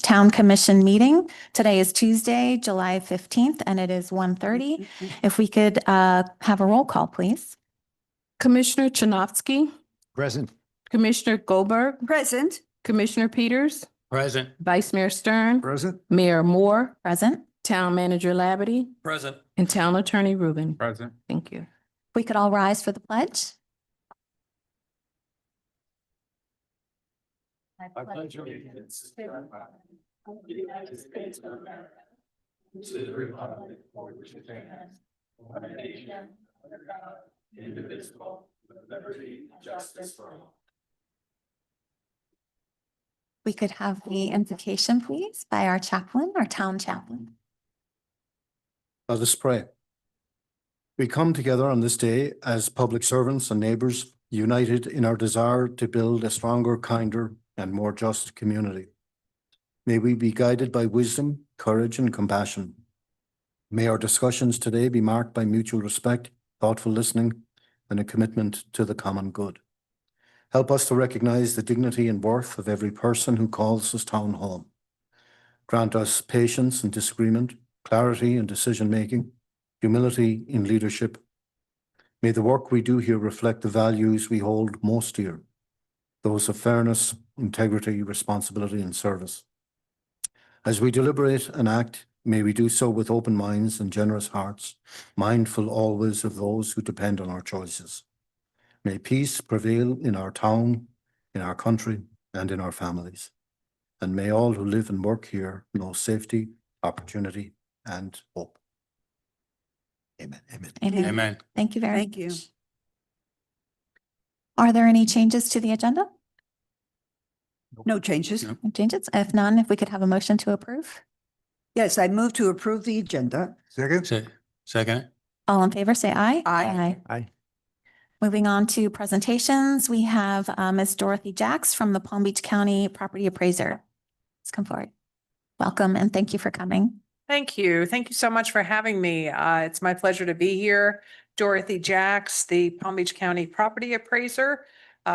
Town Commission meeting. Today is Tuesday, July 15th, and it is 1:30. If we could have a roll call, please. Commissioner Chinovsky, Present. Commissioner Goldberg, Present. Commissioner Peters, Present. Vice Mayor Stern, Present. Mayor Moore, Present. Town Manager Labadie, Present. and Town Attorney Rubin. Present. Thank you. If we could all rise for the pledge. I pledge allegiance to the United States of America, to the republic for which it stands, one nation, under God, indivisible, with liberty and justice for all. We could have the invocation, please, by our chaplain, our town chaplain. Let us pray. We come together on this day as public servants and neighbours, united in our desire to build a stronger, kinder, and more just community. May we be guided by wisdom, courage, and compassion. May our discussions today be marked by mutual respect, thoughtful listening, and a commitment to the common good. Help us to recognize the dignity and worth of every person who calls this town home. Grant us patience in disagreement, clarity in decision-making, humility in leadership. May the work we do here reflect the values we hold most dear, those of fairness, integrity, responsibility, and service. As we deliberate and act, may we do so with open minds and generous hearts, mindful always of those who depend on our choices. May peace prevail in our town, in our country, and in our families. And may all who live and work here know safety, opportunity, and hope. Amen. Amen. Amen. Amen. Thank you very much. Thank you. Are there any changes to the agenda? No changes. No. No changes? If none, if we could have a motion to approve. Yes, I move to approve the agenda. Second. Second. All in favor, say aye. Aye. Aye. Moving on to presentations, we have Ms. Dorothy Jacks from the Palm Beach County Property Appraiser. Let's come forward. Welcome and thank you for coming. Thank you. Thank you so much for having me. It's my pleasure to be here. Dorothy Jacks, the Palm Beach County Property Appraiser.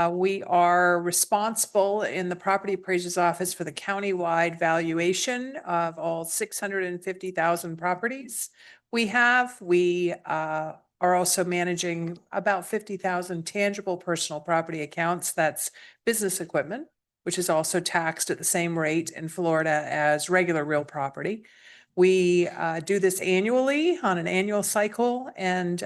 We are responsible in the Property Appraiser's Office for the countywide valuation of all 650,000 properties we have. We are also managing about 50,000 tangible personal property accounts. That's business equipment, which is also taxed at the same rate in Florida as regular real property. We do this annually on an annual cycle, and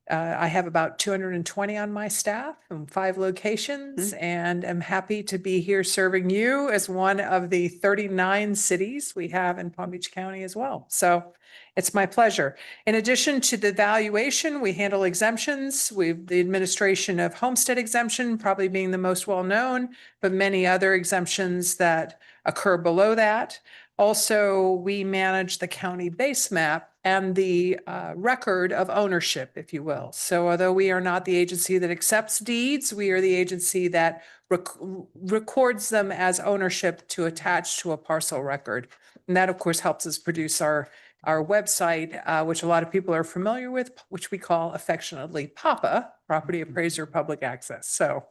I have about 220 on my staff from 5 locations, and I'm happy to be here serving you as one of the 39 cities we have in Palm Beach County as well. So it's my pleasure. In addition to the valuation, we handle exemptions. The administration of homestead exemption probably being the most well-known, but many other exemptions that occur below that. Also, we manage the county base map and the record of ownership, if you will. So although we are not the agency that accepts deeds, we are the agency that records them as ownership to attach to a parcel record. And that, of course, helps us produce our website, which a lot of people are familiar with, which we call affectionately PAPA, Property Appraiser Public Access. So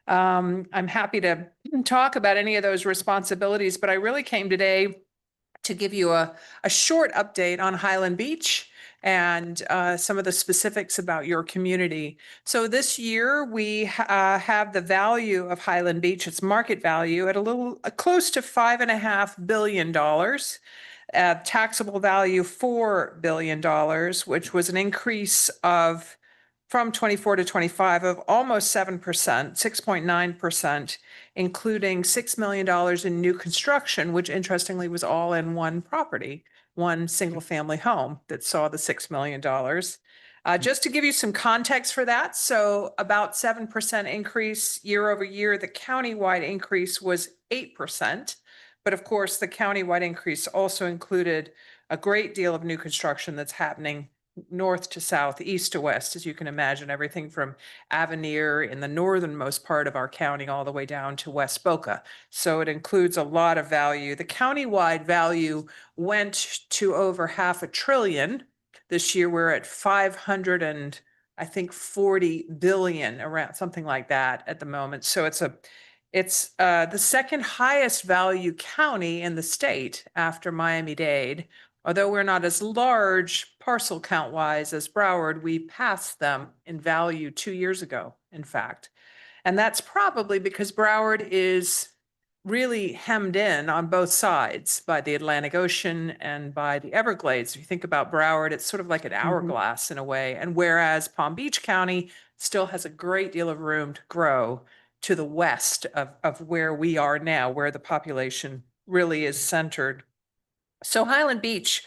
I'm happy to talk about any of those responsibilities, but I really came today to give you a short update on Highland Beach and some of the specifics about your community. So this year we have the value of Highland Beach, its market value, at close to $5.5 billion. Taxable value $4 billion, which was an increase of from 24 to 25 of almost 7%, 6.9%, including $6 million in new construction, which interestingly was all in one property, one single family home that saw the $6 million. Just to give you some context for that, so about 7% increase year over year. The countywide increase was 8%. But of course, the countywide increase also included a great deal of new construction that's happening north to south, east to west, as you can imagine, everything from Avenir in the northernmost part of our county all the way down to West Boca. So it includes a lot of value. The countywide value went to over $500 billion. This year we're at 40 billion, around something like that at the moment. So it's It's the second highest value county in the state after Miami-Dade. Although we're not as large parcel count wise as Broward, we passed them in value 2 years ago, in fact. And that's probably because Broward is really hemmed in on both sides by the Atlantic Ocean and by the Everglades. If you think about Broward, it's sort of like an hourglass in a way. And whereas Palm Beach County still has a great deal of room to grow to the west of where we are now, where the population really is centered. So Highland Beach,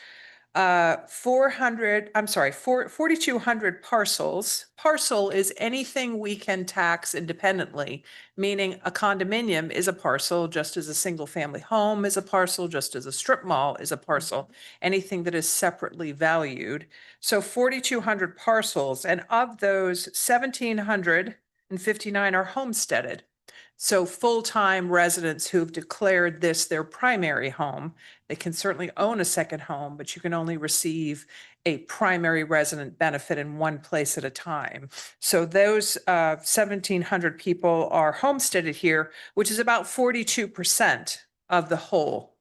4,200 parcels. Parcel is anything we can tax independently, meaning a condominium is a parcel, just as a single family home is a parcel, just as a strip mall is a parcel, anything that is separately valued. So 4,200 parcels, and of those, 1,759 are homesteaded. So full-time residents who've declared this their primary home. They can certainly own a second home, but you can only receive a primary resident benefit in one place at a time. So those 1,700 people are homesteaded here, which is about 42% of the whole.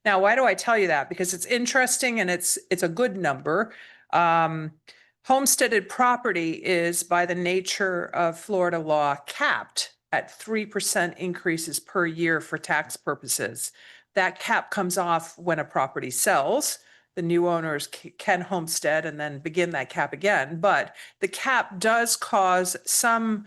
Now, why do I tell you that? Because it's interesting and it's a good number. Homesteaded property is, by the nature of Florida law, capped at 3% increases per year for tax purposes. That cap comes off when a property sells. The new owners can homestead and then begin that cap again. But the cap does cause some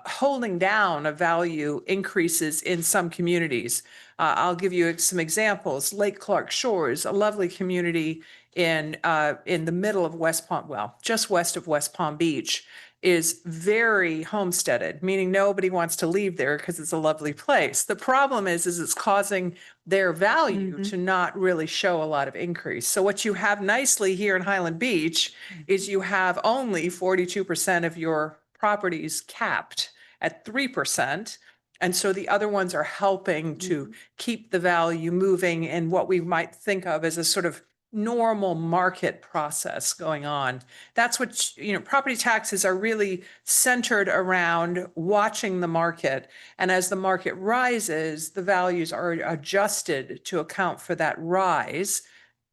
holding down of value increases in some communities. I'll give you some examples. Lake Clark Shores, a lovely community in the middle of West Palm, well, just west of West Palm Beach, is very homesteaded, meaning nobody wants to leave there because it's a lovely place. The problem is it's causing their value to not really show a lot of increase. So what you have nicely here in Highland Beach is you have only 42% of your properties capped at 3%. And so the other ones are helping to keep the value moving in what we might think of as a sort of normal market process going on. That's what, property taxes are really centered around watching the market. And as the market rises, the values are adjusted to account for that rise.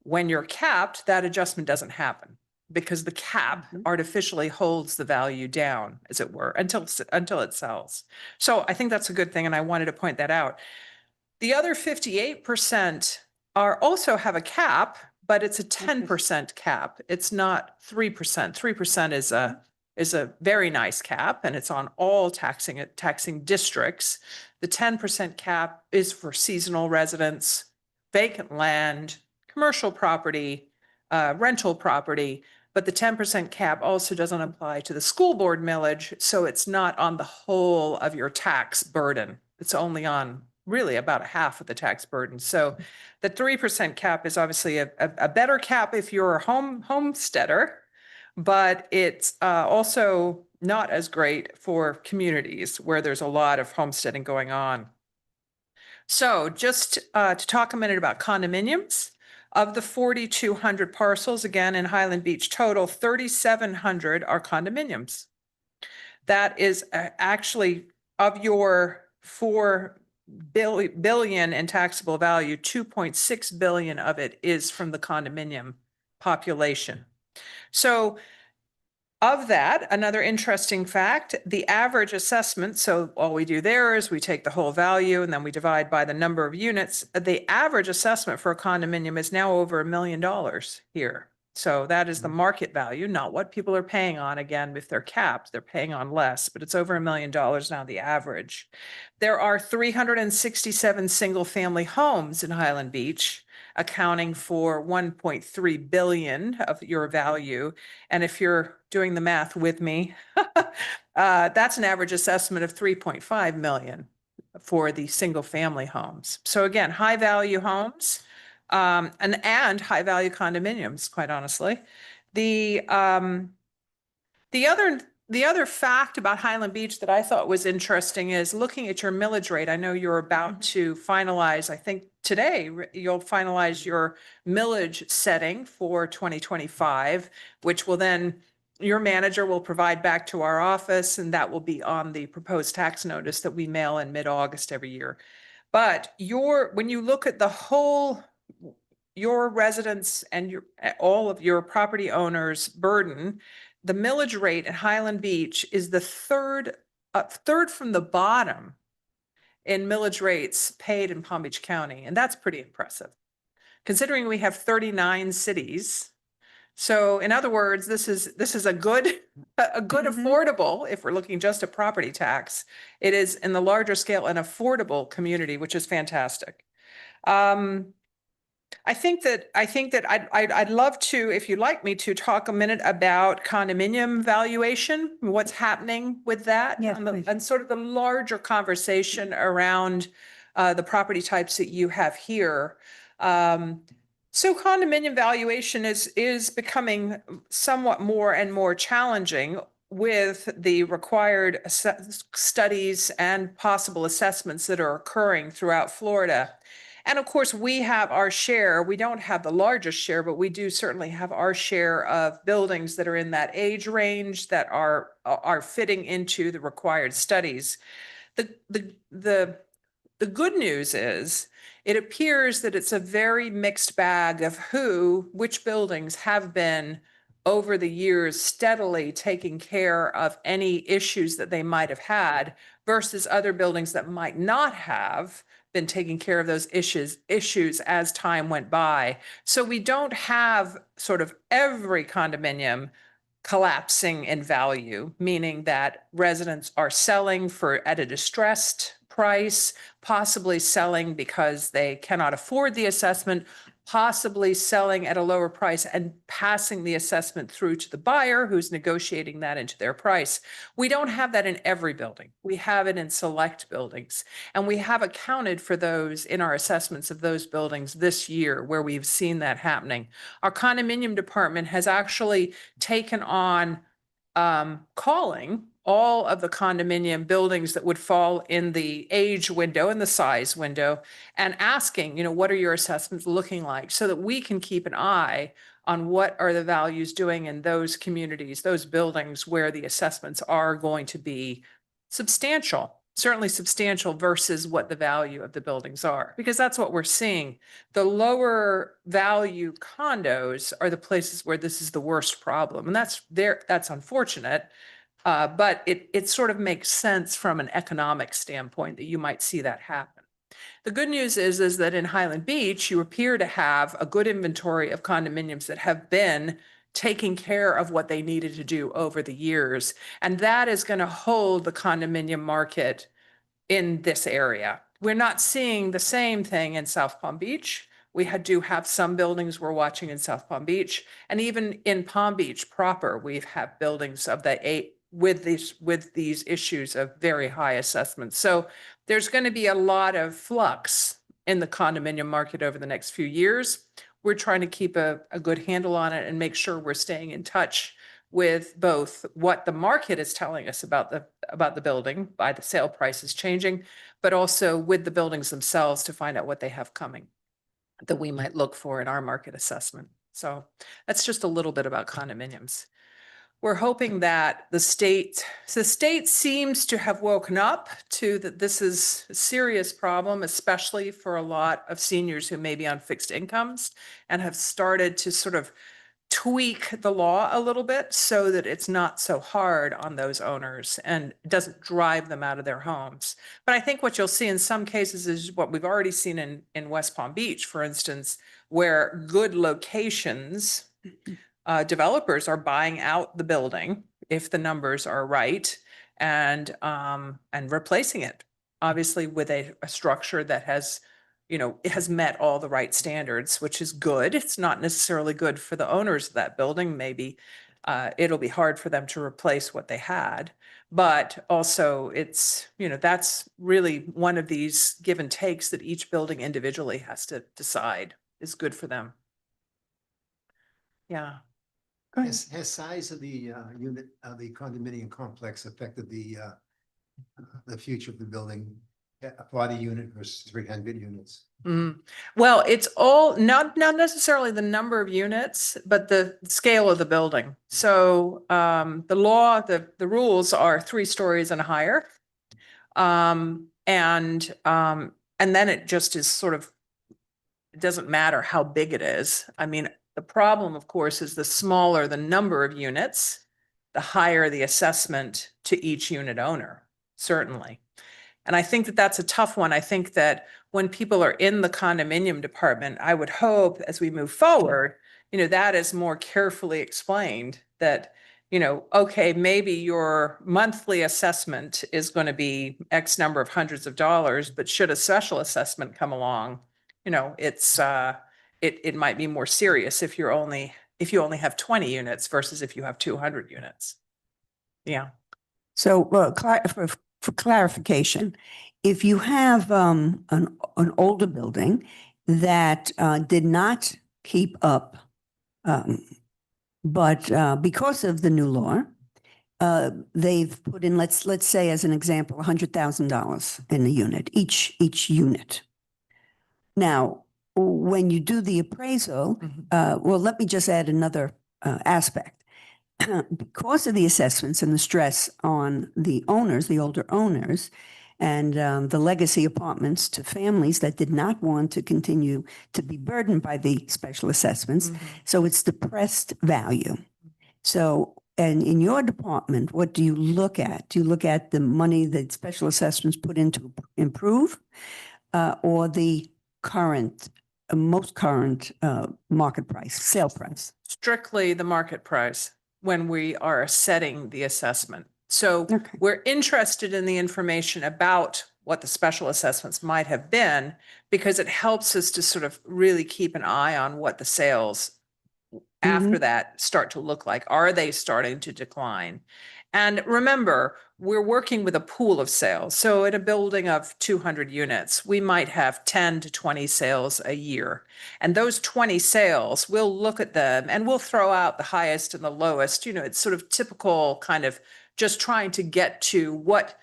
When you're capped, that adjustment doesn't happen because the cap artificially holds the value down, as it were, until it sells. So I think that's a good thing, and I wanted to point that out. The other 58% also have a cap, but it's a 10% cap. It's not 3%. 3% is a very nice cap, and it's on all taxing districts. The 10% cap is for seasonal residents, vacant land, commercial property, rental property, but the 10% cap also doesn't apply to the school board millage, so it's not on the whole of your tax burden. It's only on really about half of the tax burden. So the 3% cap is obviously a better cap if you're a homesteader, but it's also not as great for communities where there's a lot of homesteading going on. So just to talk a minute about condominiums. Of the 4,200 parcels, again, in Highland Beach total, 3,700 are condominiums. That is actually, of your $4 billion in taxable value, 2.6 billion of it is from the condominium population. So of that, another interesting fact, the average assessment, so all we do there is we take the whole value and then we divide by the number of units. The average assessment for a condominium is now over $1 million here. So that is the market value, not what people are paying on. Again, if they're capped, they're paying on less, but it's over $1 million now, the average. There are 367 single family homes in Highland Beach, accounting for 1.3 billion of your value. And if you're doing the math with me, that's an average assessment of 3.5 million for the single family homes. So again, high value homes and high value condominiums, quite honestly. The other fact about Highland Beach that I thought was interesting is looking at your millage rate. I know you're about to finalize, I think today, you'll finalize your millage setting for 2025, which will then your manager will provide back to our office, and that will be on the proposed tax notice that we mail in mid-August every year. But when you look at the whole, your residents and all of your property owners' burden, the millage rate at Highland Beach is the third from the bottom in millage rates paid in Palm Beach County, and that's pretty impressive, considering we have 39 cities. So in other words, this is a good affordable, if we're looking just at property tax. It is in the larger scale an affordable community, which is fantastic. I think that I'd love to, if you'd like me to, talk a minute about condominium valuation, what's happening with that. Yes, and please. and sort of the larger conversation around the property types that you have here. So condominium valuation is becoming somewhat more and more challenging with the required studies and possible assessments that are occurring throughout Florida. And of course, we have our share. We don't have the largest share, but we do certainly have our share of buildings that are in that age range that are fitting into the required studies. The good news is it appears that it's a very mixed bag of which buildings have been over the years steadily taking care of any issues that they might have had versus other buildings that might not have been taking care of those issues as time went by. So we don't have sort of every condominium collapsing in value, meaning that residents are selling at a distressed price, possibly selling because they cannot afford the assessment, possibly selling at a lower price and passing the assessment through to the buyer who's negotiating that into their price. We don't have that in every building. We have it in select buildings, and we have accounted for those in our assessments of those buildings this year where we've seen that happening. Our condominium department has actually taken on calling all of the condominium buildings that would fall in the age window and the size window and asking, what are your assessments looking like, so that we can keep an eye on what are the values doing in those communities, those buildings where the assessments are going to be substantial, certainly substantial versus what the value of the buildings are, because that's what we're seeing. The lower value condos are the places where this is the worst problem. And that's unfortunate. But it sort of makes sense from an economic standpoint that you might see that happen. The good news is that in Highland Beach, you appear to have a good inventory of condominiums that have been taking care of what they needed to do over the years. And that is going to hold the condominium market in this area. We're not seeing the same thing in South Palm Beach. We do have some buildings we're watching in South Palm Beach, and even in Palm Beach proper, we have buildings of the with these issues of very high assessments. So there's going to be a lot of flux in the condominium market over the next few years. We're trying to keep a good handle on it and make sure we're staying in touch with both what the market is telling us about the building by the sale prices changing, but also with the buildings themselves to find out what they have coming that we might look for in our market assessment. So that's just a little bit about condominiums. We're hoping that the state seems to have woken up to that this is a serious problem, especially for a lot of seniors who may be on fixed incomes, and have started to sort of tweak the law a little bit so that it's not so hard on those owners and doesn't drive them out of their homes. But I think what you'll see in some cases is what we've already seen in West Palm Beach, for instance, where good locations, developers are buying out the building if the numbers are right and replacing it, obviously with a structure that has met all the right standards, which is good. It's not necessarily good for the owners of that building. Maybe it'll be hard for them to replace what they had, but also it's, that's really one of these give and takes that each building individually has to decide is good for them. Yeah. Has size of the unit of the condominium complex affected the future of the building? a 40 unit versus 300 units? Mm. Well, it's all not necessarily the number of units, but the scale of the building. So the rules are 3 stories and higher. And then it just is sort of, it doesn't matter how big it is. I mean, the problem, of course, is the smaller the number of units, the higher the assessment to each unit owner, certainly. And I think that that's a tough one. I think that when people are in the condominium department, I would hope as we move forward, that is more carefully explained that, okay, maybe your monthly assessment is going to be X number of hundreds of dollars, but should a special assessment come along, it might be more serious if you only have 20 units versus if you have 200 units. Yeah. So for clarification, if you have an older building that did not keep up, but because of the new law, they've put in, let's say as an example, $100,000 in the unit, each unit. Now, when you do the appraisal, well, let me just add another aspect. Because of the assessments and the stress on the owners, the older owners, and the legacy apartments to families that did not want to continue to be burdened by the special assessments, so it's depressed value. So, and in your department, what do you look at? Do you look at the money that special assessments put in to improve, or the most current market price, sale price? Strictly the market price when we are setting the assessment. So Okay. we're interested in the information about what the special assessments might have been, because it helps us to sort of really keep an eye on what the sales after that start to look like. Are they starting to decline? And remember, we're working with a pool of sales. So in a building of 200 units, we might have 10 to 20 sales a year. And those 20 sales, we'll look at them and we'll throw out the highest and the lowest. It's sort of typical kind of just trying to get to what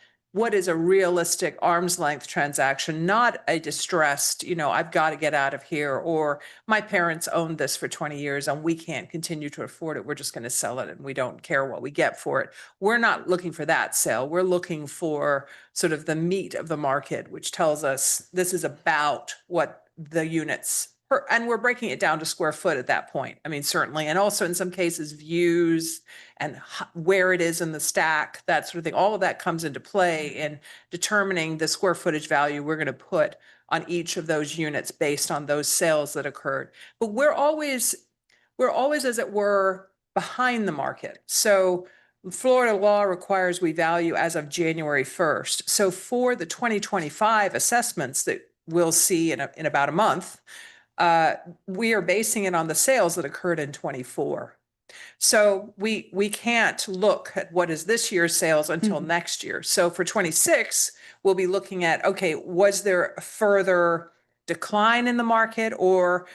is a realistic arm's length transaction, not a distressed, I've got to get out of here, or my parents owned this for 20 years and we can't continue to afford it. We're just going to sell it and we don't care what we get for it. We're not looking for that sale. We're looking for sort of the meat of the market, which tells us this is about what the units, and we're breaking it down to square foot at that point. I mean, certainly. And also in some cases, views and where it is in the stack, that sort of thing. All of that comes into play in determining the square footage value we're going to put on each of those units based on those sales that occurred. But we're always, as it were, behind the market. So Florida law requires we value as of January 1st. So for the 2025 assessments that we'll see in about a month, we are basing it on the sales that occurred in 24. So we can't look at what is this year's sales until next year. So for 26, we'll be looking at, okay, was there a further decline in the market? Or,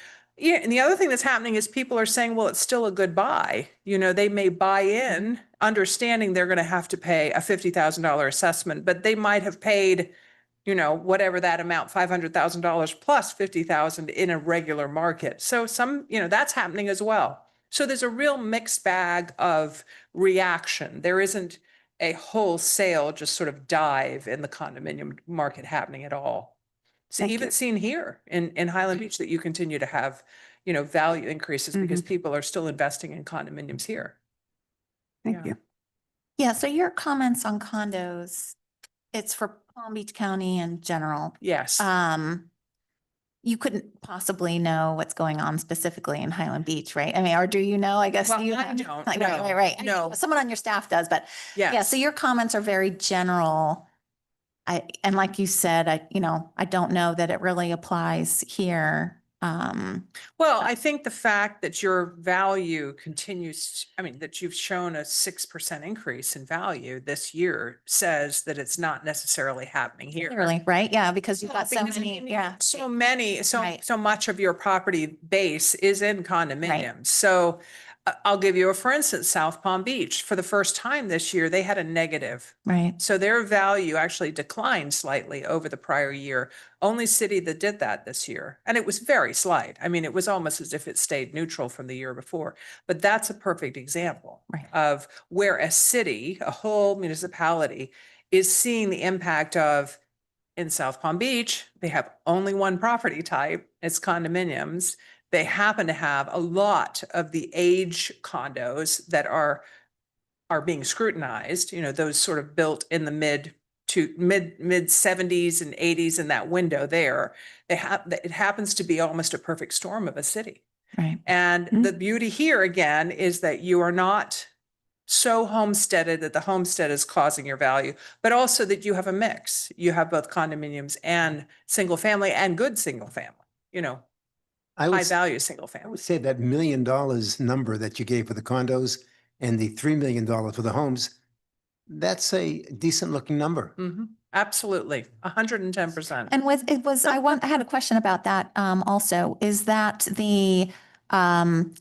and the other thing that's happening is people are saying, well, it's still a good buy. They may buy in, understanding they're going to have to pay a $50,000 assessment, but they might have paid whatever that amount, $500,000 plus 50,000 in a regular market. So that's happening as well. So there's a real mixed bag of reaction. There isn't a wholesale just sort of dive in the condominium market happening at all. So Thank even you. seen here in Highland Beach that you continue to have, value increases because people are still investing in condominiums here. Thank you. Yeah, so your comments on condos, it's for Palm Beach County in general. Yes. You couldn't possibly know what's going on specifically in Highland Beach, right? I mean, or do you know? I guess Well, you I have- don't, Like, no, right. no. Someone on your staff does, but yeah, Yes. so your comments are very general. And like you said, I don't know that it really applies here. Well, I think the fact that your value continues, that you've shown a 6% increase in value this year says that it's not necessarily happening here. Clearly, right? Yeah, because you've Well, got so because, many, yeah. So Right. much of your property base is in condominiums. So, I'll give you a for instance, South Palm Beach, for the first time this year, they had a negative. Right. So their value actually declined slightly over the prior year. Only city that did that this year. And it was very slight. I mean, it was almost as if it stayed neutral from the year before. But that's a perfect example Right. of where a city, a whole municipality, is seeing the impact of, in South Palm Beach, they have only one property type, it's condominiums. They happen to have a lot of the age condos that are being scrutinized, you know, those sort of built in the mid 70s and 80s in that window there. It happens to be almost a perfect storm of a city. Right. And Mhm. the beauty here again is that you are not so homesteaded that the homestead is causing your value, but also that you have a mix. You have both condominiums and single family and good single family, you know, I would, high s- value single I family. would say that $1 million number that you gave for the condos and the $3 million for the homes, that's a decent looking number. Absolutely, 110%. And I had a question about that also. Is that the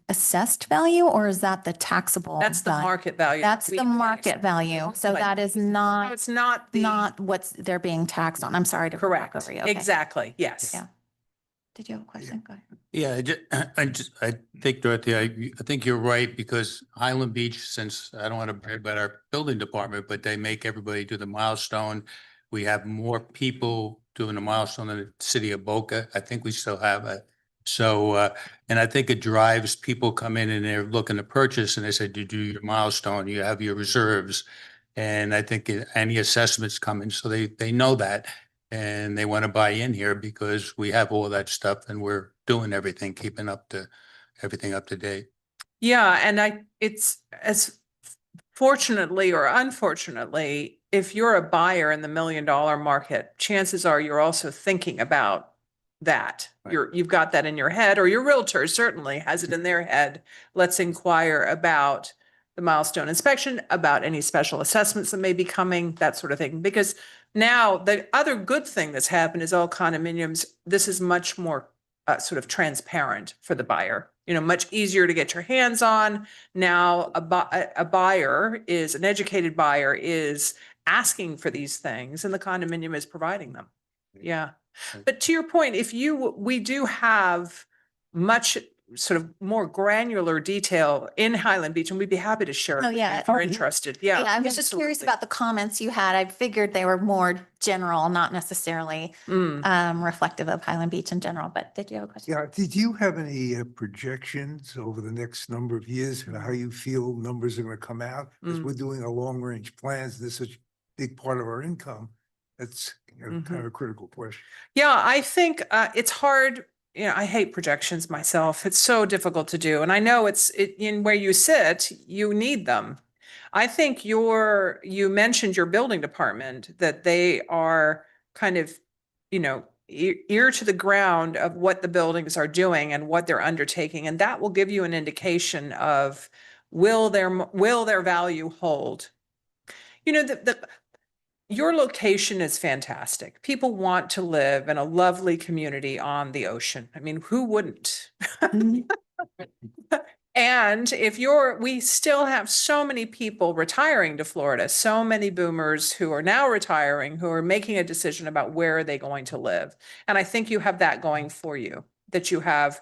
assessed value or is that the taxable? That's the value? market value. That's We the pay. market value. So But- that is No, not, it's not the. not what's they're being taxed on. I'm sorry to. talk Correct, over you. Okay. exactly, yes. Yeah. Did you have a question? Go ahead. Yeah, I think Dorothy, I think you're right because Highland Beach, since I don't want to brag about our building department, but they make everybody do the milestone. We have more people doing the milestone than the city of Boca. I think we still have it. So, and I think it drives people come in and they're looking to purchase and they said, you do your milestone, you have your reserves. And I think any assessments come in, so they know that. And they want to buy in here because we have all that stuff and we're doing everything, keeping everything up to date. Yeah, and it's as fortunately or unfortunately, if you're a buyer in the $1 million market, chances are you're also thinking about that. Right. You've got that in your head, or your realtor certainly has it in their head. Let's inquire about the milestone inspection, about any special assessments that may be coming, that sort of thing. Because now the other good thing that's happened is all condominiums, this is much more sort of transparent for the buyer, you know, much easier to get your hands on. Now, a buyer is, an educated buyer is asking for these things and the condominium is providing them. Yeah. But to your point, we do have much sort of more granular detail in Highland Beach, and we'd be happy to share. it Oh, with you yeah. If you're interested. Yeah. Yeah, I was just curious absolutely. about the comments you had. I figured they were more general, not necessarily reflective of Highland Beach in general, but did you have a question? Yeah, did you have any projections over the next number of years and how you feel numbers are going to come out? Because we're doing our long range plans. This is a big part of our income. That's kind of a critical question. Yeah, I think it's hard. You know, I hate projections myself. It's so difficult to do. And I know it's in where you sit, you need them. I think you mentioned your building department, that they are kind of, you know, ear to the ground of what the buildings are doing and what they're undertaking. And that will give you an indication of will their value hold? You know, your location is fantastic. People want to live in a lovely community on the ocean. I mean, who wouldn't? And we still have so many people retiring to Florida, so many boomers who are now retiring, who are making a decision about where are they going to live. And I think you have that going for you, that you have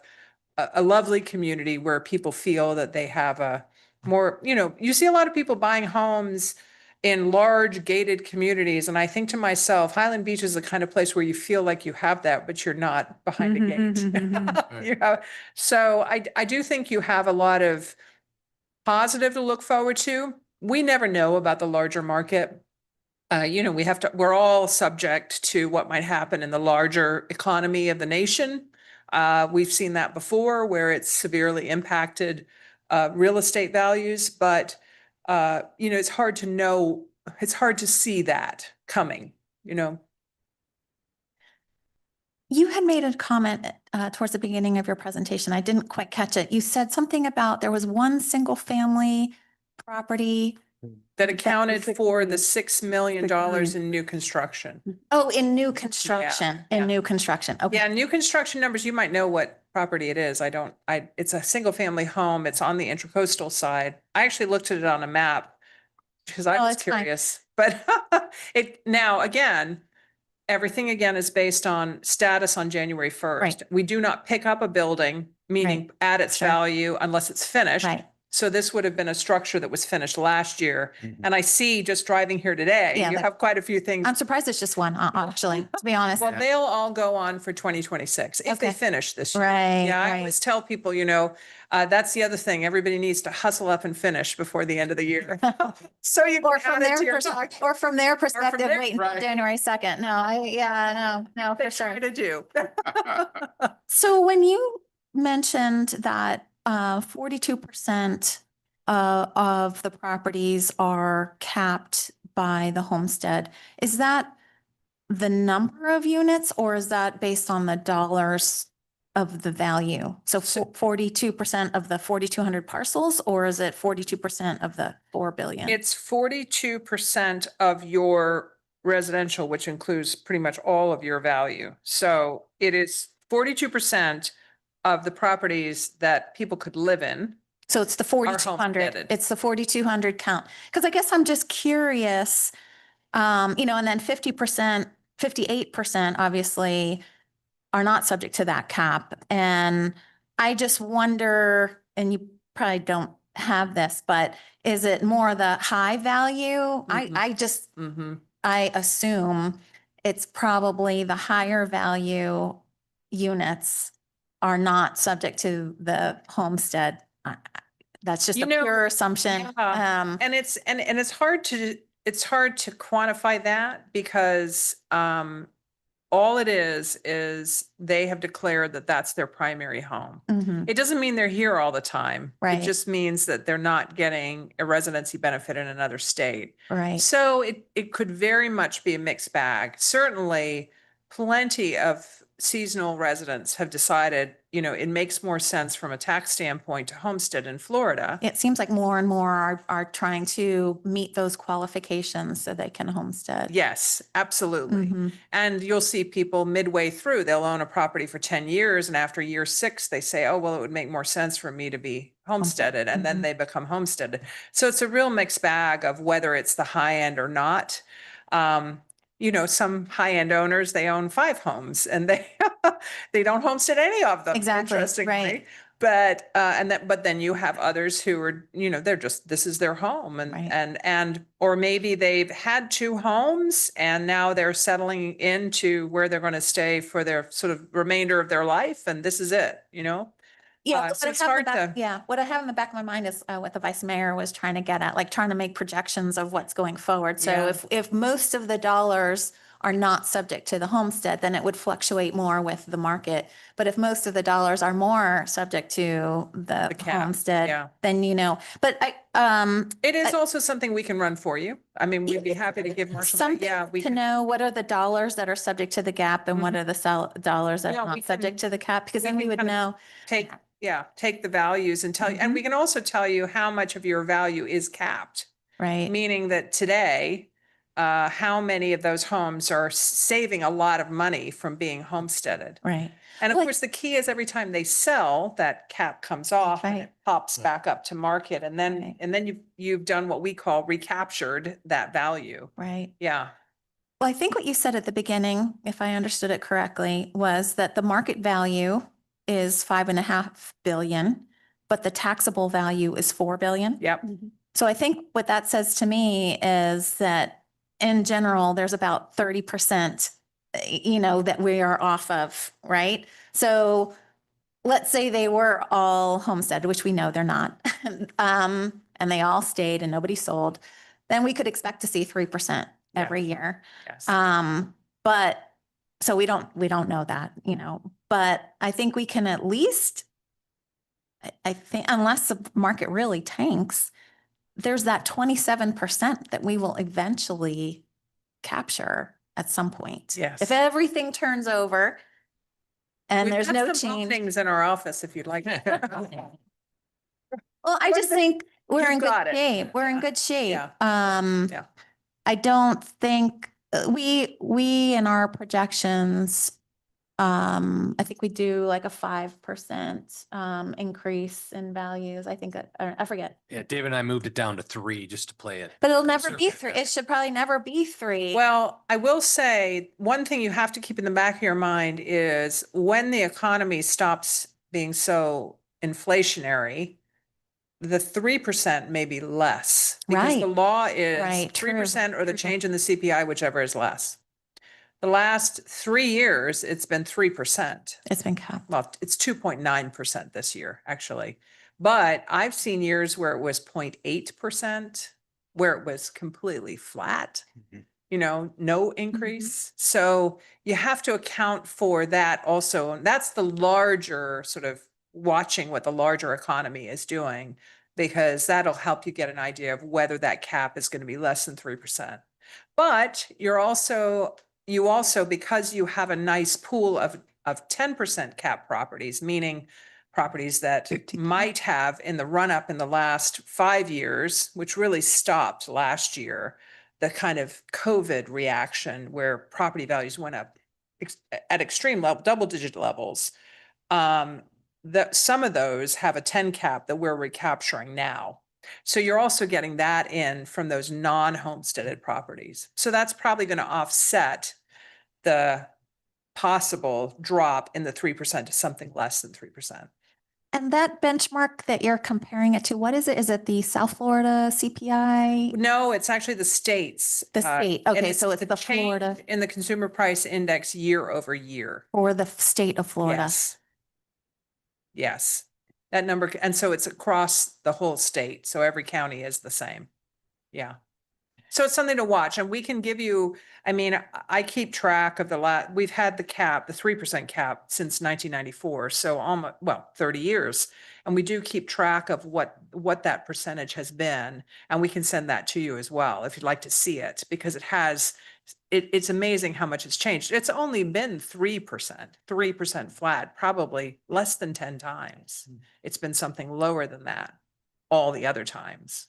a lovely community where people feel that they have a more, you know, you see a lot of people buying homes in large gated communities. And I think to myself, Highland Beach is the kind of place where you feel like you have that, but you're not behind a gate. You know? So I do think you have a lot of positive to look forward to. We never know about the larger market. You know, we're all subject to what might happen in the larger economy of the nation. We've seen that before where it's severely impacted real estate values, but you know, it's hard to know, it's hard to see that coming, you know. You had made a comment towards the beginning of your presentation. I didn't quite catch it. You said something about there was one single family property. That accounted $6 for the million. $6 million $6 million. in new construction. Oh, in new construction, yeah. in new construction. Okay. Yeah, new construction numbers, you might know what property it is. It's a single family home. It's on the Intracoastal side. I actually looked at it on a map because I Oh, was it's fine. curious, but now again, everything again is based on status on January 1st. Right. We do not pick up a building, meaning at its Sure. value unless it's finished. Right. So this would have been a structure that was finished last year. Mhm. And I see just driving here today, Yeah, you that- have quite a few things. I'm surprised it's just one, actually, to be honest. Well, they'll all go on for 2026 if they Okay. finish this year. Right, Yeah, I right. always tell people, that's the other thing. Everybody needs to hustle up and finish before the end of the year. So you Or can from add it their to your perspective, talk. or from their perspective, their- wait until right. January 2nd. No, for sure. Try to do. So when you mentioned that 42% of the properties are capped by the homestead, is that the number of units or is that based on the dollars of the value? So 42% of the 4,200 parcels, or is it 42% of the 4 billion? It's 42% of your residential, which includes pretty much all of your value. So it is 42% of the properties that people could live in. So it's the 4,200, homesteaded. it's the 4,200 count. Because I guess I'm just curious, and then 50%, 58% obviously are not subject to that cap. And I just wonder, and you probably don't have this, but is it more the high value? Mhm. I assume it's probably the higher value units are not subject to the homestead. That's just You a know, pure assumption. yeah. And it's hard to quantify that because all it is they have declared that that's their primary home. Mhm. It doesn't mean they're here all the time. Right. It just means that they're not getting a residency benefit in another state. Right. So it could very much be a mixed bag. Certainly, plenty of seasonal residents have decided, it makes more sense from a tax standpoint to homestead in Florida. It seems like more and more are trying to meet those qualifications so they can homestead. Yes, absolutely. Mhm. And you'll see people midway through, they'll own a property for 10 years. And after year 6, they say, oh, well, it would make more sense for me to be homesteaded. And then Mhm. they become homesteaded. So it's a real mixed bag of whether it's the high end or not. Some high end owners, they own 5 homes and they don't homestead any of them. Exactly, Interestingly. right. But but then you have others who are, they're just, this is their home Right. and or maybe they've had 2 homes and now they're settling into where they're going to stay for their sort of remainder of their life and this is it. Yeah, So what it's I have in the hard back, to- yeah, what I have in the back of my mind is what the vice mayor was trying to get at, like trying to make projections of what's going forward. So Yeah. if most of the dollars are not subject to the homestead, then it would fluctuate more with the market. But if most of the dollars are more subject to the The cap, yeah. homestead, then but It is also something we can run for you. I mean, we'd be happy to give Marshall. something Yeah, we to can. know what are the dollars that are subject to the gap and what are the dollars that Yeah, are we not subject can- to the cap, because then we we can would kind of know, take the values and tell you, and we can also tell you how much of your value is capped. right? Meaning that today, how many of those homes are saving a lot of money from being homesteaded? Right. And of Well, course, the key is every time they sell, that cap comes off and Right. it pops back up to market. And Right. then you've done what we call recaptured that value. Right. Yeah. Well, I think what you said at the beginning, if I understood it correctly, was that the market value is 5.5 billion, but the taxable value is 4 billion. Yep. So I think what that says to me is that in general, there's about 30%, that we are off of, right? So let's say they were all homestead, which we know they're not, and they all stayed and nobody sold, then we could expect to see 3% every year. Yes. But so we don't know that, but I think we can at least, I think, unless the market really tanks, there's that 27% that we will eventually capture at some point. Yes. If everything turns over and We've there's got no some change. openings in our office if you'd like. Well, I just think we're You've in good got it. shape. We're in good shape. Yeah. Yeah. I don't think we in our projections I think we do like a 5% increase in values. I think that, I forget. Yeah, David and I moved it down to 3 just to play it. But it'll never be 3. It should probably never be 3. Well, I will say, one thing you have to keep in the back of your mind is when the economy stops being so inflationary, the 3% may be less. Because the Right. law is Right, true, 3% or the true. change in the CPI, whichever is less. The last 3 years, it's been 3%. It's been capped. Well, it's 2.9% this year, actually. But I've seen years where it was 0.8%, where it was completely flat, you know, no increase. So you have to account for that also. And that's the larger sort of watching what the larger economy is doing, because that'll help you get an idea of whether that cap is going to be less than 3%. But you also, because you have a nice pool of 10% cap properties, meaning properties that 50. might have in the run up in the last 5 years, which really stopped last year, the kind of COVID reaction where property values went up at extreme level, double digit levels. That some of those have a 10 cap that we're recapturing now. So you're also getting that in from those non-homesteaded properties. So that's probably going to offset the possible drop in the 3% to something less than 3%. And that benchmark that you're comparing it to, what is it? Is it the South Florida CPI? No, it's actually the states. The state. and Okay, so it's the change Florida in the consumer price index year over year. or the state of Florida? Yes. Yes, that number, and so it's across the whole state. So every county is the same. Yeah. So it's something to watch, and we can give you, I mean, I keep track of we've had the cap, the 3% cap since 1994. So almost, 30 years. And we do keep track of what that percentage has been. And we can send that to you as well, if you'd like to see it, because it's amazing how much it's changed. It's only been 3% flat, probably less than 10 times. It's been something lower than that all the other times.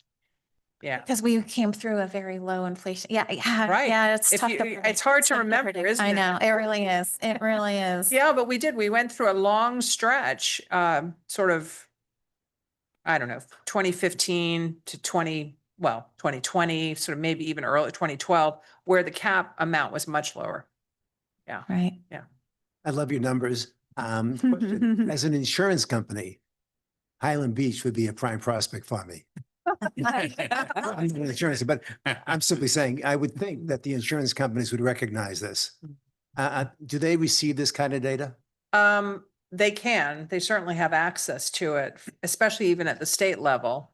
Yeah. Because we came through a very low inflation. Yeah, yeah, Right. yeah. It's If tough you- to it's predict. hard It's to tough remember, predict. isn't I it? know, it really is. It really is. Yeah, but we went through a long stretch, sort of, I don't know, 2015 to 2020, sort of maybe even early 2012, where the cap amount was much lower. Right. I love your numbers. Question, as an insurance company, Highland Beach would be a prime prospect for me. I'm not an insurance, but I'm simply saying, I would think that the insurance companies would recognize this. Do they receive this kind of data? They certainly have access to it, especially even at the state level,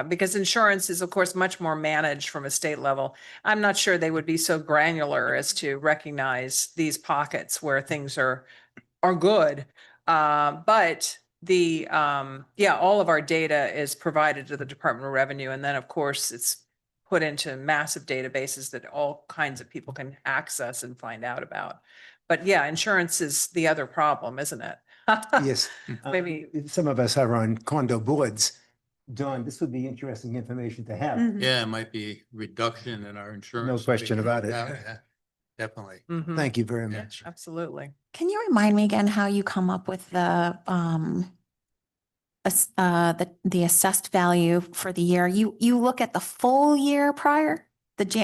because insurance is, of course, much more managed from a state level. I'm not sure they would be so granular as to recognize these pockets where things are good. But all of our data is provided to the Department of Revenue. And then, of course, it's put into massive databases that all kinds of people can access and find out about. But yeah, insurance is the other problem, isn't it? Yes. Maybe. Some of us are on condo boards. Dawn, this would be interesting information to have. Yeah, it might be reduction in our insurance. question about it. Yeah, definitely. Mhm. Thank you very much. Absolutely. Can you remind me again how you come up with the assessed value for the year? You look at the full year prior,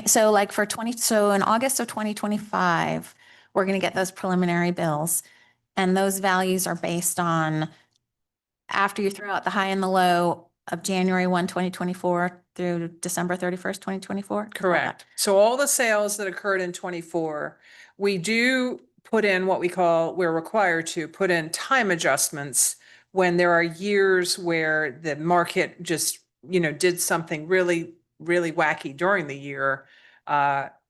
so like so in August of 2025, we're going to get those preliminary bills. And those values are based on after you throw out the high and the low of January 1, 2024 through December 31st, 2024? Correct. So all the sales that occurred in 24, we do put in we're required to put in time adjustments when there are years where the market just, did something really, really wacky during the year.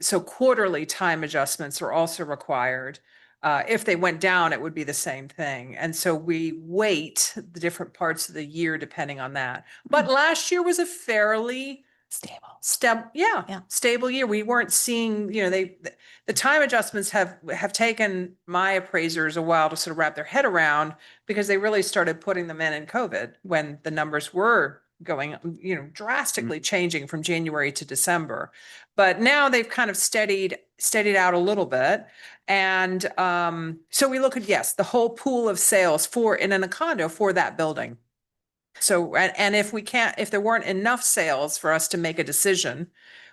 So quarterly time adjustments are also required. If they went down, it would be the same thing. And so we weight the different parts of the year depending on that. But last year was a fairly Stable. stable year. We weren't seeing, the time adjustments have taken my appraisers a while to sort of wrap their head around, because they really started putting them in COVID when the numbers were going, drastically changing from January to December. But now they've kind of steadied out a little bit. And so we look at, yes, the whole pool of sales in a condo for that building. So, and if there weren't enough sales for us to make a decision,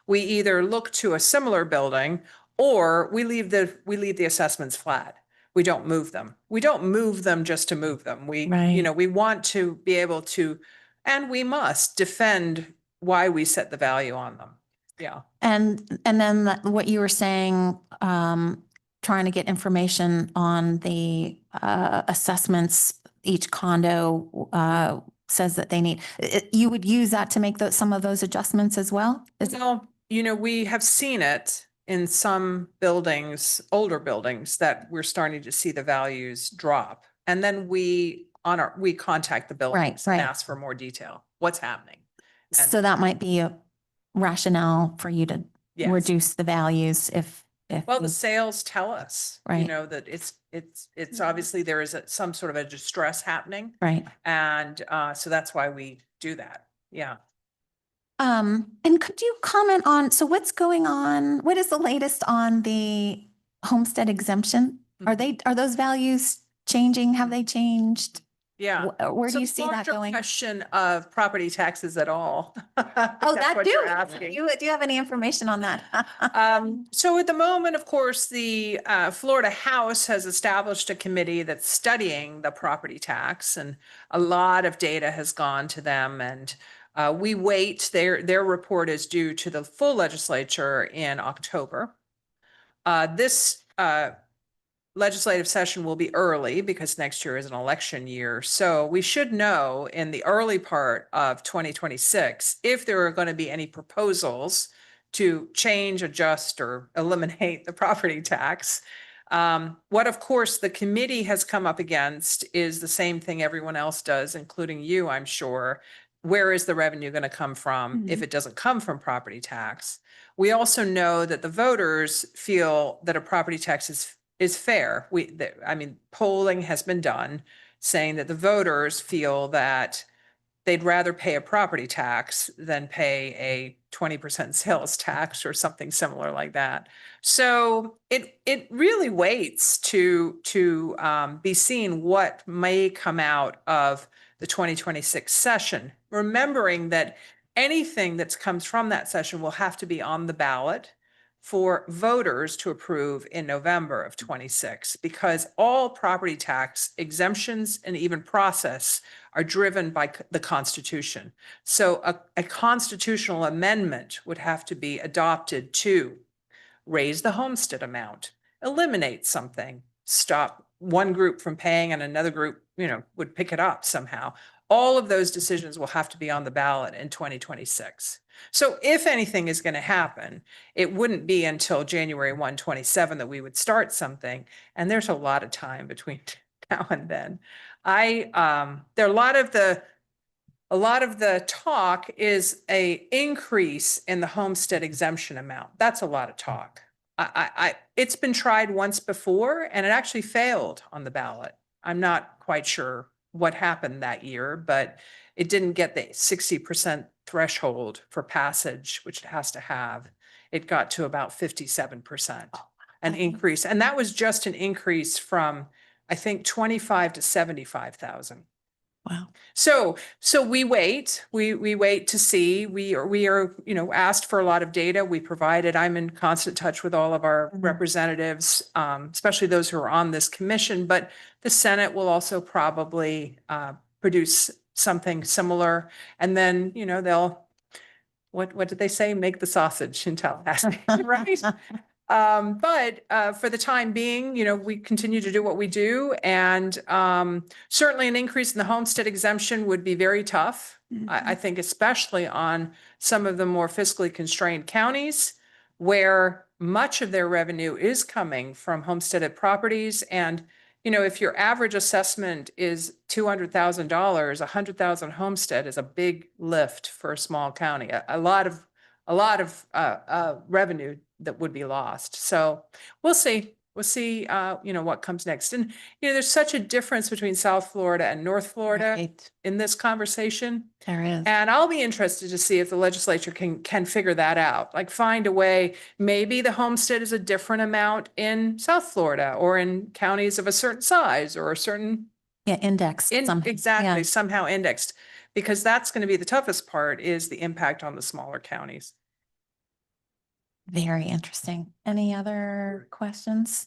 we either look to a similar building or we leave the assessments flat. We don't move them. We don't move them just to move them. We want to be able to, and we must defend why we set the value on them. Yeah. And then what you were saying, trying to get information on the assessments each condo says that they need, you would use that to make some of those adjustments as well? Well, we have seen it in some buildings, older buildings, that we're starting to see the values drop. And then we contact the buildings and right. ask for more detail. What's happening? And- So that might be a rationale for you to Yes. reduce the values if. Well, the sales tell us, Right. that it's obviously there is some sort of a distress happening. Right. And so that's why we do that. Yeah. And could you comment on, so what's going on? What is the latest on the homestead exemption? Are those values changing? Have they changed? Yeah. Where So do you see that larger going? Question of property taxes at all. Oh, that what do. you're asking. Do you have any information on that? So at the moment, of course, the Florida House has established a committee that's studying the property tax, and a lot of data has gone to them. And we wait. Their report is due to the full legislature in October. This legislative session will be early because next year is an election year. So we should know in the early part of 2026 if there are going to be any proposals to change, adjust, or eliminate the property tax. What, of course, the committee has come up against is the same thing everyone else does, including you, I'm sure. Where is the revenue going to come from if it doesn't come from property tax? We also know that the voters feel that a property tax is fair. Polling has been done saying that the voters feel that they'd rather pay a property tax than pay a 20% sales tax or something similar like that. So it really waits to be seen what may come out of the 2026 session, remembering that anything that comes from that session will have to be on the ballot for voters to approve in November of 26, because all property tax exemptions and even process are driven by the Constitution. So a constitutional amendment would have to be adopted to raise the homestead amount, eliminate something, stop one group from paying and another group, would pick it up somehow. All of those decisions will have to be on the ballot in 2026. So if anything is going to happen, it wouldn't be until January 1, 27 that we would start something. And there's a lot of time between now and then. There are a lot of the talk is a increase in the homestead exemption amount. That's a lot of talk. It's been tried once before and it actually failed on the ballot. I'm not quite sure what happened that year, but it didn't get the 60% threshold for passage, which it has to have. It got to about 57%, an increase. And that was just an increase from, I think, 25 to 75,000. Wow. So we wait, we wait to see. We are, asked for a lot of data. We provided, I'm in constant touch with all of our representatives, especially those who are on this commission, but the Senate will also probably produce something similar. And then, they'll, what did they say? Make the sausage in Tallahassee, right? But for the time being, we continue to do what we do. And certainly an increase in the homestead exemption would be very tough. I think especially on some of the more fiscally constrained counties where much of their revenue is coming from homesteaded properties. And, if your average assessment is $200,000, 100,000 homestead is a big lift for a small county, a lot of revenue that would be lost. So we'll see. We'll see, what comes next. And, there's such a difference between South Florida and North Florida Right. in this conversation. There is. And I'll be interested to see if the legislature can figure that out, like find a way. Maybe the homestead is a different amount in South Florida or in counties of a certain size or a certain Yeah, indexed somehow. exactly, Yeah. somehow indexed, because that's going to be the toughest part is the impact on the smaller counties. Very interesting. Any other questions?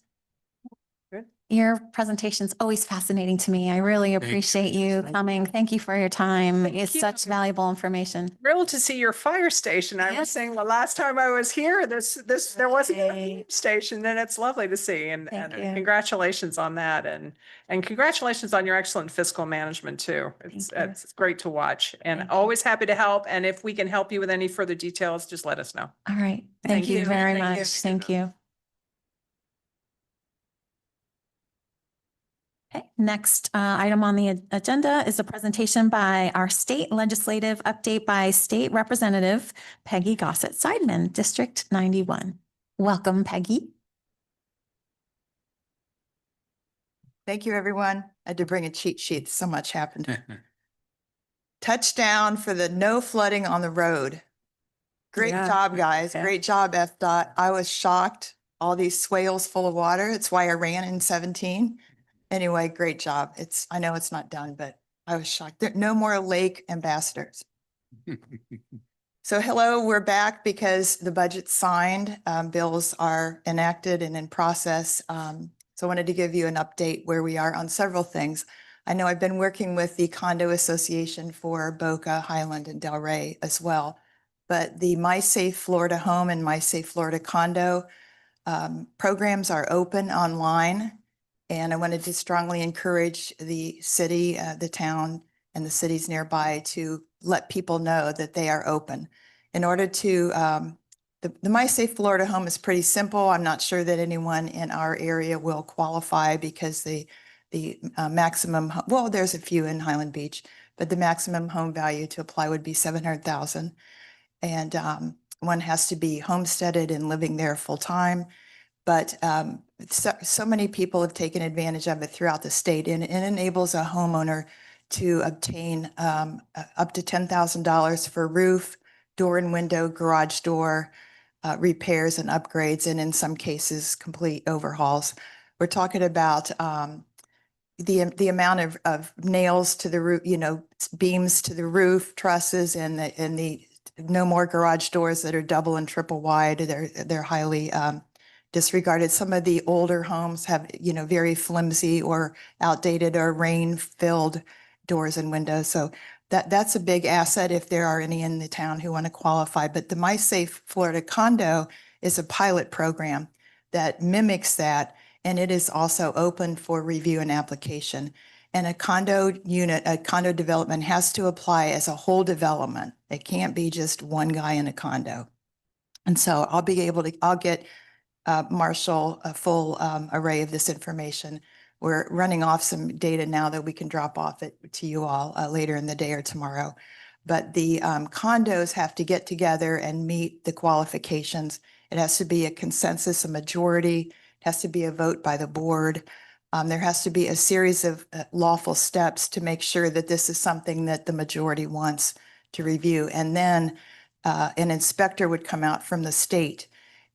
Good. Your presentation's always fascinating to me. I really you. appreciate you coming. Thank you for your time. It's you. such valuable information. Thrilled to see your fire station. I was Yes. saying the last time I was here, there wasn't a Right. station, and it's lovely to see. And Thank you. congratulations on that, and congratulations on your excellent fiscal management too. Thank you. It's great to watch, and Thank you. always happy to help. And if we can help you with any further details, just let us know. All right. Thank Thank you you. very Thank you. much. Thank you. Okay, next item on the agenda is a presentation by our state legislative update by State Representative Peggy Gossett Seidman, District 91. Welcome, Peggy. Thank you, everyone. I had to bring a cheat sheet. So much happened. Touchdown for the no flooding on the road. Great Yeah. job, guys. Yeah. Great job, FDOT. I was shocked. All these swales full of water. It's why I ran in 17. Anyway, great job. I know it's not done, but I was shocked. There no more lake ambassadors. So hello, we're back because the budget's signed. Bills are enacted and in process. So I wanted to give you an update where we are on several things. I know I've been working with the Condo Association for Boca, Highland, and Delray as well. But the My Safe Florida Home and My Safe Florida Condo programs are open online. And I wanted to strongly encourage the city, the town, and the cities nearby to let people know that they are open. In order to, the My Safe Florida Home is pretty simple. I'm not sure that anyone in our area will qualify because the maximum, well, there's a few in Highland Beach, but the maximum home value to apply would be $700,000. And one has to be homesteaded and living there full time. But so many people have taken advantage of it throughout the state, and it enables a homeowner to obtain up to $10,000 for roof, door and window, garage door repairs and upgrades, and in some cases, complete overhauls. We're talking about the amount of nails to the roof, beams to the roof, trusses, and the no more garage doors that are double and triple wide. They're highly disregarded. Some of the older homes have, very flimsy or outdated or rain-filled doors and windows. So that's a big asset if there are any in the town who want to qualify. But the My Safe Florida Condo is a pilot program that mimics that, and it is also open for review and application. And a condo unit, a condo development has to apply as a whole development. It can't be just one guy in a condo. And so I'll get Marshall a full array of this information. We're running off some data now that we can drop off it to you all later in the day or tomorrow. But the condos have to get together and meet the qualifications. It has to be a consensus, a majority. It has to be a vote by the board. There has to be a series of lawful steps to make sure that this is something that the majority wants to review. And then an inspector would come out from the state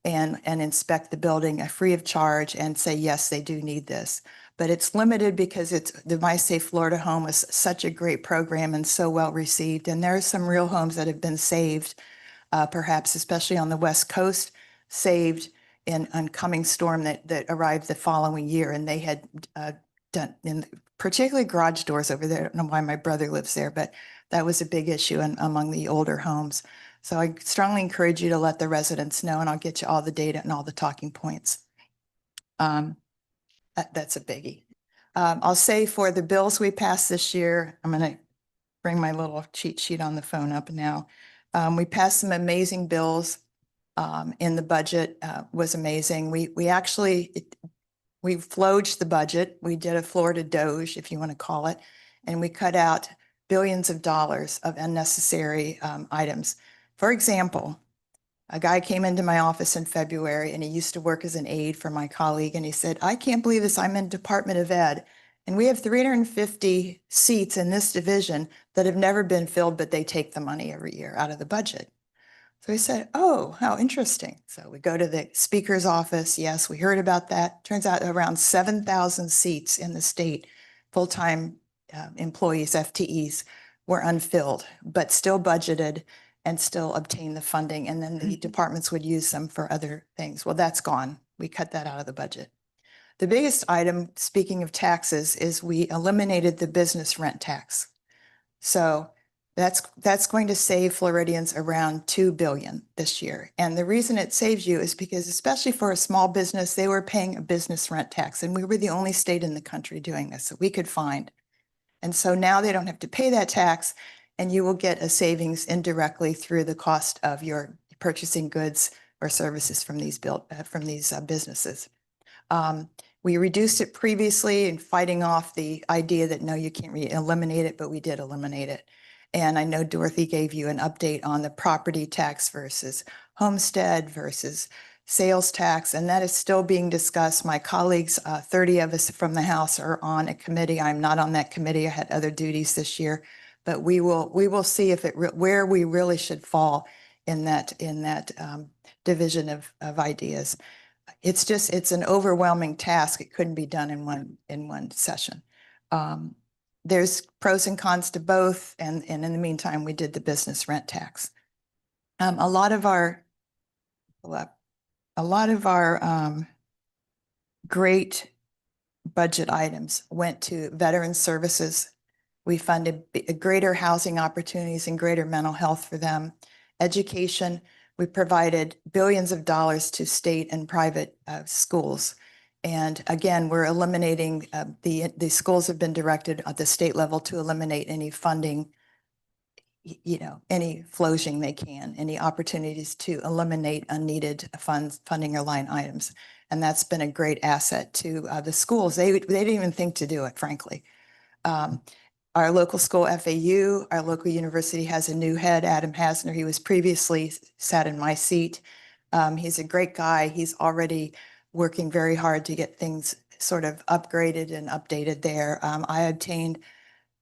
and inspect the building free of charge and say, yes, they do need this. But it's limited because the My Safe Florida Home is such a great program and so well received. And there are some real homes that have been saved, perhaps especially on the West Coast, saved in oncoming storm that arrived the following year. And they had done, particularly garage doors over there. I don't know why my brother lives there, but that was a big issue among the older homes. So I strongly encourage you to let the residents know, and I'll get you all the data and all the talking points. That's a biggie. I'll say for the bills we passed this year, I'm going to bring my little cheat sheet on the phone up now. We passed some amazing bills in the budget, was amazing. We flowed the budget. We did a Florida Doge, if you want to call it, and we cut out billions of dollars of unnecessary items. For example, A guy came into my office in February and he used to work as an aide for my colleague. And he said, I can't believe this. I'm in Department of Ed. And we have 350 seats in this division that have never been filled, but they take the money every year out of the budget. So he said, oh, how interesting. So we go to the speaker's office. Yes, we heard about that. Turns out around 7,000 seats in the state, full-time employees, FTEs, were unfilled, but still budgeted and still obtain the funding. And then the departments would use them for other things. Well, that's gone. We cut that out of the budget. The biggest item, speaking of taxes, is we eliminated the business rent tax. So that's going to save Floridians around 2 billion this year. And the reason it saves you is because, especially for a small business, they were paying a business rent tax. And we were the only state in the country doing this that we could find. And so now they don't have to pay that tax, and you will get a savings indirectly through the cost of your purchasing goods or services from these businesses. We reduced it previously and fighting off the idea that no, you can't eliminate it, but we did eliminate it. And I know Dorothy gave you an update on the property tax versus homestead versus sales tax, and that is still being discussed. My colleagues, 30 of us from the House, are on a committee. I'm not on that committee. I had other duties this year, but we will see if where we really should fall in that division of ideas. It's an overwhelming task. It couldn't be done in one session. There's pros and cons to both. And in the meantime, we did the business rent tax. A lot of our great budget items went to veteran services. We funded greater housing opportunities and greater mental health for them. Education, we provided billions of dollars to state and private schools. And again, we're eliminating, the schools have been directed at the state level to eliminate any funding, any flourishing they can, any opportunities to eliminate unneeded funding or line items. And that's been a great asset to the schools. They didn't even think to do it, frankly. Our local school FAU, our local university has a new head, Adam Hasner. He was previously sat in my seat. He's a great guy. He's already working very hard to get things sort of upgraded and updated there. I obtained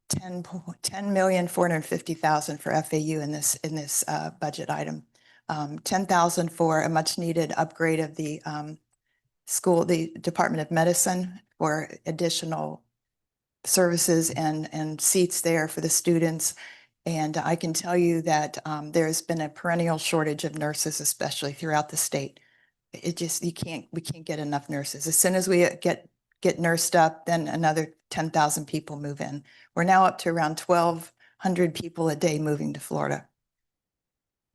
$10,450,000 for FAU in this budget item. $10,000 for a much needed upgrade of the the Department of Medicine for additional services and seats there for the students. And I can tell you that there's been a perennial shortage of nurses, especially throughout the state. We can't get enough nurses. As soon as we get nursed up, then another 10,000 people move in. We're now up to around 1,200 people a day moving to Florida.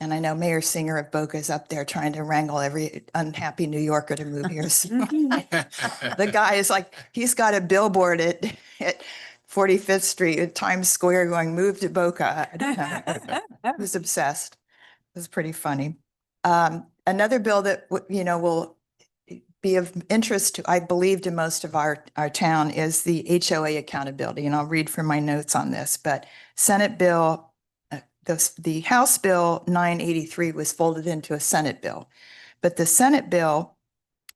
And I know Mayor Singer of Boca is up there trying to wrangle every unhappy New Yorker to move here. So the guy is like, he's got a billboard at 45th Street at Times Square going, move to Boca. I was obsessed. It was pretty funny. Another bill that, will be of interest to, I believe, to most of our town is the HOA accountability. And I'll read from my notes on this, but Senate bill, the House Bill 983 was folded into a Senate bill, but the Senate bill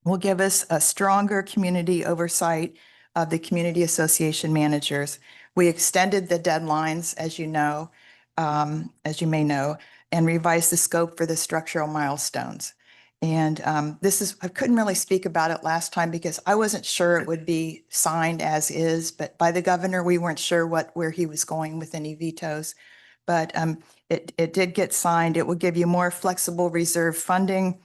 will give us a stronger community oversight of the community association managers. We extended the deadlines, as you may know, and revised the scope for the structural milestones. And I couldn't really speak about it last time because I wasn't sure it would be signed as is, but by the governor, we weren't sure where he was going with any vetoes. But it did get signed. It will give you more flexible reserve funding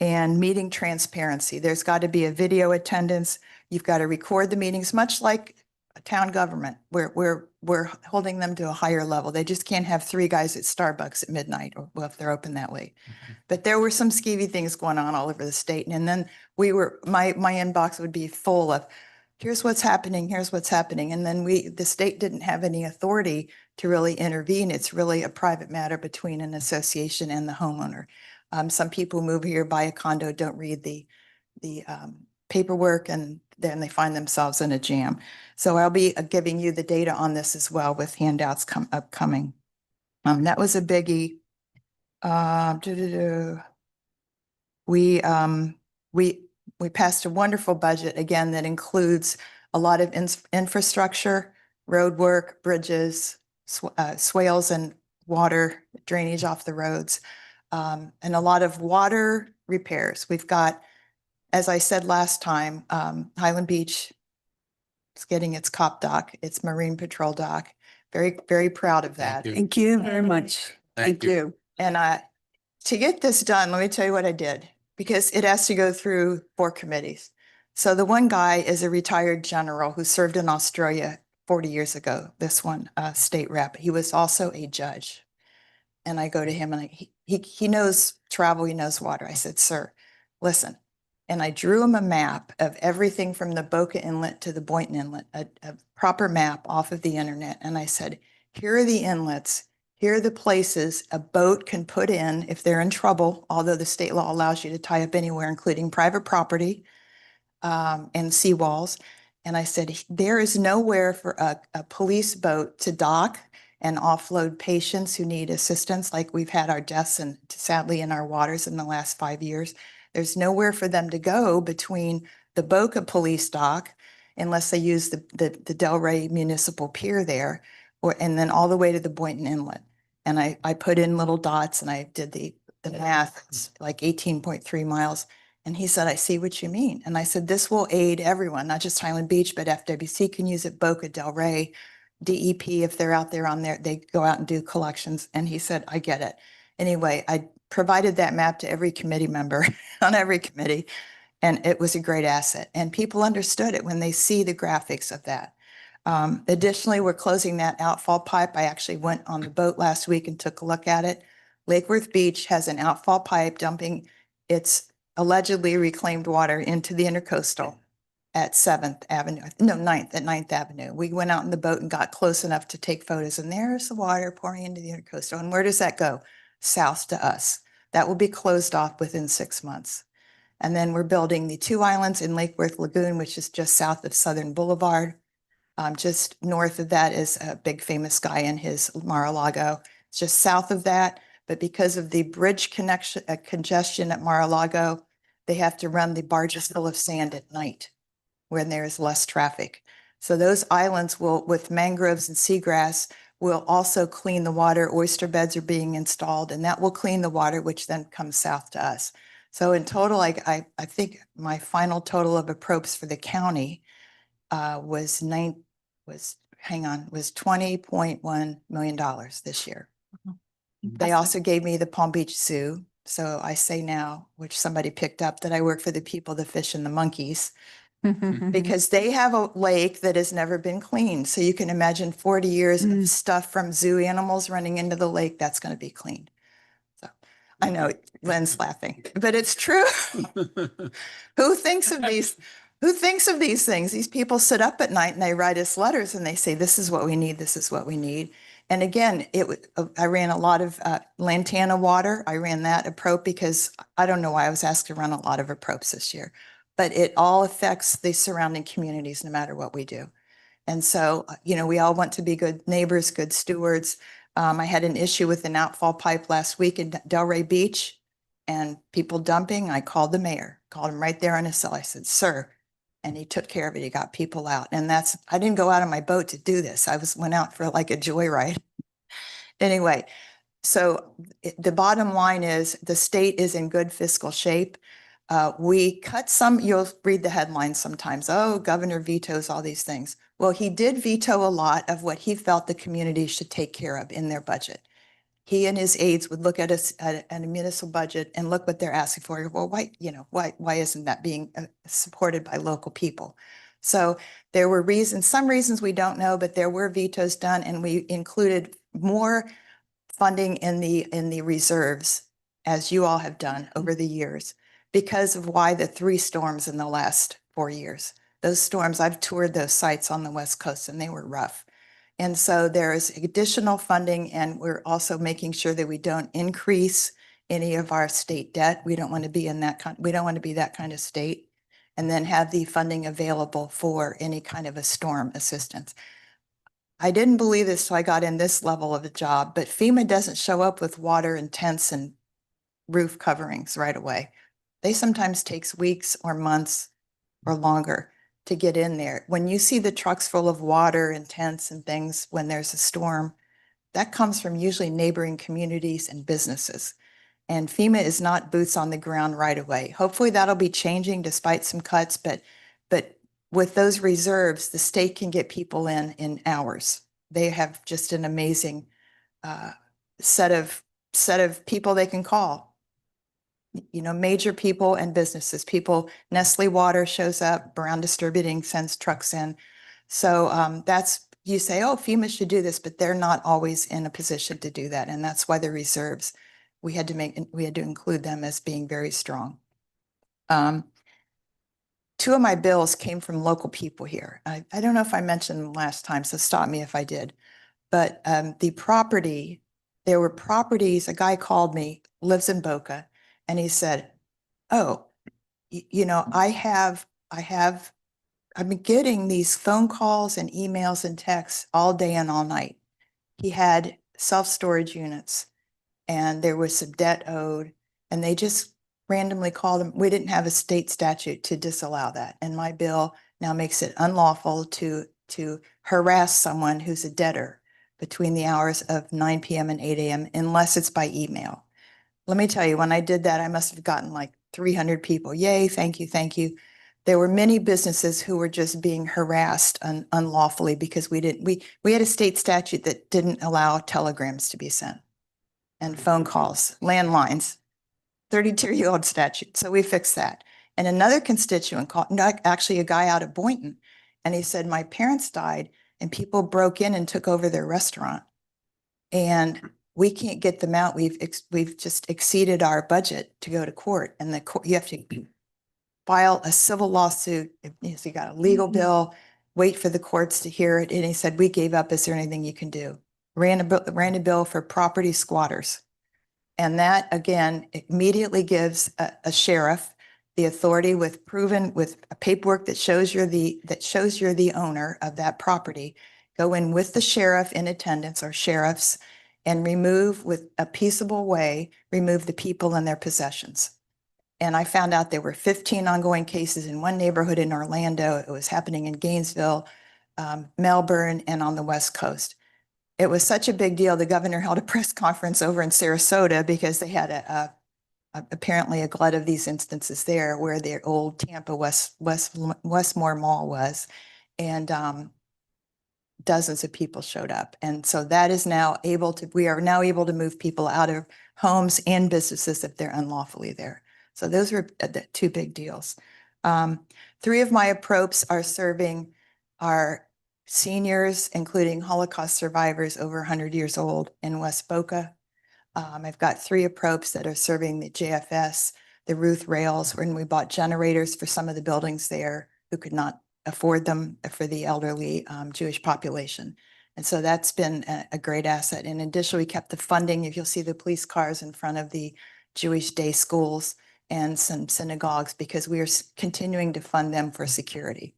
and meeting transparency. There's got to be a video attendance. You've got to record the meetings, much like a town government. We're holding them to a higher level. They just can't have 3 guys at Starbucks at midnight, or well, if they're open that way. But there were some skeevy things going on all over the state. And then my inbox would be full of, here's what's happening, here's what's happening. And then the state didn't have any authority to really intervene. It's really a private matter between an association and the homeowner. Some people move here, buy a condo, don't read the paperwork, and then they find themselves in a jam. So I'll be giving you the data on this as well with handouts upcoming. That was a biggie. we passed a wonderful budget, again, that includes a lot of infrastructure, road work, bridges, swales and water drainage off the roads, and a lot of water repairs. We've got, as I said last time, Highland Beach is getting its cop dock, its Marine Patrol dock. Very, very proud of that. Thank you. Thank you very much. Thank you. And to get this done, let me tell you what I did, because it has to go through 4 committees. So the one guy is a retired general who served in Australia 40 years ago, this one, state rep. He was also a judge. And I go to him and he knows travel, he knows water. I said, sir, listen. And I drew him a map of everything from the Boca Inlet to the Boynton Inlet, a proper map off of the internet. And I said, here are the inlets. Here are the places a boat can put in if they're in trouble, although the state law allows you to tie up anywhere, including private property and seawalls. And I said, there is nowhere for a police boat to dock and offload patients who need assistance, like we've had our deaths and sadly in our waters in the last 5 years. There's nowhere for them to go between the Boca Police Dock, unless they use the Delray Municipal Pier there, and then all the way to the Boynton Inlet. And I put in little dots and I did the math, it's like 18.3 miles. And he said, I see what you mean. And I said, this will aid everyone, not just Highland Beach, but FWC can use it, Boca, Delray, DEP, if they're out there on there, they go out and do collections. And he said, I get it. Anyway, I provided that map to every committee member on every committee, and it was a great asset. And people understood it when they see the graphics of that. Additionally, we're closing that outfall pipe. I actually went on the boat last week and took a look at it. Lake Worth Beach has an outfall pipe dumping its allegedly reclaimed water into the intercoastal at 7th Avenue, no, 9th, at 9th Avenue. We went out in the boat and got close enough to take photos, and there's the water pouring into the intercoastal. And where does that go? South to us. That will be closed off within 6 months. And then we're building the 2 islands in Lake Worth Lagoon, which is just south of Southern Boulevard. Just north of that is a big famous guy in his Mar-a-Lago. It's just south of that, but because of the bridge congestion at Mar-a-Lago, they have to run the barges full of sand at night when there is less traffic. So those islands will, with mangroves and seagrass, will also clean the water. Oyster beds are being installed, and that will clean the water, which then comes south to us. So in total, I think my final total of approps for the county was $20.1 million this year. They also gave me the Palm Beach Zoo. So I say now, which somebody picked up, that I work for the people, the fish and the monkeys, because they have a lake that has never been cleaned. So you can imagine 40 years of stuff from zoo animals running into the lake, that's going to be cleaned. So I know Lynn's laughing, but it's true. Who thinks of these things? These people sit up at night and they write us letters and they say, this is what we need. This is what we need. And again, I ran a lot of Lantana water. I ran that approach because I don't know why I was asked to run a lot of approach this year, but it all affects the surrounding communities no matter what we do. And so, we all want to be good neighbors, good stewards. I had an issue with an outfall pipe last week in Delray Beach and people dumping. I called the mayor, called him right there on his cell. I said, sir, and he took care of it. He got people out. And I didn't go out on my boat to do this. went out for like a joyride. Anyway, so the bottom line is the state is in good fiscal shape. We cut some, you'll read the headlines sometimes. Oh, governor vetoes all these things. Well, he did veto a lot of what he felt the community should take care of in their budget. He and his aides would look at a municipal budget and look what they're asking for. Well, why isn't that being supported by local people? So there were some reasons we don't know, but there were vetoes done, and we included more funding in the reserves, as you all have done over the years, because of why the 3 storms in the last 4 years. Those storms, I've toured those sites on the West Coast, and they were rough. And so there is additional funding, and we're also making sure that we don't increase any of our state debt. We don't want to be that kind of state, and then have the funding available for any kind of a storm assistance. I didn't believe this till I got in this level of a job, but FEMA doesn't show up with water and tents and roof coverings right away. They sometimes takes weeks or months or longer to get in there. When you see the trucks full of water and tents and things when there's a storm, that comes from usually neighboring communities and businesses. And FEMA is not boots on the ground right away. Hopefully that'll be changing despite some cuts, but with those reserves, the state can get people in hours. They have just an amazing set of people they can call. You know, major people and businesses, people, Nestle Water shows up, Brown Distributing sends trucks in. So that's, you say, oh, FEMA should do this, but they're not always in a position to do that. And that's why the reserves, we had to include them as being very strong. Two of my bills came from local people here. I don't know if I mentioned them last time, so stop me if I did. But there were properties, a guy called me, lives in Boca, and he said, oh, you know, I've been getting these phone calls and emails and texts all day and all night. He had self-storage units and there was some debt owed and they just randomly called him. We didn't have a state statute to disallow that. And my bill now makes it unlawful to harass someone who's a debtor between the hours of 9 p.m. and 8 a.m. unless it's by email. Let me tell you, when I did that, I must have gotten like 300 people. Yay, thank you, thank you. There were many businesses who were just being harassed unlawfully because we had a state statute that didn't allow telegrams to be sent and phone calls, landlines, 32-year-old statute. So we fixed that. And another constituent called, actually a guy out of Boynton, and he said, my parents died and people broke in and took over their restaurant. And we can't get them out. We've just exceeded our budget to go to court. And the court, you have to file a civil lawsuit. So you got a legal bill, wait for the courts to hear it. And he said, we gave up. Is there anything you can do? Ran a bill for property squatters. And that again, immediately gives a sheriff the authority with paperwork that shows you're the owner of that property. Go in with the sheriff in attendance or sheriffs and remove with a peaceable way, remove the people and their possessions. And I found out there were 15 ongoing cases in one neighborhood in Orlando. It was happening in Gainesville, Melbourne, and on the West Coast. It was such a big deal. The governor held a press conference over in Sarasota because they had apparently a glut of these instances there where the old Tampa Westmore Mall was. And dozens of people showed up. And so that is now we are now able to move people out of homes and businesses if they're unlawfully there. So those are the two big deals. 3 of my appropes are serving our seniors, including Holocaust survivors over 100 years old in West Boca. I've got 3 appropes that are serving the JFS, the Ruth Rails, when we bought generators for some of the buildings there who could not afford them for the elderly Jewish population. And so that's been a great asset. In addition, we kept the funding. If you'll see the police cars in front of the Jewish day schools and some synagogues, because we are continuing to fund them for security.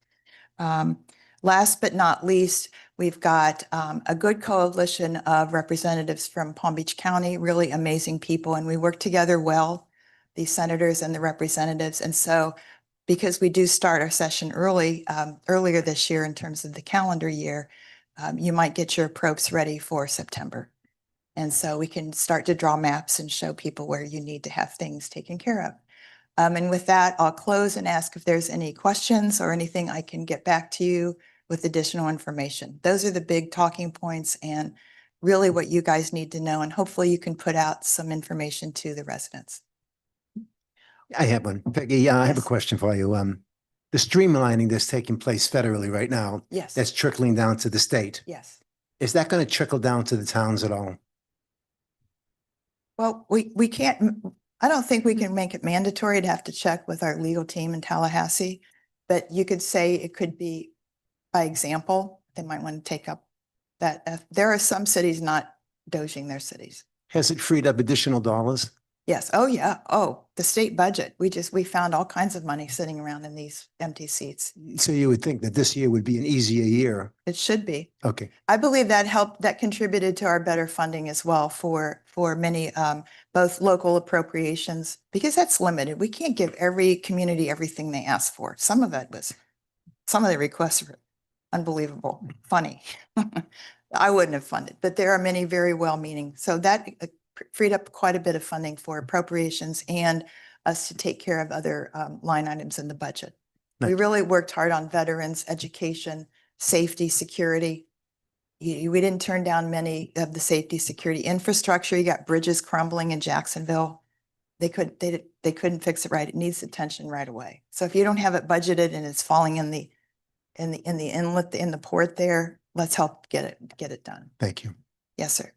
Last but not least, we've got a good coalition of representatives from Palm Beach County, really amazing people, and we work together well, the senators and the representatives. And so because we do start our session earlier this year in terms of the calendar year, you might get your appropes ready for September. And so we can start to draw maps and show people where you need to have things taken care of. And with that, I'll close and ask if there's any questions or anything I can get back to you with additional information. Those are the big talking points and really what you guys need to know. And hopefully you can put out some information to the residents. I have one. Peggy, I have a Yes. question for you. The streamlining that's taking place federally right now, Yes, that's trickling down to the state. yes. Is that going to trickle down to the towns at all? Well, we can't, I don't think we can make it mandatory. I'd have to check with our legal team in Tallahassee. But you could say it could be by example. They might want to take up that. There are some cities not doging their cities. Has it freed up additional dollars? Yes. Oh, yeah. Oh, the state budget. We found all kinds of money sitting around in these empty seats. So you would think that this year would be an easier year. It should be. Okay. I believe that helped, that contributed to our better funding as well for many, both local appropriations, because that's limited. We can't give every community everything they ask for. Some of the requests were unbelievable, funny. I wouldn't have funded, but there are many very well-meaning. So that freed up quite a bit of funding for appropriations and us to take care of other line items in the budget. We Nice. really worked hard on veterans, education, safety, security. We didn't turn down many of the safety, security infrastructure. You got bridges crumbling in Jacksonville. They couldn't fix it right. It needs attention right away. So if you don't have it budgeted and it's falling in the inlet, in the port there, let's help get it done. Thank you. Yes, sir.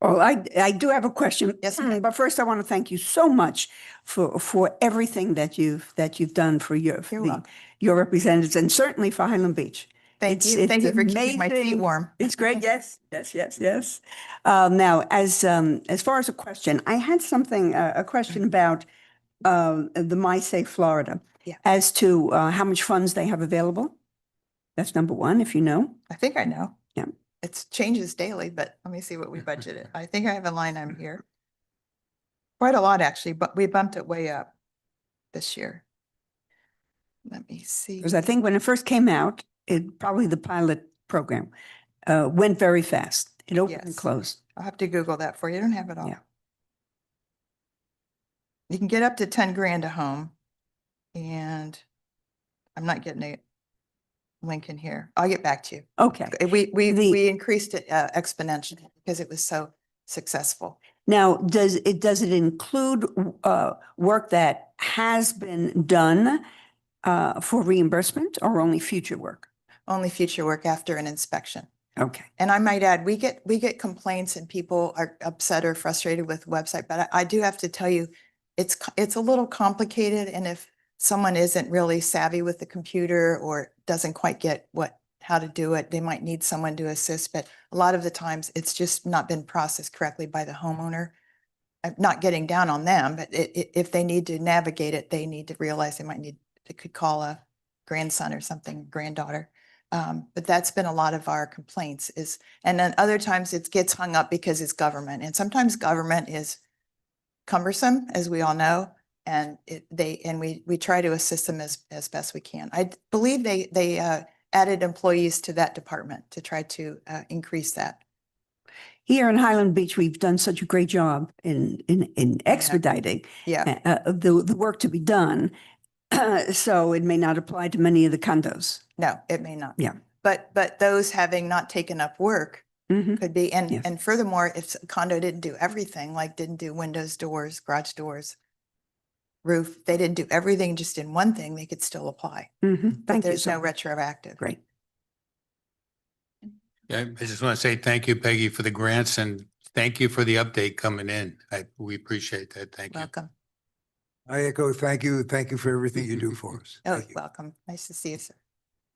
Well, I do have a question. Yes, ma'am. But first I want to thank you so much for everything that you've done for You're welcome. your representatives and certainly for Highland Beach. Thank you. Thank you for keeping my feet amazing. warm. It's great. Yes, yes, yes, yes. Now, as far as a question, I had a question about the MySafe Florida. Yeah. As to how much funds they have available. That's number one, if you know. I think I know. Yeah. It changes daily, but let me see what we budgeted. I think I have a line item here. Quite a lot, actually, but we bumped it way up this year. Let me see. Because I think when it first came out, probably the pilot program went very fast. It opened and Yes. closed. I'll have to Google that for you. I don't have it all. Yeah. You can get up to 10 grand a home. And I'm not getting a link in here. I'll get back to you. Okay. We increased it exponentially because it was so successful. Now, does it include work that has been done for reimbursement or only future work? Only future work after an inspection. Okay. And I might add, we get complaints and people are upset or frustrated with the website, but I do have to tell you, it's a little complicated. And if someone isn't really savvy with the computer or doesn't quite get how to do it, they might need someone to assist. But a lot of the times it's just not been processed correctly by the homeowner. I'm not getting down on them, but if they need to navigate it, they need to realize they could call a grandson or something, granddaughter. But that's been a lot of our complaints and then other times it gets hung up because it's government, and sometimes government is cumbersome, as we all know. And we try to assist them as best we can. I believe they added employees to that department to try to increase that. Here in Highland Beach, we've done such a great job in expediting Yeah, the work to be done. So it may not apply to many of the condos. no, it may not. Yeah. But those having not taken up work Mhm. could be, Yes. and furthermore, if a condo didn't do everything, like didn't do windows, doors, garage doors, roof, they didn't do everything just in one thing, they could still apply. Mhm. But Thank you there's so no much. retroactive. Great. Yeah, I just want to say thank you, Peggy, for the grants and thank you for the update coming in. We appreciate that. Thank you. Welcome. I echo, thank you. Thank you for everything you do for us. Oh, Thank you. welcome. Nice to see you, sir.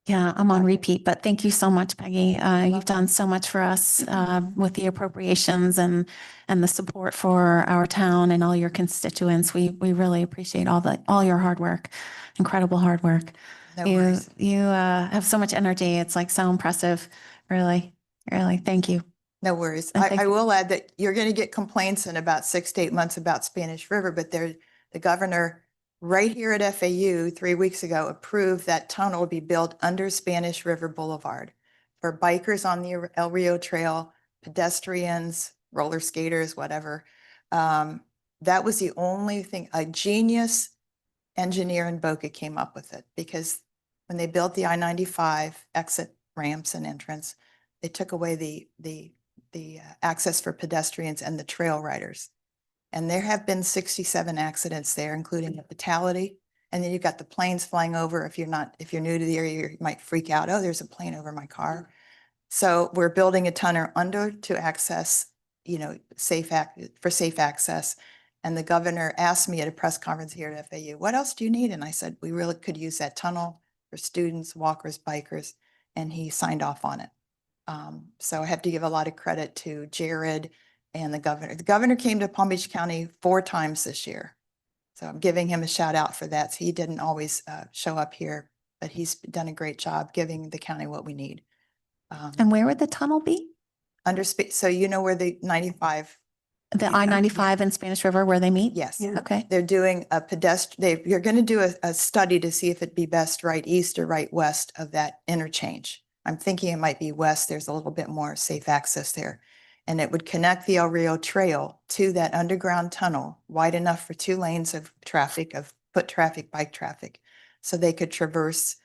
Yeah, I'm on repeat, but thank you so much, Peggy. You've done so much for us with the appropriations and the support for our town and all your constituents. We really appreciate all your hard work, incredible hard work. No You worries. have so much energy. It's like so impressive. Really, really. Thank you. No worries. And thank I you. will add that you're going to get complaints in about 6 to 8 months about Spanish River, but the governor right here at FAU 3 weeks ago approved that tunnel will be built under Spanish River Boulevard for bikers on the El Rio Trail, pedestrians, roller skaters, whatever. That was the only thing, a genius engineer in Boca came up with it, because when they built the I-95 exit ramps and entrance, they took away the access for pedestrians and the trail riders. And there have been 67 accidents there, including a fatality. And then you've got the planes flying over. If you're new to the area, you might freak out. Oh, there's a plane over my car. So we're building a tunnel under to access, safe access. And the governor asked me at a press conference here at FAU, what else do you need? And I said, we really could use that tunnel for students, walkers, bikers. And he signed off on it. So I have to give a lot of credit to Jared and the governor. The governor came to Palm Beach County 4 times this year. So I'm giving him a shout out for that. So he didn't always show up here, but he's done a great job giving the county what we need. And where would the tunnel be? So you know where the 95, The I-95 and Spanish River where they meet? yes. Yeah. Okay. They're doing a you're going to do a study to see if it'd be best right east or right west of that interchange. I'm thinking it might be west. There's a little bit more safe access there. And it would connect the El Rio Trail to that underground tunnel, wide enough for 2 lanes of traffic, of foot traffic, bike traffic, so they could traverse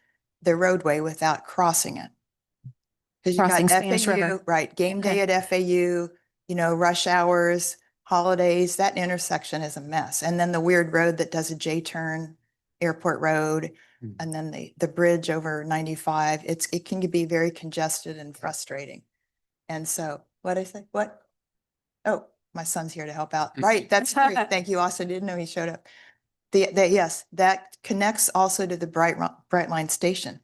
the roadway without crossing it. Because you got Crossing Spanish FAU, River. right, game day Okay. at FAU, rush hours, holidays, that intersection is a mess. And then the weird road that does a J turn, Airport Road, Mm. and then the bridge over 95, it can be very congested and frustrating. And so, what'd I say? What? Oh, my son's here to help out. Right, that's great. Thank you, Austin. Didn't know he showed up. Yes, that connects also to the Brightline station.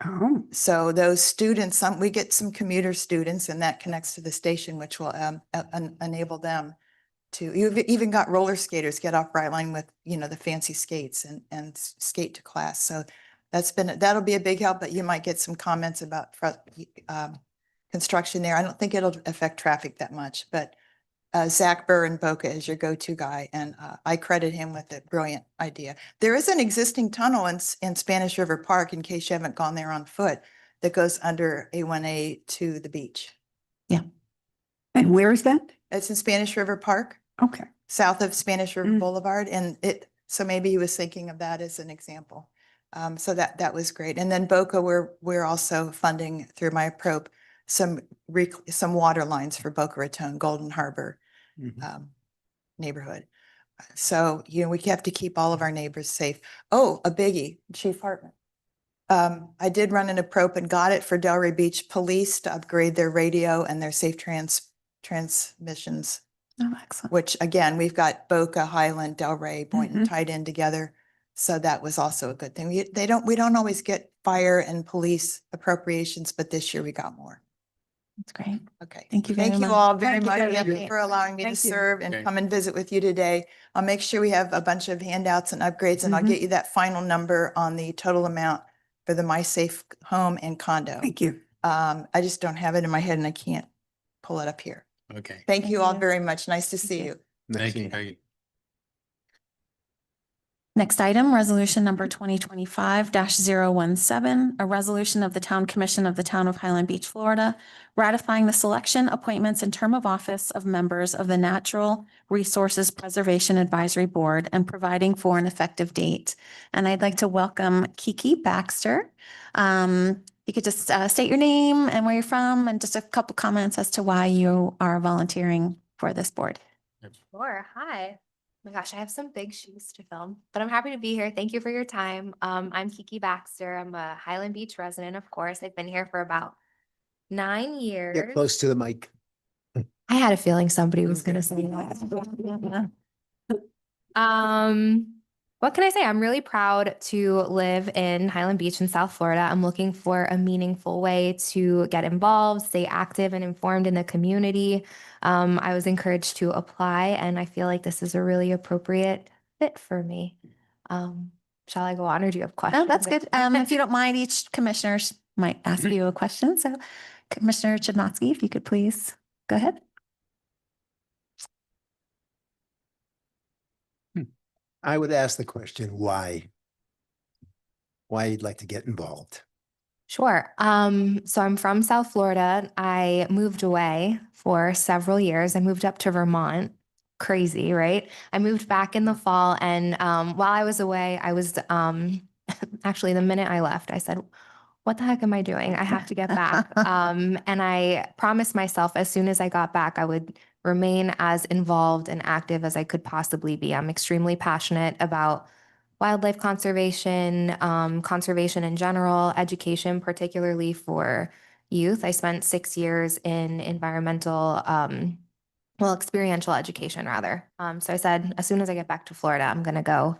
Oh, So those students, we get some commuter students and that connects to the station, which will enable them to, you've even got roller skaters get off Brightline with, the fancy skates and skate to class. So that'll be a big help, but you might get some comments about construction there. I don't think it'll affect traffic that much, but Zach Burr in Boca is your go-to guy, and I credit him with a brilliant idea. There is an existing tunnel in Spanish River Park, in case you haven't gone there on foot, that goes under A1A to the beach. and where is that? It's in Spanish River Park, Okay. south of Spanish River Mm. Boulevard, and so maybe he was thinking of that as an example. So that was great. And then Boca, we're also funding through my PROP some water lines for Boca Raton, Golden Harbor neighborhood. So, we have to keep all of our neighbors safe. Oh, a biggie, Chief Hartman. I did run in a PROP and got it for Delray Beach Police to upgrade their radio and their safe transmissions, Oh, excellent. which again, we've got Boca, Highland, Delray, Boynton tied in together. So that was also a good thing. We don't always get fire and police appropriations, but this year we got more. That's great. Okay. Thank you very Thank you much. all very Thank you much very again much. for allowing me to Thank you. serve and Okay. come and visit with you today. I'll make sure we have a bunch of handouts and upgrades, and I'll Mhm. get you that final number on the total amount for the My Safe Home and condo. Thank you. I just don't have it in my head and I can't pull it up here. Okay. Thank you Thank all you. very much. Nice to see you. you. Thank you. Thank you. Next item, resolution number 2025-017, a resolution of the Town Commission of the Town of Highland Beach, Florida, ratifying the selection, appointments, and term of office of members of the Natural Resources Preservation Advisory Board and providing for an effective date. And I'd like to welcome Kiki Baxter. You could just state your name and where you're from and just a couple comments as to why you are volunteering for this board. Sure. Hi. Oh my gosh, I have some big shoes to film, but I'm happy to be here. Thank you for your time. I'm Kiki Baxter. I'm a Highland Beach resident, of course. I've been here for about 9 years. Get close to the mic. I had a feeling somebody was going to say that. What can I say? I'm really proud to live in Highland Beach in South Florida. I'm looking for a meaningful way to get involved, stay active and informed in the community. I was encouraged to apply, and I feel like this is a really appropriate fit for me. Shall I go on, or do you have questions? Oh, that's good. If you don't mind, each commissioner might ask you a question. So Commissioner Chudnovsky, if you could please go ahead. I would ask the question, why? Why you'd like to get involved? Sure. So I'm from South Florida. I moved away for several years. I moved up to Vermont. Crazy, right? I moved back in the fall, and while I was away, I was actually, the minute I left, I said, what the heck am I doing? I have to get back. And I promised myself as soon as I got back, I would remain as involved and active as I could possibly be. I'm extremely passionate about wildlife conservation, conservation in general, education, particularly for youth. I spent 6 years in environmental, experiential education rather. So I said, as soon as I get back to Florida, I'm going to go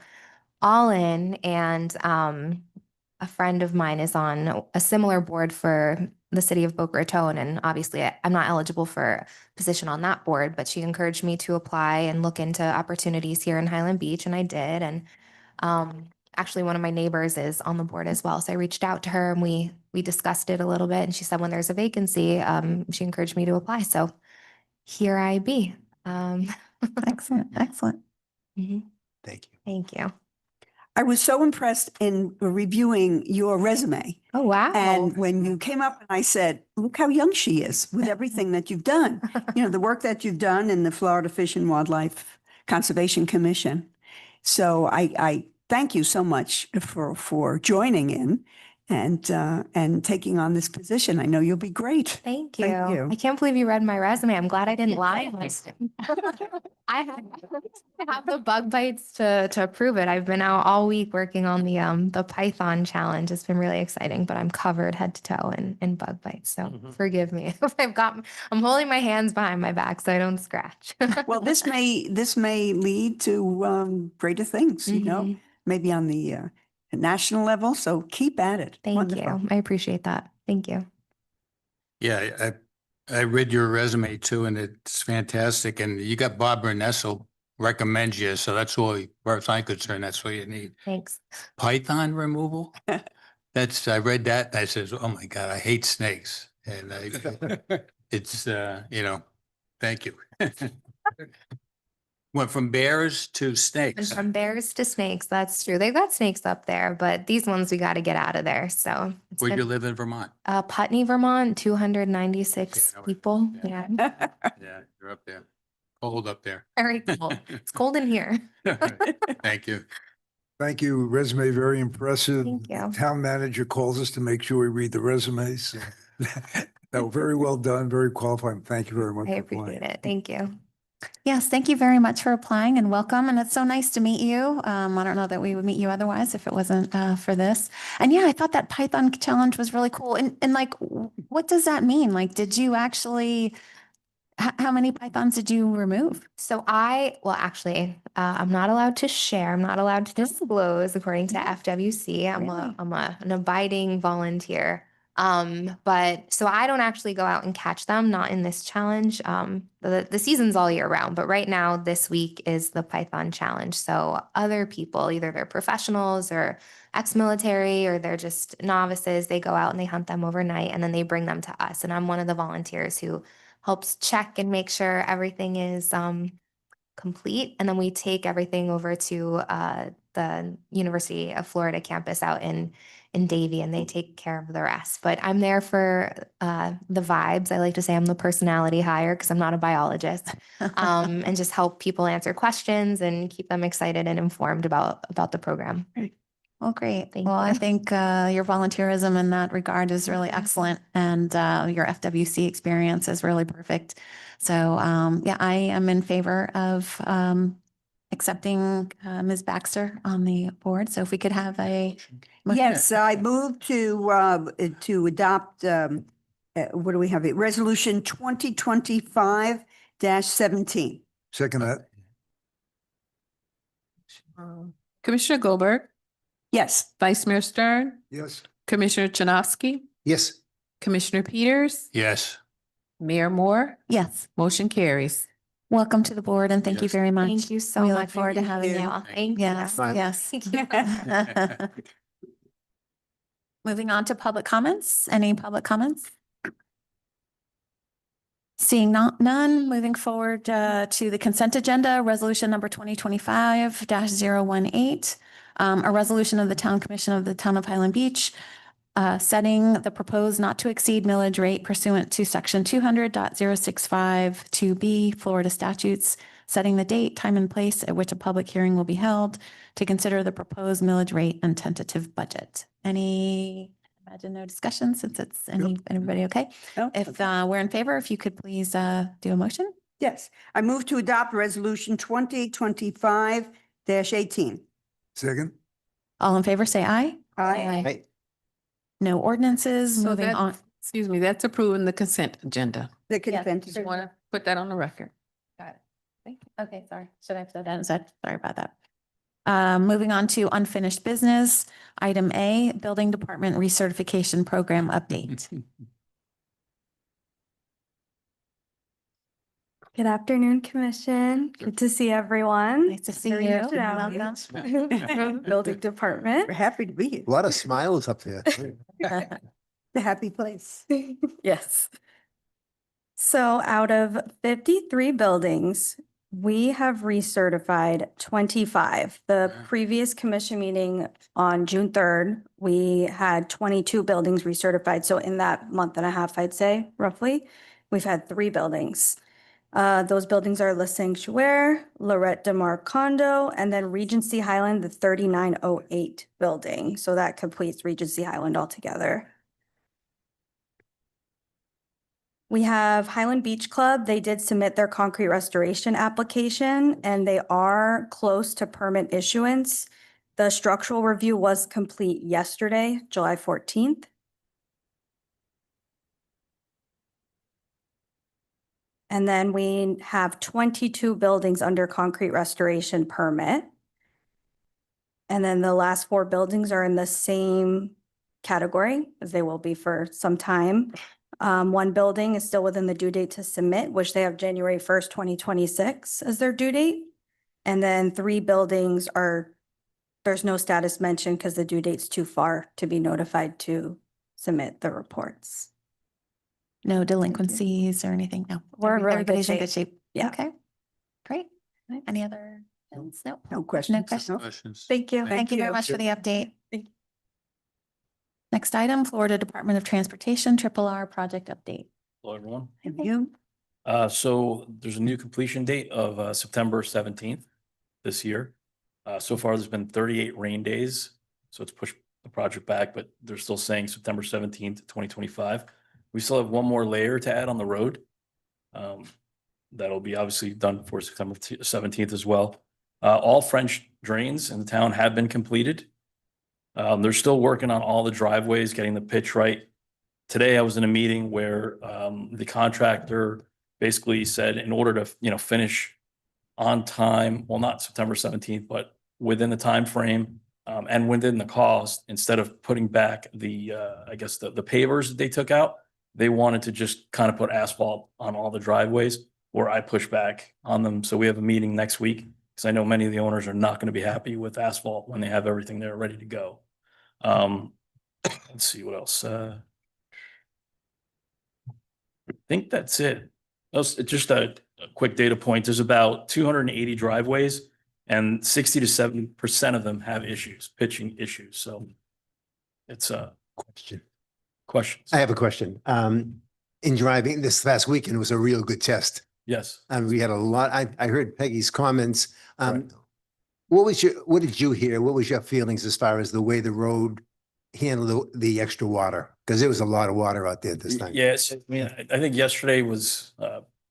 all in. And a friend of mine is on a similar board for the city of Boca Raton. And obviously I'm not eligible for a position on that board, but she encouraged me to apply and look into opportunities here in Highland Beach, and I did. And actually one of my neighbors is on the board as well. So I reached out to her and we discussed it a little bit, and she said when there's a vacancy, she encouraged me to apply. So here I be. Excellent, excellent. Mhm. Thank you. Thank you. I was so impressed in reviewing your resume. Oh, wow. And when you came up and I said, look how young she is with everything that you've done. You know, the work that you've done in the Florida Fish and Wildlife Conservation Commission. So I thank you so much for joining in and taking on this position. I know you'll be great. Thank you. Thank you. I can't believe you read my resume. I'm glad I didn't lie. I have the bug bites to prove it. I've been out all week working on the Python challenge. It's been really exciting, but I'm covered head to toe in bug bites. So forgive me if I'm holding my hands behind my back so I don't scratch. Well, this may lead to greater things, you know, Mhm. maybe on the national level. So keep at it. Thank Wonderful. you. I appreciate that. Thank you. Yeah, I read your resume too, and it's fantastic. And you got Barbara Nessel recommends you, so that's all, as far as I'm concerned, that's all you need. Thanks. Python removal? I read that and I says, oh my God, I hate snakes. And it's, thank you. Went from bears to And snakes. from bears to snakes, that's true. They've got snakes up there, but these ones we got to get out of there. So it's Where been- you live in Vermont? Putney, Vermont, 296 Yeah, I know it. people. Yeah. Yeah. Yeah, you're up there. Cold up there. Very cold. It's cold in here. Thank you. Thank you. Resume very impressive. Thank you. Town manager calls us to make sure we read the resumes. No, very well done, very qualified. Thank you very much. I for applying. appreciate it. Thank you. Yes, thank you very much for applying and welcome. And it's so nice to meet you. I don't know that we would meet you otherwise if it wasn't for this. And yeah, I thought that Python challenge was really cool. And like, what does that mean? Like, did you actually, how many Pythons did you remove? So actually, I'm not allowed to share. I'm not allowed to disclose according to FWC. I'm an abiding volunteer. But so I don't actually go out and catch them, not in this challenge. The season's all year round, but right now this week is the Python challenge. So other people, either they're professionals or ex-military, or they're just novices, they go out and they hunt them overnight and then they bring them to us. And I'm one of the volunteers who helps check and make sure everything is complete. And then we take everything over to the University of Florida campus out in Davie, and they take care of the rest. But I'm there for the vibes. I like to say I'm the personality hire because I'm not a biologist, and just help people answer questions and keep them excited and informed about the program. Well, great. Thank Well, I you. think your volunteerism in that regard is really excellent, and your FWC experience is really perfect. So yeah, I am in favor of accepting Ms. Baxter on the board. So if we could have a motion. Yes, I move to adopt, what do we have? Resolution 2025-17. Second that. Commissioner Goldberg, Yes. Vice Mayor Stern, Yes. Commissioner Chanofsky, Yes. Commissioner Peters, Yes. Mayor Moore, Yes, motion carries. welcome to the board and thank you Yes. very much. Thank you so We much. look forward to having you. Thank you. Yes, Fine. yes. Thank you. Moving on to public comments. Any public comments? Seeing none, moving forward to the consent agenda, resolution number 2025-018. A resolution of the Town Commission of the Town of Highland Beach setting the proposed not to exceed millage rate pursuant to section 200.065 2B Florida statutes, setting the date, time, and place at which a public hearing will be held to consider the proposed millage rate and tentative budget. Imagine no discussion since it's everybody okay? No? If we're in favor, if you could please do a motion. Yes, I move to adopt resolution 2025-18. Second. All in favor, say aye. Right. No ordinances, So moving that- on. Excuse me, that's approving the consent agenda. The consent. Just want to put that on the record. Got it. Thank you. Okay, sorry. Should I have said that instead? Sorry about that. Moving on to unfinished business. Item A, Building Department Recertification Program Update. Good afternoon, Commission. Good to see everyone. Nice to see Very you. good to have you. Welcome. Building Department. We're happy to be here. A lot of smiles up there. The happy place. Yes. So out of 53 buildings, we have recertified 25. The previous commission meeting on June 3rd, we had 22 buildings recertified. So in that month and a half, I'd say roughly, we've had 3 buildings. Those buildings are Le Sanctuaire, Lorette de Mar Condo, and then Regency Highland, the 3908 building. So that completes Regency Highland altogether. We have Highland Beach Club. They did submit their concrete restoration application and they are close to permit issuance. The structural review was complete yesterday, July 14th. And then we have 22 buildings under concrete restoration permit. And then the last 4 buildings are in the same category as they will be for some time. 1 building is still within the due date to submit, which they have January 1st, 2026 as their due date. And then 3 buildings there's no status mentioned because the due date's too far to be notified to submit the reports. No delinquencies or anything? No. We're in really good Everybody's in good shape. Yeah. Okay. Great. Any other? items? No. No questions. No questions. Questions? Thank you. Thank you very you. much for the update. Thank you. Next item, Florida Department of Transportation, R project update. Hello, everyone. Have you? So there's a new completion date of September 17th this year. So far, there's been 38 rain days, so it's pushed the project back, but they're still saying September 17th, 2025. We still have one more layer to add on the road. That'll be obviously done before September 17th as well. All French drains in the town have been completed. They're still working on all the driveways, getting the pitch right. Today, I was in a meeting where the contractor basically said in order to, finish on time, well, not September 17th, but within the time frame and within the cost, instead of putting back the pavers that they took out, they wanted to just kind of put asphalt on all the driveways, or I push back on them. So we have a meeting next week because I know many of the owners are not going to be happy with asphalt when they have everything there ready to go. Let's see what else. I think that's it. It's just a quick data point. There's about 280 driveways and 60 to 70% of them have issues, pitching issues. So it's a questions. I have a question. In driving this past weekend was a real good test. Yes. We had a lot, I heard Peggy's comments. Right. What did you hear? What was your feelings as far as the way the road handled the extra water? Because there was a lot of water out there this time. Yes. I mean, I think yesterday was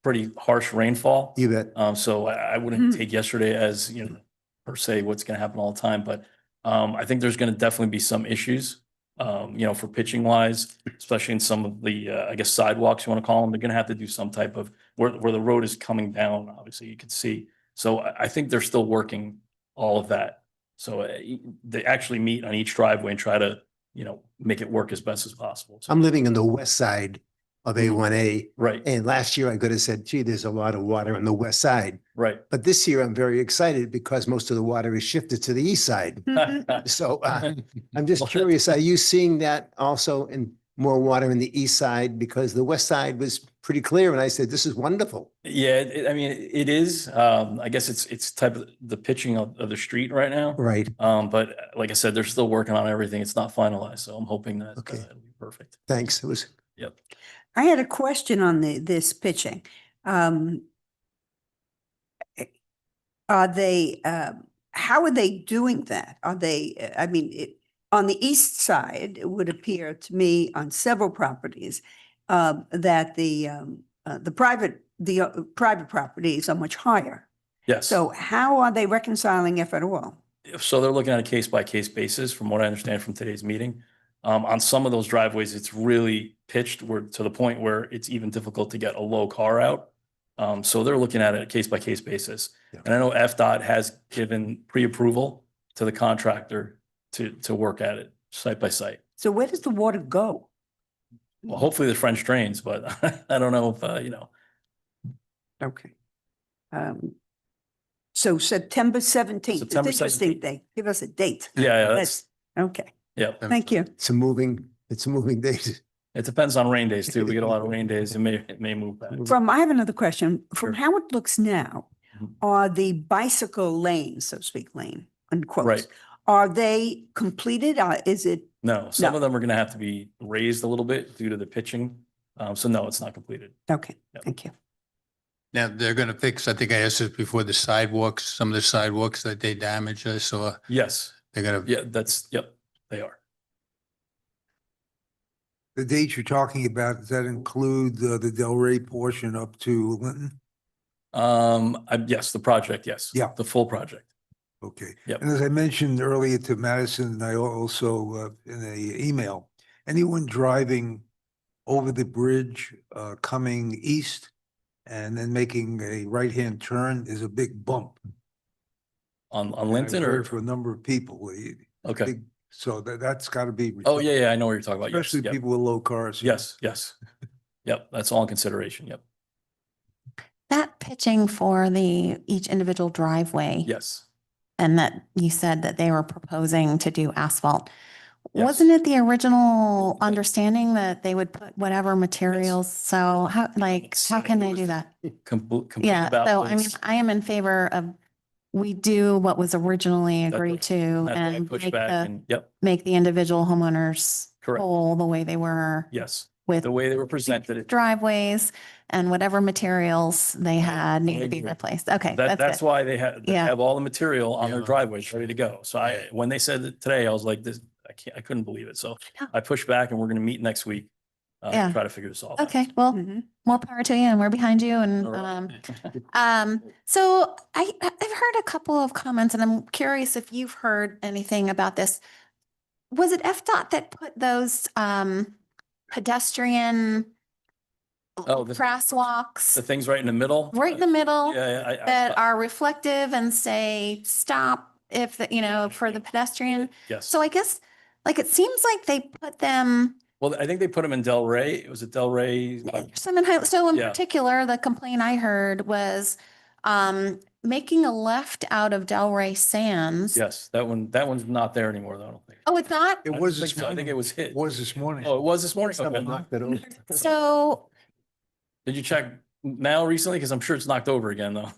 pretty harsh rainfall. You bet. So I wouldn't take yesterday as, per se, what's going to happen all the time. But I think there's going to definitely be some issues, for pitching wise, especially in some of the, sidewalks, you want to call them. They're going to have to do some type of where the road is coming down. Obviously, you can see. So I think they're still working all of that. So they actually meet on each driveway and try to, make it work as best as possible. So, I'm living on the west side of A1A. right, And last year I could have said, gee, there's a lot of water on the west side. right. But this year I'm very excited because most of the water is shifted to the east side. So I'm just curious, are you seeing that also in more water in the east side? Because the west side was pretty clear and I said, this is wonderful. Yeah, it is. I guess it's type of the pitching of the street right now. Right. But like I said, they're still working on everything. It's not finalized, so I'm hoping that Okay. it'll be perfect. Thanks. It was. Yep. I had a question on this pitching. Are they, how are they doing that? Are they, on the east side, it would appear to me on several properties that the private properties are much higher. Yes. So how are they reconciling, if at all? So they're looking at a case by case basis, from what I understand from today's meeting. On some of those driveways, it's really pitched to the point where it's even difficult to get a low car out. So they're looking at it case by case basis. Yeah. And I know FDOT has given pre-approval to the contractor to work at it site by site. So where does the water go? Well, hopefully the French drains, but I don't know if, Okay. So September 17th, September it's interesting 17th. date. Give us a date. Yeah, that's, Okay, yeah. thank you. It's a moving date. It depends on rain days too. We get a lot of rain days. It may move back. I have another question. From Sure. how it looks now, Mhm. are the bicycle lanes, so to speak, lane, unquote, Right. are they completed? Is it, No, some No. of them are gonna have to be raised a little bit due to the pitching. So no, it's not completed. okay, Yep. thank you. Now, they're gonna fix, I think I asked this before, the sidewalks, some of the sidewalks that they damaged, I saw, Yes, they're gonna. yeah, yep, they are. The dates you're talking about, does that include the Delray portion up to Linton? Yes, the project, yes. Yeah. The full project. Okay. Yep. And as I mentioned earlier to Madison, and I also in a email, anyone driving over the bridge coming east and then making a right-hand turn is a big bump. On And I've Linton or, heard for a number of people. okay. big- So that's got to be. Oh, yeah, I know what you're talking about. Yes, Especially yep. people with low cars. Yes, yes. Yep, that's all in consideration. Yep, That pitching for each individual driveway. yes. And that you said that they were proposing to do asphalt. Yes. Wasn't it the original understanding that they would put whatever materials? So how can they do that? Complete Yeah, about so I mean, this. I am in favor of, we do what was originally That's agreed what- to That's why I and pushed make back the, and, yep, make the individual homeowners Correct. whole the way they were yes. with The way they were presented it. driveways and whatever materials they had need to be agree. replaced. Okay, That's that's good. why they Yeah. have all the material on their Yeah. driveways ready to go. So when they said it today, I was like, I couldn't believe it. So Yeah. I pushed back and we're gonna meet next week. Yeah. Try to figure this all out. Okay, well, Mhm. more power to you and we're behind you and, All right. so I've heard a couple of comments and I'm curious if you've heard anything about this. Was it FDOT that put those, pedestrian Oh, the crosswalks things right in the middle. right in the middle Yeah, that are reflective and say, stop if, for the pedestrian? yes. So I guess, it seems like they put them, Well, I think they put them in Delray. Was it Delray? so in Yeah. particular, the complaint I heard was, making a left out of Delray Sands. Yes, that one's not there anymore, though, I don't think. Oh, it's not? It I was don't this think so. I think morning. it was hit. Was this morning. Oh, it was this morning? Someone Okay. knocked it over. So, Did you check now recently? Because I'm sure it's knocked over again, though.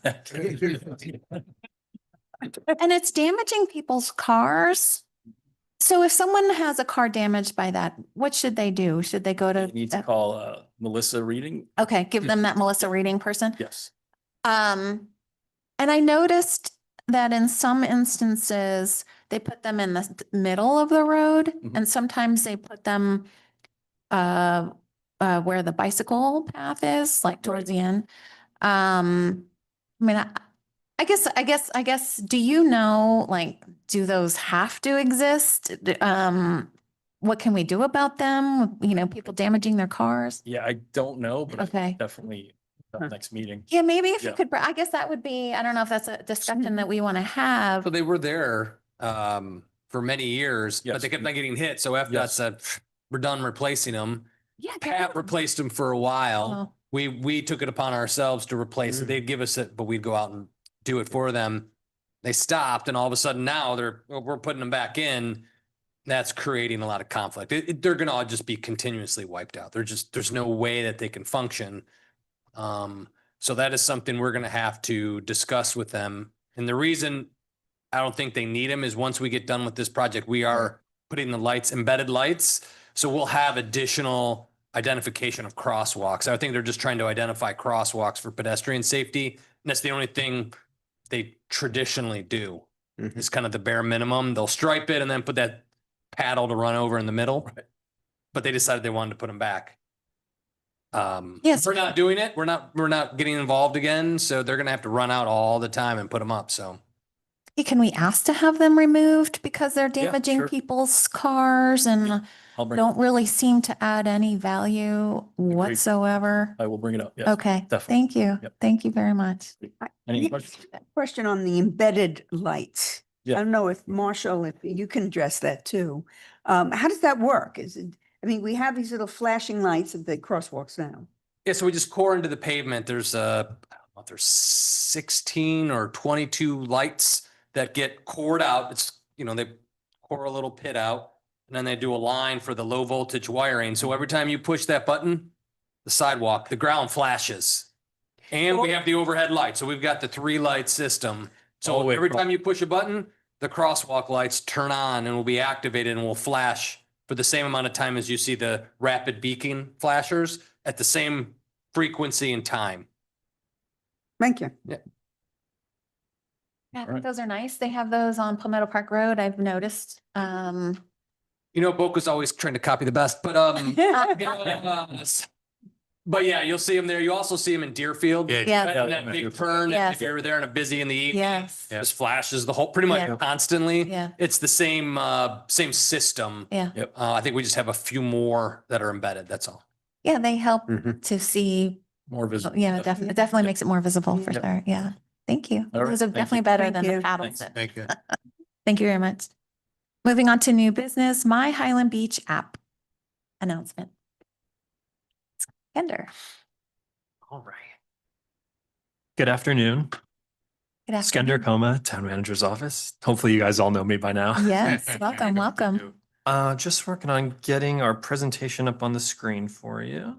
and it's damaging people's cars. So if someone has a car damaged by that, what should they do? Should they go You need to to, call Melissa Reading. okay, give them that Melissa Reading person? Yes. And I noticed that in some instances, they put them in the middle of the road Mhm. and sometimes they put them where the bicycle path is, like towards the end. I mean, I guess, do you know, do those have to exist? What can we do about them? People damaging their cars? Yeah, I don't know, but I Okay. definitely next meeting. Yeah, maybe if you Yeah. could, I guess that would be, I don't know if that's a discussion that we want to have. So they were there for many years, Yes. but they kept on getting hit. So FDOT Yes. said, we're done replacing them. Yeah. get Pat rid of them. replaced them for a while. Oh. We took it upon ourselves to replace it. They'd give us it, but we'd go out and do it for them. They stopped and all of a sudden now we're putting them back in. That's creating a lot of conflict. They're going to all just be continuously wiped out. There's no way that they can function. So that is something we're going to have to discuss with them. And the reason I don't think they need them is once we get done with this project, we are putting the lights, embedded lights. So we'll have additional identification of crosswalks. I think they're just trying to identify crosswalks for pedestrian safety. And that's the only thing they traditionally do. It's kind of the bare minimum. They'll stripe it and then put that paddle to run over in the middle. But they decided they wanted to put them back. Yes. We're not doing it. We're not getting involved again. So they're going to have to run out all the time and put them up. So Hey, can we ask to have them removed because they're damaging sure. people's cars and I'll bring, don't really seem to add any value whatsoever? I will bring it up. Yes. Okay, definitely. thank you. Yep. Thank you very much. Any Yeah. questions? Question on the embedded lights. Yeah. I don't know if Marshall, if you can address that too. How does that work? We have these little flashing lights at the crosswalks now. yeah, so we just core into the pavement. There's there's 16 or 22 lights that get cored out. It's, they core a little pit out and then they do a line for the low voltage wiring. So every time you push that button, the ground flashes. And we have the overhead light. So we've got the 3-light system. So Oh, wait, every time you push a button, the crosswalk lights turn on and will be activated and will flash for the same amount of time as you see the rapid beacon flashers at the same frequency and time. Thank you. Yeah, I Alright. think those are nice. They have those on Palmetto Park Road, I've noticed. Boca's always trying to copy the best, but but yeah, you'll see them there. You also see them in Deerfield. Yeah. Yeah. And that big fern, Yes. if you're there and busy in the evening, Yes, just flashes the whole, pretty much Yeah. constantly. yeah, It's the same system. yeah. I think we just have a few more that are embedded. That's all. Yeah, they help Mhm. to see, More visible. yeah, definitely, it definitely Yep. makes it more visible for Yep. sure. Yeah. Thank you. All right, Those are thank definitely you. better Thank than the you. paddles. Thanks. Thank you. Thank you very much. Moving on to new business, My Highland Beach app announcement. Skender. All right. Good afternoon. Good Skender afternoon. Coma, Town Manager's Office. Hopefully you guys all know me by now. Yes, welcome, welcome. Just working on getting our presentation up on the screen for you.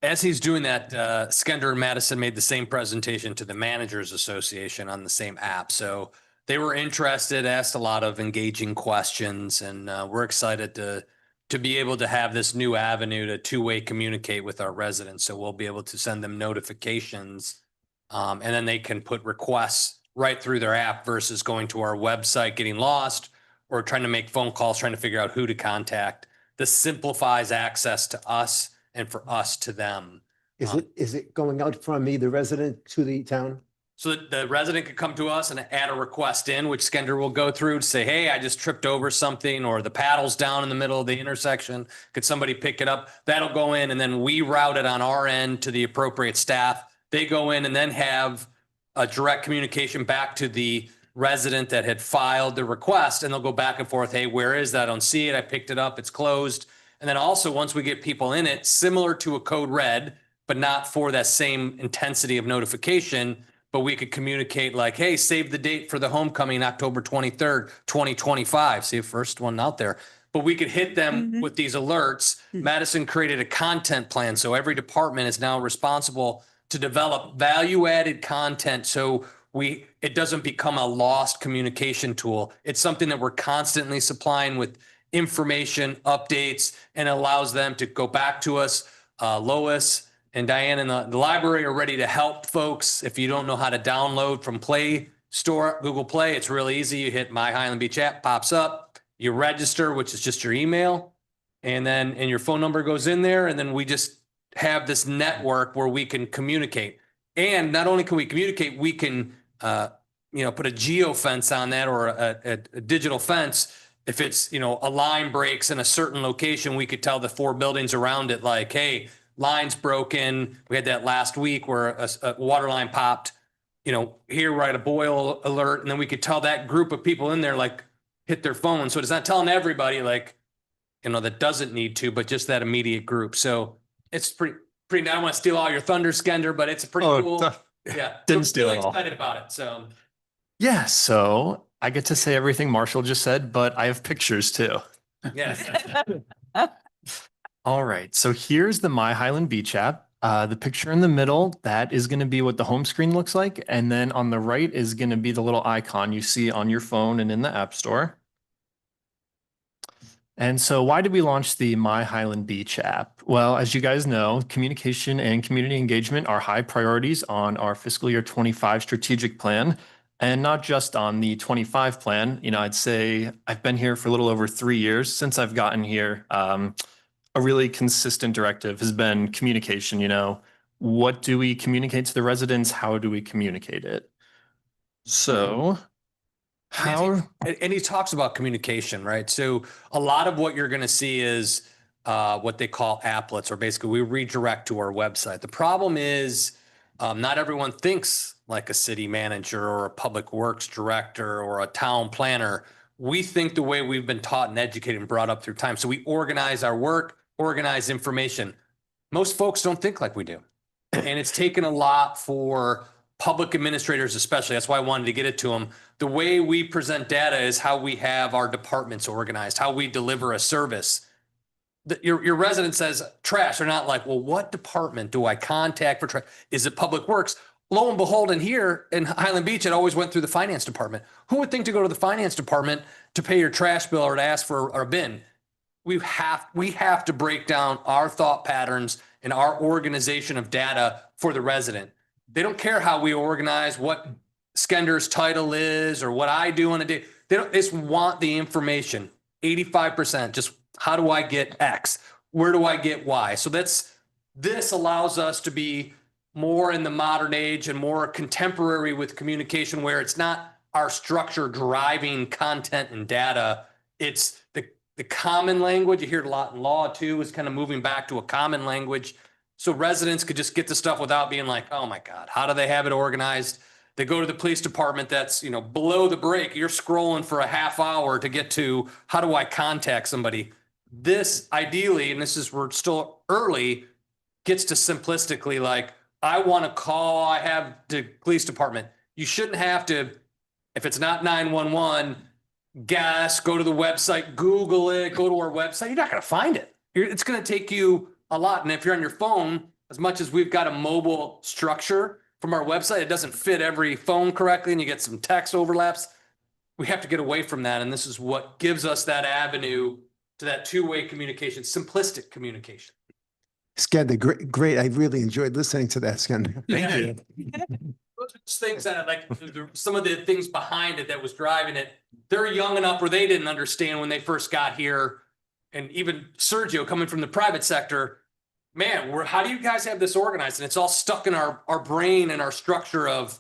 As he's doing that, Skender and Madison made the same presentation to the Managers Association on the same app. So they were interested, asked a lot of engaging questions, and we're excited to be able to have this new avenue to two-way communicate with our residents. So we'll be able to send them notifications, and then they can put requests right through their app versus going to our website, getting lost, or trying to make phone calls, trying to figure out who to contact. This simplifies access to us and for us to them. Is it going out from me, the resident, to the town? So that the resident could come to us and add a request in, which Skender will go through to say, hey, I just tripped over something, or the paddle's down in the middle of the intersection. Could somebody pick it up? That'll go in, and then we route it on our end to the appropriate staff. They go in and then have a direct communication back to the resident that had filed the request, and they'll go back and forth. Hey, where is that? I don't see it. I picked it up. It's closed. And then also, once we get people in it, similar to a code red, but not for that same intensity of notification, but we could communicate like, hey, save the date for the homecoming, October 23rd, 2025. See, first one out there. But we could hit them with these alerts. Madison created a content plan. So every department is now responsible to develop value-added content. So it doesn't become a lost communication tool. It's something that we're constantly supplying with information, updates, and allows them to go back to us. Lois and Diane in the library are ready to help folks. If you don't know how to download from Play Store, Google Play, it's really easy. You hit My Highland Beach app, pops up, you register, which is just your email, and your phone number goes in there. And then we just have this network where we can communicate. And not only can we communicate, we can, put a geo fence on that, or a digital fence. If it's, a line breaks in a certain location, we could tell the 4 buildings around it, like, hey, line's broken. We had that last week where a water line popped, here we're at a boil alert. And then we could tell that group of people in there, like, hit their phone. So it's not telling everybody, like, that doesn't need to, but just that immediate group. So it's pretty, I don't want to steal all your thunder, Skender, but it's a pretty cool. Yeah. Didn't So steal really it all. excited about it. So. Yeah, so I get to say everything Marshall just said, but I have pictures too. Yes. All right, so here's the My Highland Beach app. The picture in the middle, that is going to be what the home screen looks like. And then on the right is going to be the little icon you see on your phone and in the App Store. And so why did we launch the My Highland Beach app? Well, as you guys know, communication and community engagement are high priorities on our fiscal year 25 strategic plan, and not just on the 25 plan. I'd say I've been here for a little over 3 years since I've gotten here. A really consistent directive has been communication. What do we communicate to the residents? How do we communicate it? So And he talks about communication, right? So a lot of what you're going to see is what they call applets, or basically we redirect to our website. The problem is not everyone thinks like a city manager or a public works director or a town planner. We think the way we've been taught and educated and brought up through time. So we organize our work, organize information. Most folks don't think like we do. And it's taken a lot for public administrators especially. That's why I wanted to get it to them. The way we present data is how we have our departments organized, how we deliver a service. Your resident says trash. They're not like, well, what department do I contact for trash? Is it Public Works? Lo and behold, in here in Highland Beach, it always went through the finance department. Who would think to go to the finance department to pay your trash bill or to ask for a bin? We have to break down our thought patterns and our organization of data for the resident. They don't care how we organize, what Skender's title is, or what I do on a day. They just want the information. 85%. Just how do I get X? Where do I get Y? So this allows us to be more in the modern age and more contemporary with communication, where it's not our structure driving content and data. It's the common language. You hear it a lot in law too, is kind of moving back to a common language. So residents could just get the stuff without being like, oh my God, how do they have it organized? They go to the police department that's, below the break. You're scrolling for a half hour to get to how do I contact somebody? This ideally, and we're still early, gets to simplistically like, I want to call, I have the police department. You shouldn't have to, if it's not 911, guess, go to the website, Google it, go to our website. You're not going to find it. It's going to take you a lot. And if you're on your phone, as much as we've got a mobile structure from our website, it doesn't fit every phone correctly and you get some text overlaps. We have to get away from that. And this is what gives us that avenue to that two-way communication, simplistic communication. Skender, great. I really enjoyed listening to that, Skender. Thank you. Those are just things that like some of the things behind it that was driving it. They're young enough where they didn't understand when they first got here. And even Sergio coming from the private sector, man, how do you guys have this organized? And it's all stuck in our brain and our structure of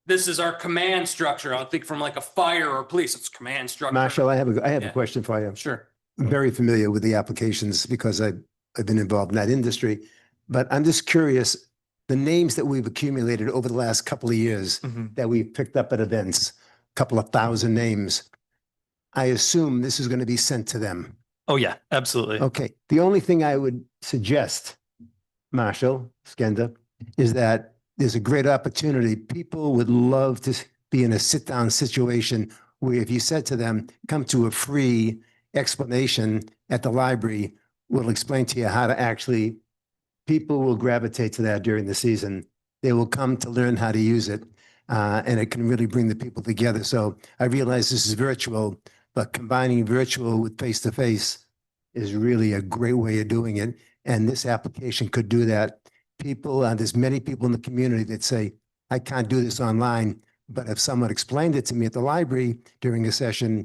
this is our command structure. I think from like a fire or police, it's command structure. Marshall, I have a question for you. Sure. I'm very familiar with the applications because I've been involved in that industry, but I'm just curious, the names that we've accumulated over the last couple of years that we've picked up at events, a couple of thousand names, I assume this is going to be sent to them. Oh, yeah, absolutely. Okay. The only thing I would suggest, Marshall, Skender, is that there's a great opportunity. People would love to be in a sit-down situation where if you said to them, come to a free explanation at the library, we'll explain to you how to actually, people will gravitate to that during the season. They will come to learn how to use it, and it can really bring the people together. So I realize this is virtual, but combining virtual with face-to-face is really a great way of doing it. And this application could do that. There's many people in the community that say, I can't do this online, but if someone explained it to me at the library during a session,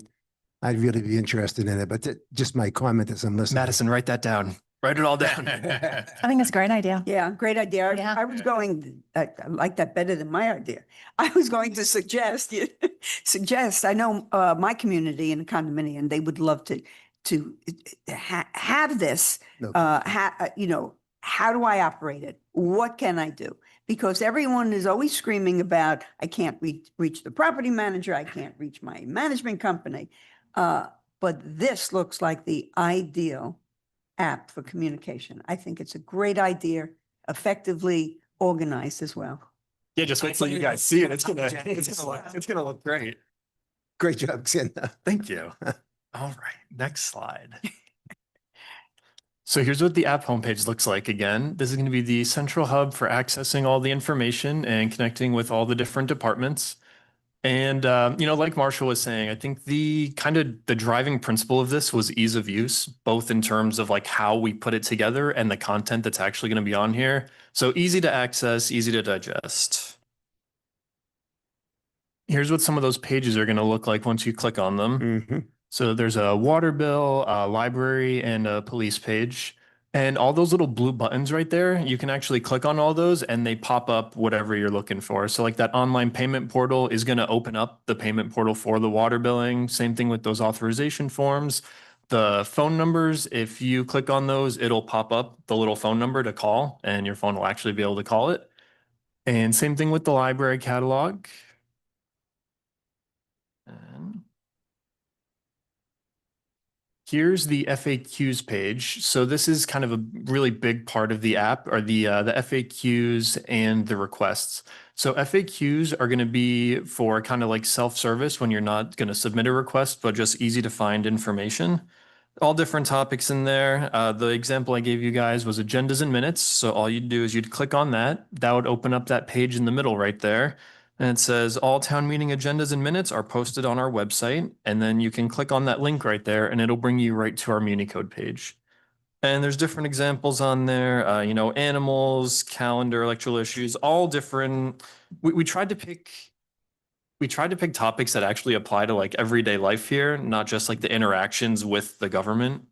I'd really be interested in it. But just my comment as I'm listening. Madison, write that down. Write it all down. I think it's a great idea. Yeah, great idea. Yeah. I was going, I like that better than my idea. I was going to suggest, I know my community in a condominium, they would love to have this, No. How do I operate it? What can I do? Because everyone is always screaming about, I can't reach the property manager, I can't reach my management company. But this looks like the ideal app for communication. I think it's a great idea, effectively organized as well. Yeah, just wait till you guys see it. It's gonna look great. Great job, Skender. Thank you. All right, next slide. So here's what the app homepage looks like again. This is going to be the central hub for accessing all the information and connecting with all the different departments. And, like Marshall was saying, I think the driving principle of this was ease of use, both in terms of like how we put it together and the content that's actually going to be on here. So easy to access, easy to digest. Here's what some of those pages are going to look like once you click on them. So there's a water bill, a library, and a police page. And all those little blue buttons right there, you can actually click on all those and they pop up whatever you're looking for. So like that online payment portal is going to open up the payment portal for the water billing. Same thing with those authorization forms. The phone numbers, if you click on those, it'll pop up the little phone number to call and your phone will actually be able to call it. And same thing with the library catalog. And here's the FAQs page. So this is kind of a really big part of the app, or the FAQs and the requests. So FAQs are going to be for kind of like self-service when you're not going to submit a request, but just easy to find information. All different topics in there. The example I gave you guys was agendas and minutes. So all you'd do is you'd click on that. That would open up that page in the middle right there. And it says all town meeting agendas and minutes are posted on our website. And then you can click on that link right there and it'll bring you right to our MuniCode page. And there's different examples on there, animals, calendar, electoral issues, all different. We tried to pick topics that actually apply to like everyday life here, not just like the interactions with the government.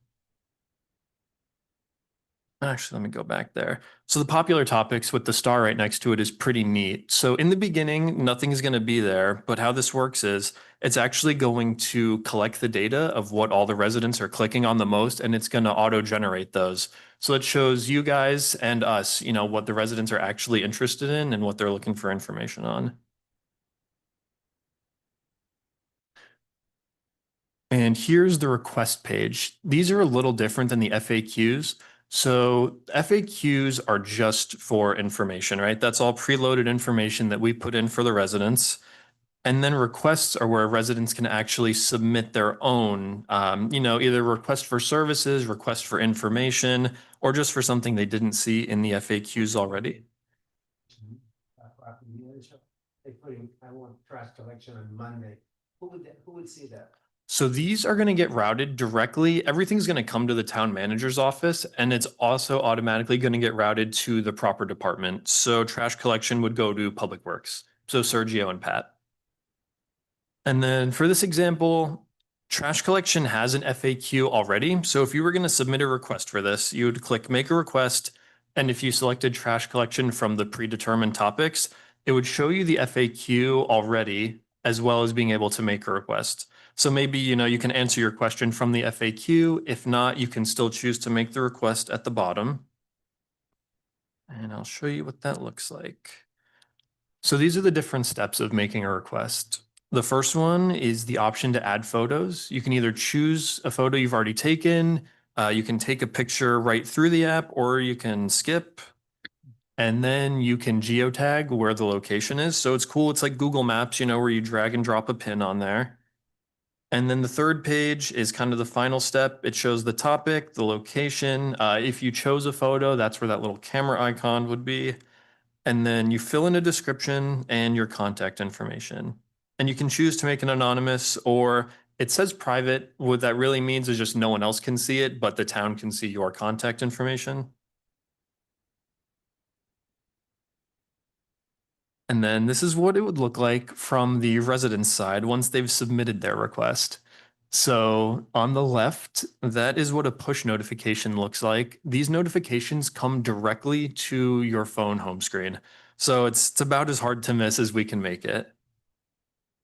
Actually, let me go back there. So the popular topics with the star right next to it is pretty neat. So in the beginning, nothing is going to be there, but how this works is it's actually going to collect the data of what all the residents are clicking on the most, and it's going to auto-generate those. So it shows you guys and us, what the residents are actually interested in and what they're looking for information on. And here's the request page. These are a little different than the FAQs. So FAQs are just for information, right? That's all preloaded information that we put in for the residents. And then requests are where residents can actually submit their own, either request for services, request for information, or just for something they didn't see in the FAQs already. They put in, I want trash collection on Monday. Who would see that? So these are going to get routed directly. Everything's going to come to the town manager's office, and it's also automatically going to get routed to the proper department. So trash collection would go to Public Works. So Sergio and Pat. And then for this example, trash collection has an FAQ already. So if you were going to submit a request for this, you would click make a request. And if you selected trash collection from the predetermined topics, it would show you the FAQ already, as well as being able to make a request. So maybe, you can answer your question from the FAQ. If not, you can still choose to make the request at the bottom. And I'll show you what that looks like. So these are the different steps of making a request. The first one is the option to add photos. You can either choose a photo you've already taken, you can take a picture right through the app, or you can skip. And then you can geotag where the location is. So it's cool. It's like Google Maps, where you drag and drop a pin on there. And then the third page is kind of the final step. It shows the topic, the location. If you chose a photo, that's where that little camera icon would be. And then you fill in a description and your contact information. And you can choose to make it anonymous, or it says private. What that really means is just no one else can see it, but the town can see your contact information. And then this is what it would look like from the residents' side once they've submitted their request. So on the left, that is what a push notification looks like. These notifications come directly to your phone home screen. So it's about as hard to miss as we can make it.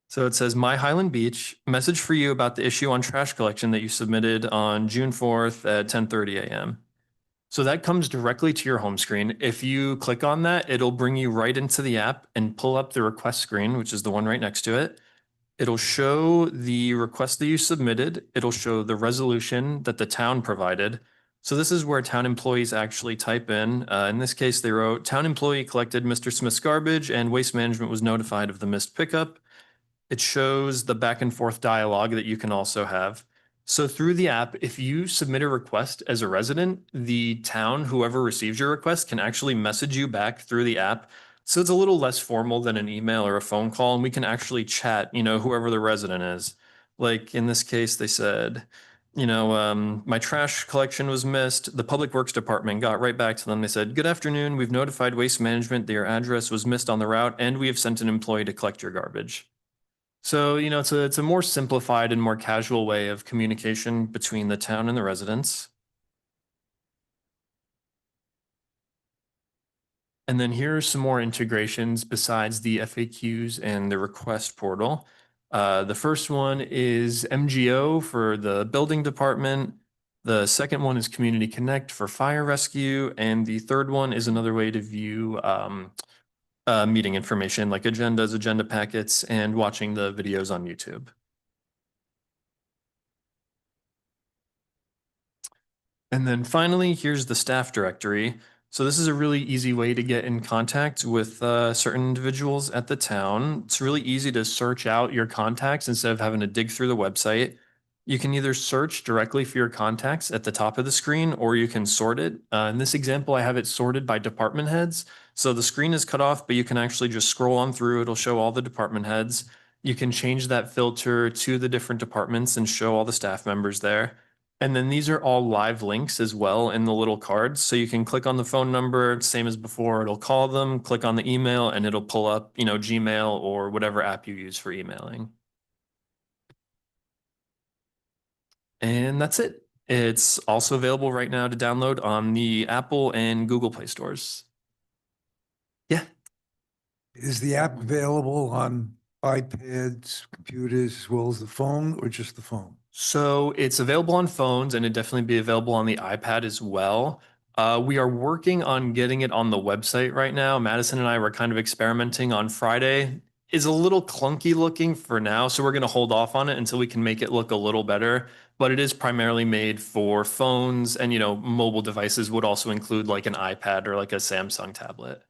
So it says, My Highland Beach, message for you about the issue on trash collection that you submitted on June 4th at 10:30 a.m. So that comes directly to your home screen. If you click on that, it'll bring you right into the app and pull up the request screen, which is the one right next to it. It'll show the request that you submitted. It'll show the resolution that the town provided. So this is where town employees actually type in. In this case, they wrote, town employee collected Mr. Smith's garbage and Waste Management was notified of the missed pickup. It shows the back and forth dialogue that you can also have. So through the app, if you submit a request as a resident, the town, whoever receives your request, can actually message you back through the app. So it's a little less formal than an email or a phone call, and we can actually chat, whoever the resident is. Like in this case, they said, my trash collection was missed. The Public Works Department got right back to them. They said, good afternoon. We've notified Waste Management that your address was missed on the route, and we have sent an employee to collect your garbage. So, it's a more simplified and more casual way of communication between the town and the residents. And then here are some more integrations besides the FAQs and the request portal. The first one is MGO for the building department. The second one is Community Connect for fire rescue. And the third one is another way to view meeting information like agendas, agenda packets, and watching the videos on YouTube. And then finally, here's the staff directory. So this is a really easy way to get in contact with certain individuals at the town. It's really easy to search out your contacts instead of having to dig through the website. You can either search directly for your contacts at the top of the screen, or you can sort it. In this example, I have it sorted by department heads. So the screen is cut off, but you can actually just scroll on through. It'll show all the department heads. You can change that filter to the different departments and show all the staff members there. And then these are all live links as well in the little cards. So you can click on the phone number, same as before, it'll call them, click on the email, and it'll pull up, Gmail or whatever app you use for emailing. And that's it. It's also available right now to download on the Apple and Google Play stores. Yeah. Is the app available on iPads, computers, as well as the phone, or just the phone? So it's available on phones, and it'd definitely be available on the iPad as well. We are working on getting it on the website right now. Madison and I were kind of experimenting on Friday. It's a little clunky looking for now, so we're going to hold off on it until we can make it look a little better. But it is primarily made for phones, and mobile devices would also include like an iPad or like a Samsung tablet.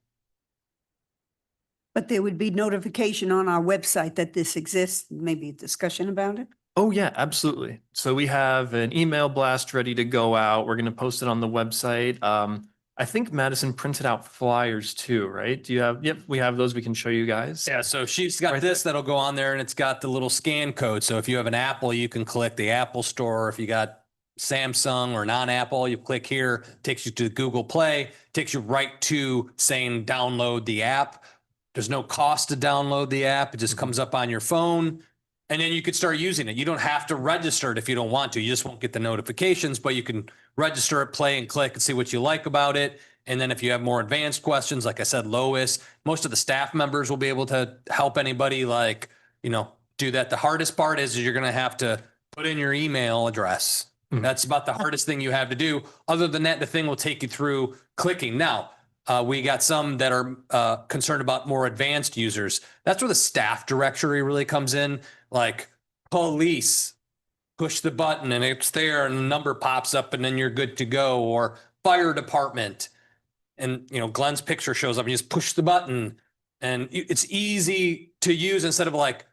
But there would be notification on our website that this exists, maybe a discussion about it? Oh yeah, absolutely. So we have an email blast ready to go out. We're going to post it on the website. I think Madison printed out flyers too, right? Do you have? Yep, we have those. We can show you guys. Yeah, so she's got this that'll go on there, and it's got the little scan code. So if you have an Apple, you can click the Apple Store. If you got Samsung or non-Apple, you click here, takes you to Google Play, takes you right to saying download the app. There's no cost to download the app. It just comes up on your phone, and then you could start using it. You don't have to register it if you don't want to. You just won't get the notifications, but you can register it, play and click and see what you like about it. And then if you have more advanced questions, like I said, Lois, most of the staff members will be able to help anybody do that. The hardest part is you're going to have to put in your email address. That's about the hardest thing you have to do. Other than that, the thing will take you through clicking. Now, we got some that are concerned about more advanced users. That's where the staff directory really comes in. Like police, push the button and it's there and the number pops up and then you're good to go. Or fire department. And, Glenn's picture shows up and you just push the button and it's easy to use instead of like,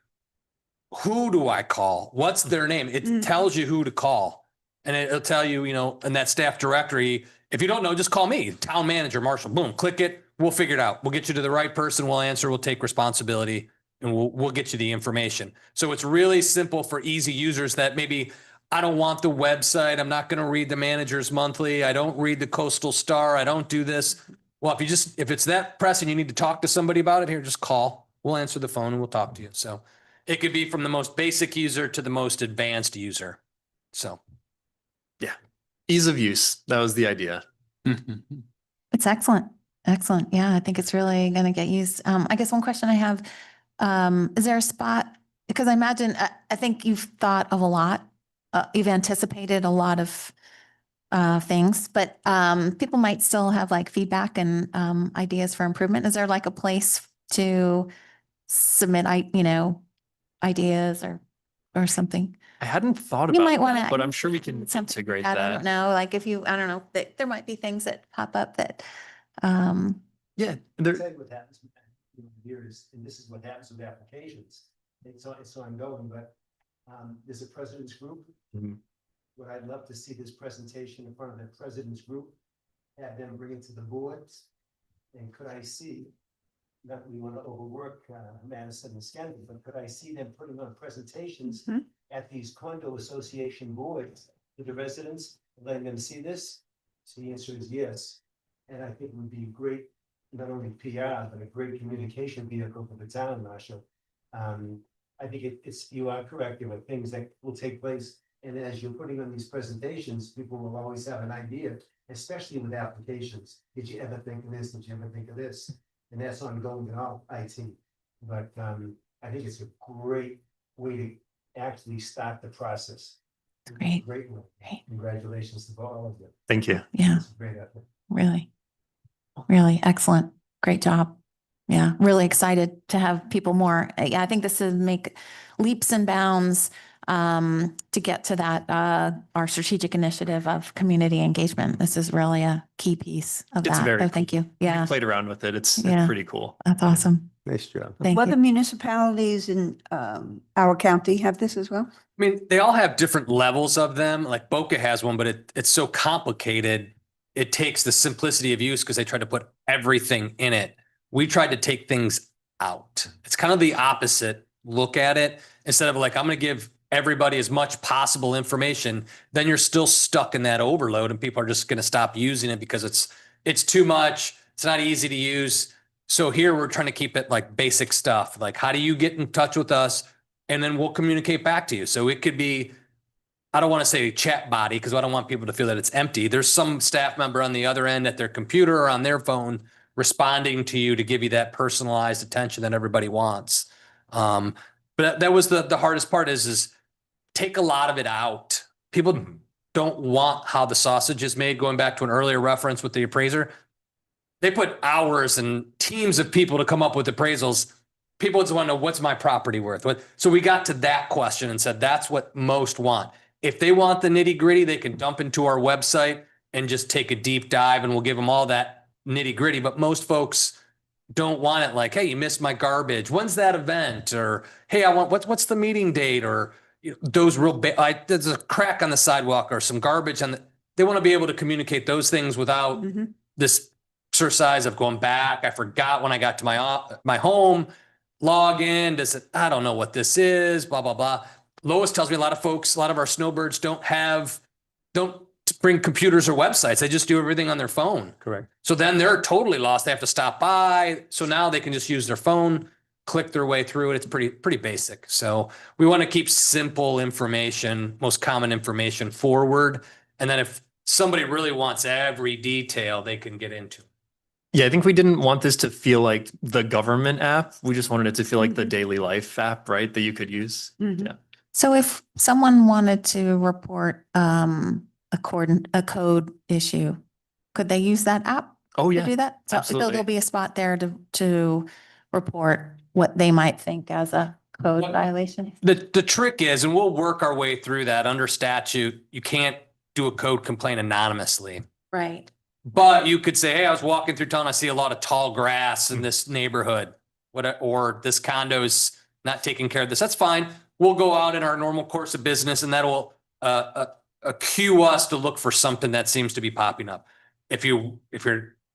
who do I call? What's their name? It tells you who to call and it'll tell you, in that staff directory. If you don't know, just call me, town manager, Marshall, boom, click it. We'll figure it out. We'll get you to the right person. We'll answer. We'll take responsibility and we'll get you the information. So it's really simple for easy users that maybe I don't want the website. I'm not going to read the manager's monthly. I don't read the Coastal Star. I don't do this. Well, if it's that pressing, you need to talk to somebody about it here, just call. We'll answer the phone and we'll talk to you. So it could be from the most basic user to the most advanced user. So. Yeah. Ease of use. That was the idea. It's excellent. Excellent. Yeah, I think it's really going to get used. I guess one question I have, is there a spot? Because I imagine, I think you've thought of a lot. You've anticipated a lot of things, but people might still have like feedback and ideas for improvement. Is there like a place to submit, ideas or something? I hadn't thought You about might that, wanna- but I'm sure we can Something integrate like that. I that. don't know, like if you, I don't know, there might be things that pop up that, Yeah. There, Said what happens here is, and this is what happens with applications. It's ongoing, but there's a president's group. Mhm. What I'd love to see this presentation in front of the president's group, have them bring it to the boards. And could I see, not that we want to overwork Madison and Scandal, but could I see them putting on presentations at these condo association boards to the residents, letting them see this? So the answer is yes. And I think it would be great, not only PR, but a great communication vehicle for the town, Marshall. I think you are correct. There are things that will take place. And as you're putting on these presentations, people will always have an idea, especially with applications. Did you ever think of this? Did you ever think of this? And that's ongoing in all IT. But I think it's a great way to actually start the process. Great. Great one. Great. Congratulations to all of you. Thank you. yeah, It's a great effort. really, really excellent. Great job. Yeah, really excited to have people more. Yeah, I think this would make leaps and bounds to get to that, our strategic initiative of community engagement. This is really a key piece of It's that. very So thank cool. you. Yeah, Played around with it. It's Yeah. pretty cool. that's awesome. Nice job. Thank What you. other municipalities in our county have this as well? I mean, they all have different levels of them. Like Boca has one, but it's so complicated. It takes the simplicity of use because they tried to put everything in it. We tried to take things out. It's kind of the opposite look at it. Instead of like, I'm going to give everybody as much possible information, then you're still stuck in that overload and people are just going to stop using it because it's too much. It's not easy to use. So here we're trying to keep it like basic stuff. Like, how do you get in touch with us? And then we'll communicate back to you. So it could be, I don't want to say chat body because I don't want people to feel that it's empty. There's some staff member on the other end at their computer or on their phone responding to you to give you that personalized attention that everybody wants. But that was the hardest part is take a lot of it out. People don't want how the sausage is made. Going back to an earlier reference with the appraiser, they put hours and teams of people to come up with appraisals. People just want to know, what's my property worth? So we got to that question and said, that's what most want. If they want the nitty gritty, they can dump into our website and just take a deep dive and we'll give them all that nitty gritty. But most folks don't want it like, hey, you missed my garbage. When's that event? Or, hey, I want, what's the meeting date? Or those real, there's a crack on the sidewalk or some garbage on the, they want to be able to communicate those things without this exercise of going back. I forgot when I got to my home, log in, I don't know what this is, blah, blah, blah. Lois tells me a lot of our snowbirds don't bring computers or websites. They just do everything on their phone. Correct. So then they're totally lost. They have to stop by. So now they can just use their phone, click their way through it. It's pretty basic. So we want to keep simple information, most common information forward. And then if somebody really wants every detail, they can get into it. Yeah, I think we didn't want this to feel like the government app. We just wanted it to feel like the daily life app, right? That you could use. Yeah. So if someone wanted to report a code issue, could they use that app? Oh, To yeah. do that? So absolutely. there'll be a spot there to report what they might think as a code What- violation. The trick is, and we'll work our way through that under statute, you can't do a code complaint anonymously. Right. But you could say, hey, I was walking through town. I see a lot of tall grass in this neighborhood. Or this condo's not taking care of this. That's fine. We'll go out in our normal course of business and that'll cue us to look for something that seems to be popping up. If you're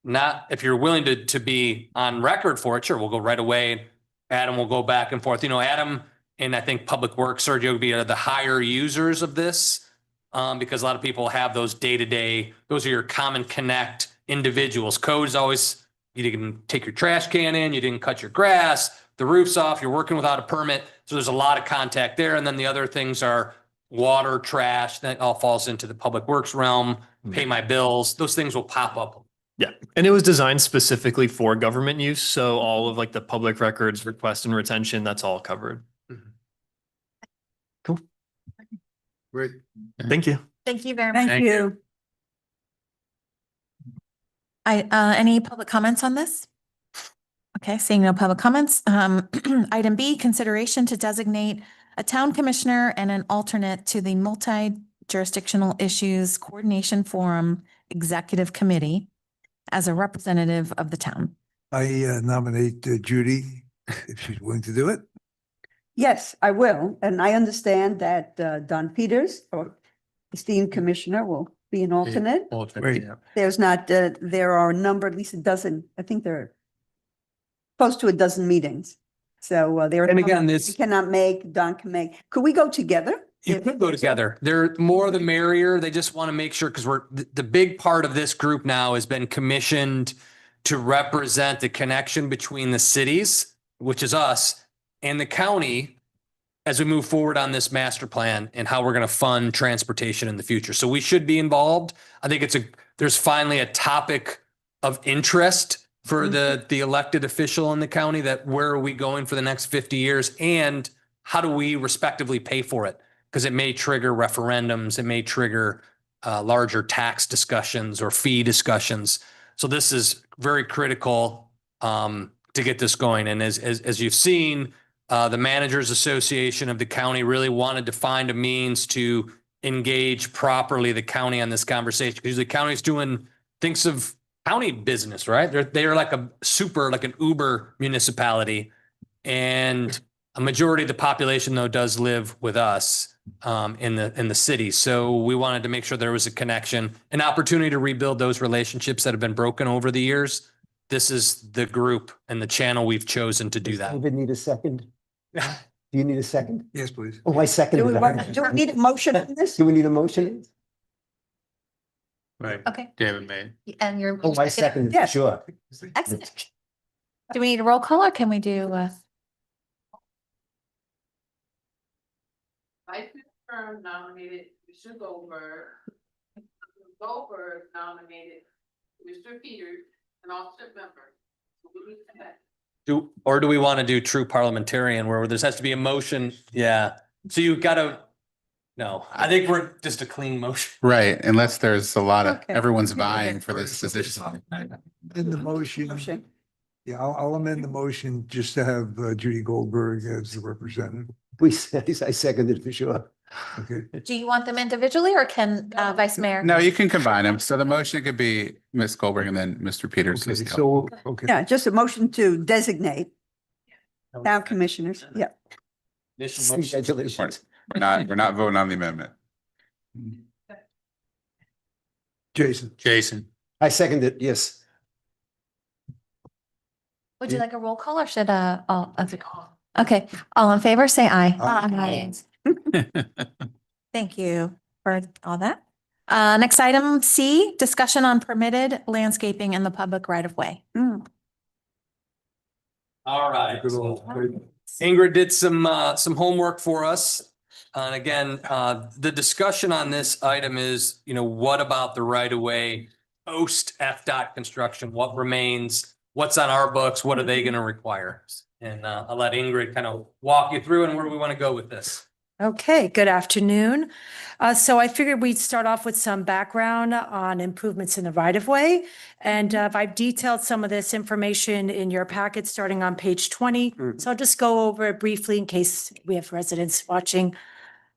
willing to be on record for it, sure, we'll go right away. Adam will go back and forth. Adam and I think Public Works, Sergio, would be the higher users of this. Because a lot of people have those day-to-day, those are your common connect individuals. Code is always, you didn't take your trash can in, you didn't cut your grass, the roof's off, you're working without a permit. So there's a lot of contact there. And then the other things are water, trash, that all falls into the Public Works realm, pay my bills, those things will pop up. Yeah. And it was designed specifically for government use. So all of like the public records, request and retention, that's all covered. Cool. Great. Thank you. Thank you very much. Thank you. Any public comments on this? Okay, seeing no public comments. Item B, consideration to designate a town commissioner and an alternate to the Multi-Jurisdictional Issues Coordination Forum Executive Committee as a representative of the town. I nominate Judy, if she's willing to do it. Yes, I will. And I understand that Don Peters, or esteemed commissioner, will be an alternate. Great. There's not, there are a number, at least a dozen, I think there are close to a dozen meetings. So there are. And again, some this- we cannot make, Don can make. Could we go together? You could go together. They're more the merrier. They just want to make sure, because the big part of this group now has been commissioned to represent the connection between the cities, which is us, and the county as we move forward on this master plan and how we're going to fund transportation in the future. So we should be involved. I think there's finally a topic of interest for the elected official in the county, that where are we going for the next 50 years and how do we respectively pay for it? Because it may trigger referendums, it may trigger larger tax discussions or fee discussions. So this is very critical to get this going. And as you've seen, The Managers Association of the county really wanted to find a means to engage properly the county on this conversation because the county's doing thinks of county business, right? They're like an Uber municipality. And a majority of the population though does live with us in the city. So we wanted to make sure there was a connection, an opportunity to rebuild those relationships that have been broken over the years. This is the group and the channel we've chosen to do that. David need a second? Do you need a second? Yes, please. Oh, I second. Do we need a motion on this? Do we need a motion? Right. Okay. David made. And you're. Oh, I second, Yes. sure. Excellent. Do we need a roll call or can we do, Vice Chair nominated Mr. Goldberg. Goldberg nominated Mr. Peters, an alternate member. So we need to have- Do we want to do true parliamentarian where there has to be a motion? Yeah. So you gotta, no, I think we're just a clean motion. Right, unless there's a lot of, Okay. everyone's vying for this position. In the motion, yeah, I'll amend the motion just to have Judy Goldberg as the representative. I seconded for sure. Okay. do you want them individually or can Vice Mayor? No, you can combine them. So the motion could be Ms. Goldberg and then Mr. Peters. Okay, so, okay. Yeah, just a motion to designate town commissioners. Yeah. Congratulations. We're not voting on the amendment. Jason. Jason. I second it, yes. Would you like a roll call or should okay, all in favor, say aye. Aye. Thank you for all that. Next item C, discussion on permitted landscaping in the public right of way. All right. Good old- Ingrid did some homework for us. And again, the discussion on this item is, what about the right of way post FDOT construction? What remains? What's on our books? What are they going to require? And I'll let Ingrid kind of walk you through and where we want to go with this. Okay, good afternoon. So I figured we'd start off with some background on improvements in the right of way. And I've detailed some of this information in your packet starting on page 20. So I'll just go over it briefly in case we have residents watching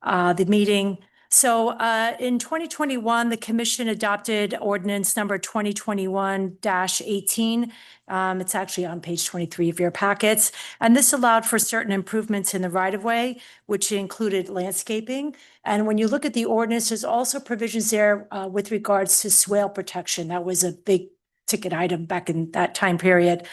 the meeting. So in 2021, the commission adopted ordinance number 2021-18. It's actually on page 23 of your packets. And this allowed for certain improvements in the right of way, which included landscaping. And when you look at the ordinance, there's also provisions there with regards to swale protection. That was a big ticket item back in that time period.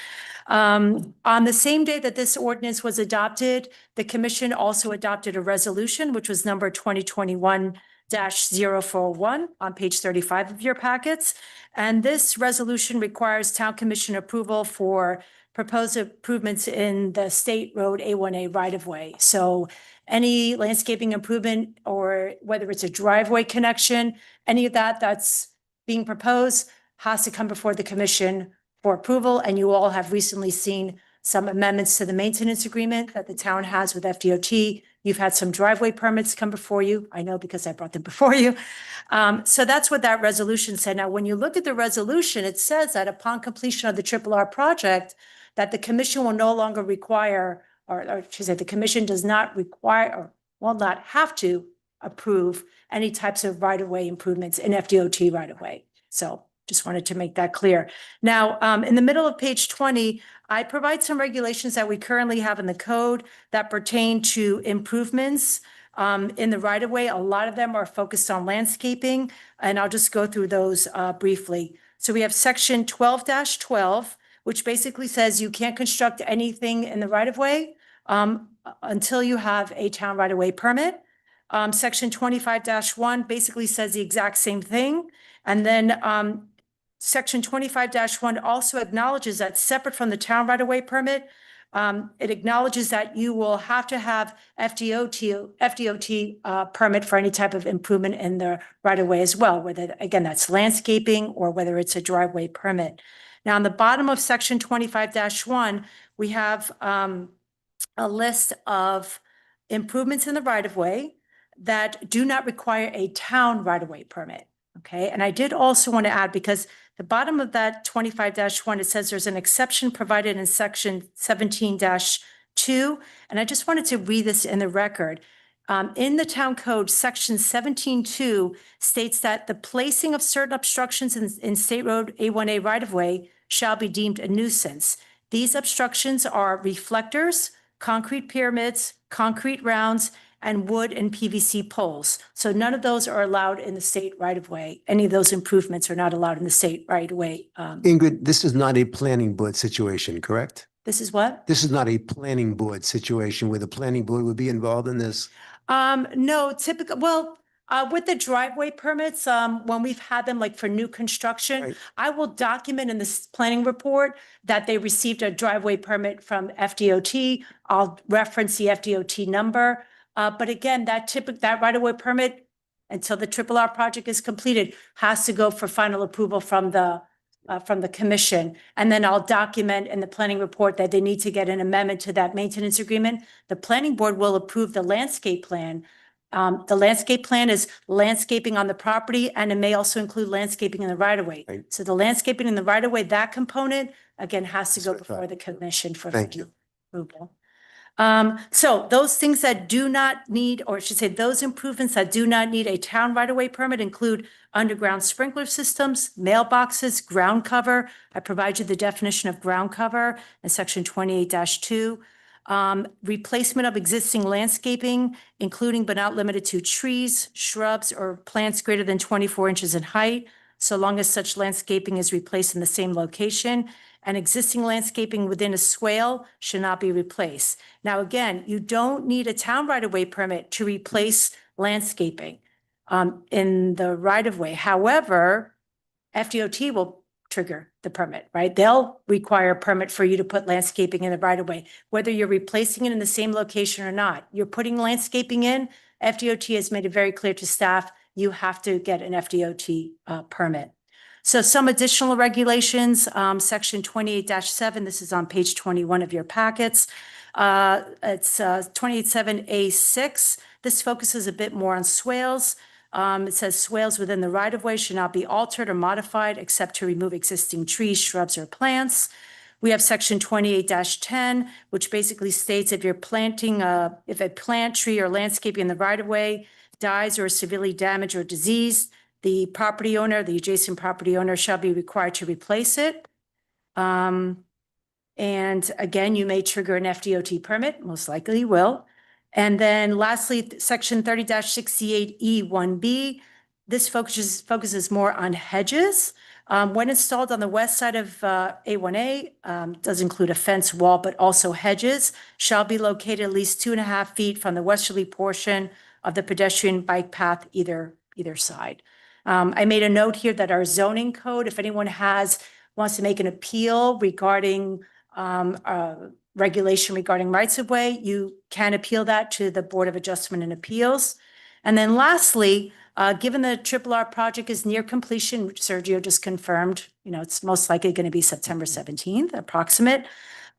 On the same day that this ordinance was adopted, the commission also adopted a resolution, which was number 2021-041 on page 35 of your packets. And this resolution requires town commission approval for proposed improvements in the state road A1A right-of-way. So any landscaping improvement or whether it's a driveway connection, any of that that's being proposed has to come before the commission for approval. And you all have recently seen some amendments to the maintenance agreement that the town has with FDOT. You've had some driveway permits come before you. I know because I brought them before you. So that's what that resolution said. Now, when you look at the resolution, it says that upon completion of the RRR project, that the commission will no longer require, or I should say, the commission does not require or will not have to approve any types of right-of-way improvements in FDOT right-of-way. So just wanted to make that clear. Now, in the middle of page 20, I provide some regulations that we currently have in the code that pertain to improvements in the right-of-way. A lot of them are focused on landscaping, and I'll just go through those briefly. So we have section 12-12, which basically says you can't construct anything in the right-of-way until you have a town right-of-way permit. Section 25-1 basically says the exact same thing. And then section 25-1 also acknowledges that separate from the town right-of-way permit, it acknowledges that you will have to have FDOT permit for any type of improvement in the right-of-way as well, whether, again, that's landscaping or whether it's a driveway permit. Now, on the bottom of section 25-1, we have a list of improvements in the right-of-way that do not require a town right-of-way permit. Okay, and I did also want to add, because the bottom of that 25-1, it says there's an exception provided in section 17-2 Two, and I just wanted to read this in the record. In the town code, section 17.2 states that the placing of certain obstructions in State Road A1A right-of-way shall be deemed a nuisance. These obstructions are reflectors, concrete pyramids, concrete rounds, and wood and PVC poles. So none of those are allowed in the state right-of-way. Any of those improvements are not allowed in the state right-of-way. Ingrid, this is not a planning board situation, correct? This is what? This is not a planning board situation where the planning board would be involved in this. No, typical, well, with the driveway permits, when we've had them like for new construction, Right. I will document in this planning report that they received a driveway permit from FDOT. I'll reference the FDOT number. But again, that right-of-way permit, until the Triple R project is completed, has to go for final approval from the commission. And then I'll document in the planning report that they need to get an amendment to that maintenance agreement. The planning board will approve the landscape plan. The landscape plan is landscaping on the property, and it may also include landscaping in the right-of-way. Right. So the landscaping in the right-of-way, that component, again, has to go Certified. before the commission for Thank you. approval. So those things that do not need, or I should say, those improvements that do not need a town right-of-way permit include underground sprinkler systems, mailboxes, ground cover. I provide you the definition of ground cover in section 28-2. Replacement of existing landscaping, including but not limited to trees, shrubs, or plants greater than 24 inches in height, so long as such landscaping is replaced in the same location. And existing landscaping within a swale should not be replaced. Now, again, you don't need a town right-of-way permit to replace landscaping in the right-of-way. However, FDOT will trigger the permit, right? They'll require a permit for you to put landscaping in the right-of-way, whether you're replacing it in the same location or not. You're putting landscaping in, FDOT has made it very clear to staff, you have to get an FDOT permit. So some additional regulations, section 28-7, this is on page 21 of your packets. It's 28-7A6. This focuses a bit more on swales. It says swales within the right-of-way should not be altered or modified except to remove existing trees, shrubs, or plants. We have section 28-10, which basically states if you're planting, if a plant, tree, or landscaping in the right-of-way dies or is severely damaged or diseased, the property owner, the adjacent property owner shall be required to replace it. And again, you may trigger an FDOT permit, most likely you will. And then lastly, section 30-68E1B, this focuses more on hedges. When installed on the west side of A1A, does include a fence wall, but also hedges, shall be located at least 2.5 feet from the westerly portion of the pedestrian bike path either side. I made a note here that our zoning code, if anyone wants to make an appeal regarding regulation regarding rights of way, you can appeal that to the Board of Adjustment and Appeals. And then lastly, given the Triple R project is near completion, which Sergio just confirmed, it's most likely going to be September 17th, approximate.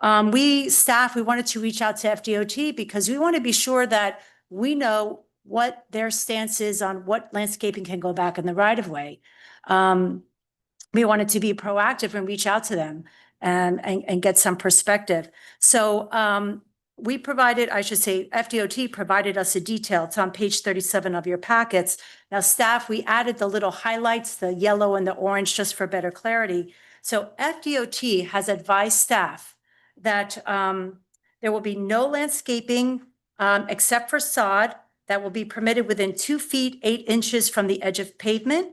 We wanted to reach out to FDOT because we want to be sure that we know what their stance is on what landscaping can go back in the right of way. We wanted to be proactive and reach out to them and get some perspective. So we provided, I should say, FDOT provided us a detail. It's on page 37 of your packets. Now, staff, we added the little highlights, the yellow and the orange, just for better clarity. So FDOT has advised staff that there will be no landscaping except for sod that will be permitted within 2 feet, 8 inches from the edge of pavement.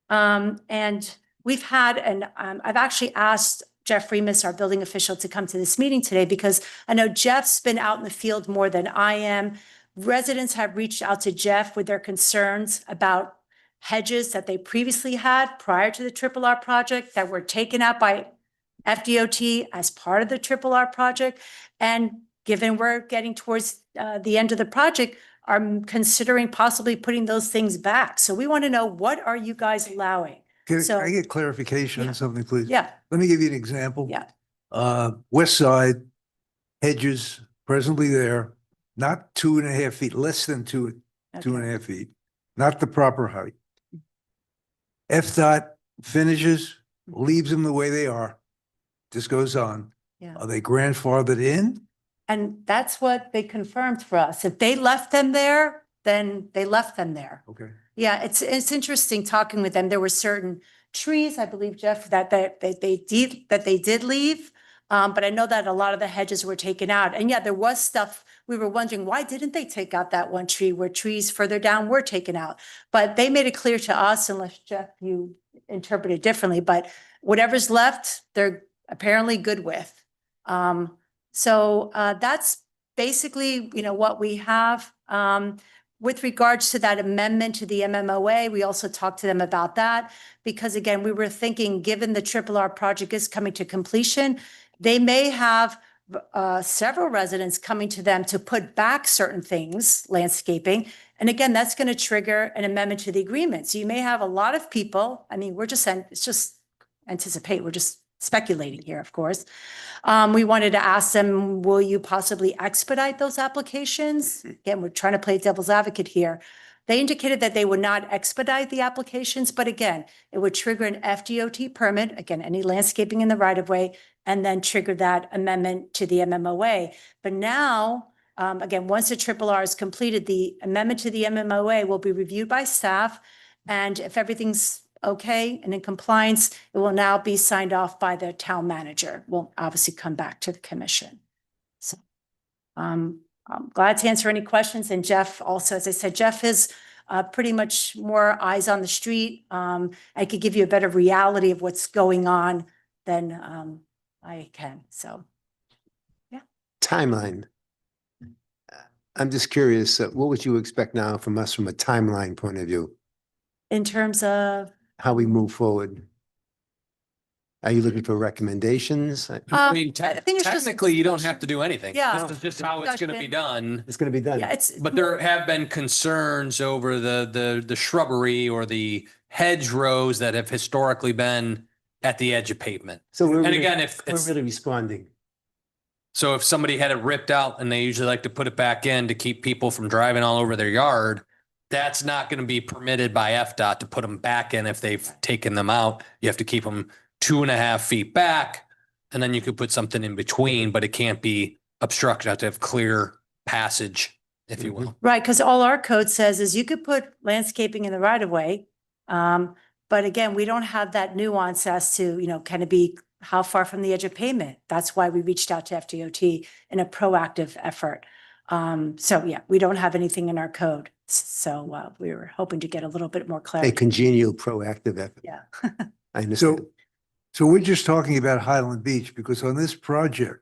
And we've had, I've actually asked Jeff Remus, our building official, to come to this meeting today because I know Jeff's been out in the field more than I am. Residents have reached out to Jeff with their concerns about hedges that they previously had prior to the Triple R project that were taken out by FDOT as part of the Triple R project. And given we're getting towards the end of the project, I'm considering possibly putting those things back. So we want to know, what are you guys allowing? Can So- I get clarification Yeah. on something, please? Yeah, Let me give you an example. yeah. West side, hedges presently there, not 2.5 feet, less than two Okay. and a half feet, not the proper height. FDOT finishes, leaves them the way they are. This goes on. Yeah. Are they grandfathered in? And that's what they confirmed for us. If they left them there, then they left them there. Okay. Yeah, it's interesting talking with them. There were certain trees, I believe, Jeff, that they did leave. But I know that a lot of the hedges were taken out. And yeah, there was stuff, we were wondering, why didn't they take out that one tree where trees further down were taken out? But they made it clear to us, unless Jeff, you interpret it differently, but whatever's left, they're apparently good with. So that's basically, what we have. With regards to that amendment to the MMOA, we also talked to them about that because again, we were thinking, given the Triple R project is coming to completion, they may have several residents coming to them to put back certain things, landscaping. And again, that's going to trigger an amendment to the agreement. So you may have a lot of people. I mean, it's just anticipate. We're just speculating here, of course. We wanted to ask them, will you possibly expedite those applications? Again, we're trying to play devil's advocate here. They indicated that they would not expedite the applications, but again, it would trigger an FDOT permit, again, any landscaping in the right of way, and then trigger that amendment to the MMOA. But now, again, once the Triple R is completed, the amendment to the MMOA will be reviewed by staff. And if everything's okay and in compliance, it will now be signed off by the town manager. We'll obviously come back to the commission. So I'm glad to answer any questions. And Jeff also, as I said, Jeff is pretty much more eyes on the street. I could give you a better reality of what's going on than I can. So, yeah. Timeline. I'm just curious, what would you expect now from us from a timeline point of view? In terms of How we move forward? Are you looking for recommendations? I mean, I think it's just- technically, you don't have to do anything. Yeah. This is just how it's going to be done. It's going to be done. yeah, it's But there have been concerns over the shrubbery or the hedgerows that have historically been at the edge of pavement. So we're And really- again, if we're it's, really responding. so if somebody had it ripped out and they usually like to put it back in to keep people from driving all over their yard, that's not going to be permitted by FDOT to put them back in if they've taken them out. You have to keep them 2.5 feet back, and then you could put something in between, but it can't be obstructed. You have to have clear passage, if you will. right, because all our code says is you could put landscaping in the right of way. But again, we don't have that nuance as to, kind of be how far from the edge of pavement. That's why we reached out to FDOT in a proactive effort. So yeah, we don't have anything in our code. So we were hoping to get a little bit more A clarity. congenial, proactive effort. Yeah. I understand. So we're just talking about Highland Beach because on this project,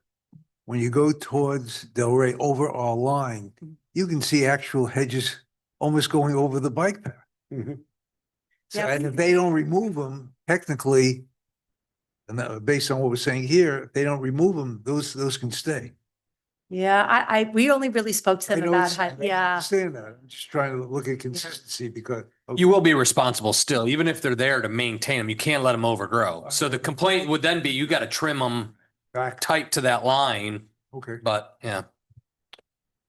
when you go towards Delray over our line, you can see actual hedges almost going over the bike path. Mhm. So, Yeah. and if they don't remove them, technically, and based on what we're saying here, if they don't remove them, those can stay. Yeah, we only really spoke to I them know about, it's- I yeah. understand that. I'm just trying to look at consistency because. You will be responsible still, even if they're there to maintain them. You can't let them overgrow. So the complaint would then be you got to trim them Back, tight to that line, okay. but yeah.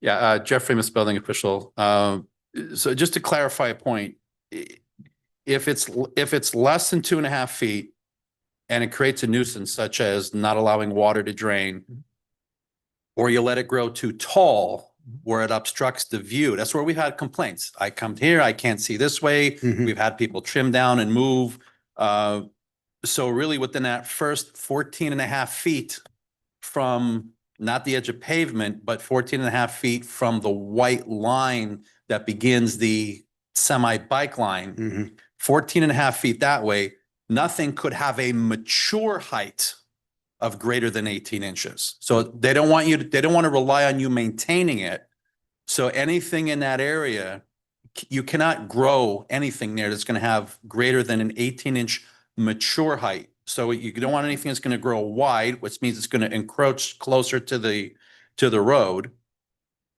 Yeah, Jeff Freeman, building official. So just to clarify a point, if it's less than 2.5 feet and it creates a nuisance such as not allowing water to drain, or you let it grow too tall where it obstructs the view, that's where we've had complaints. I come here, I can't see this way. Mhm. We've had people trim down and move. So really within that first 14.5 feet from not the edge of pavement, but 14.5 feet from the white line that begins the semi-bike line, Mhm. 14.5 feet that way, nothing could have a mature height of greater than 18 inches. So they don't want to rely on you maintaining it. So anything in that area, you cannot grow anything there that's going to have greater than an 18-inch mature height. So you don't want anything that's going to grow wide, which means it's going to encroach closer to the road.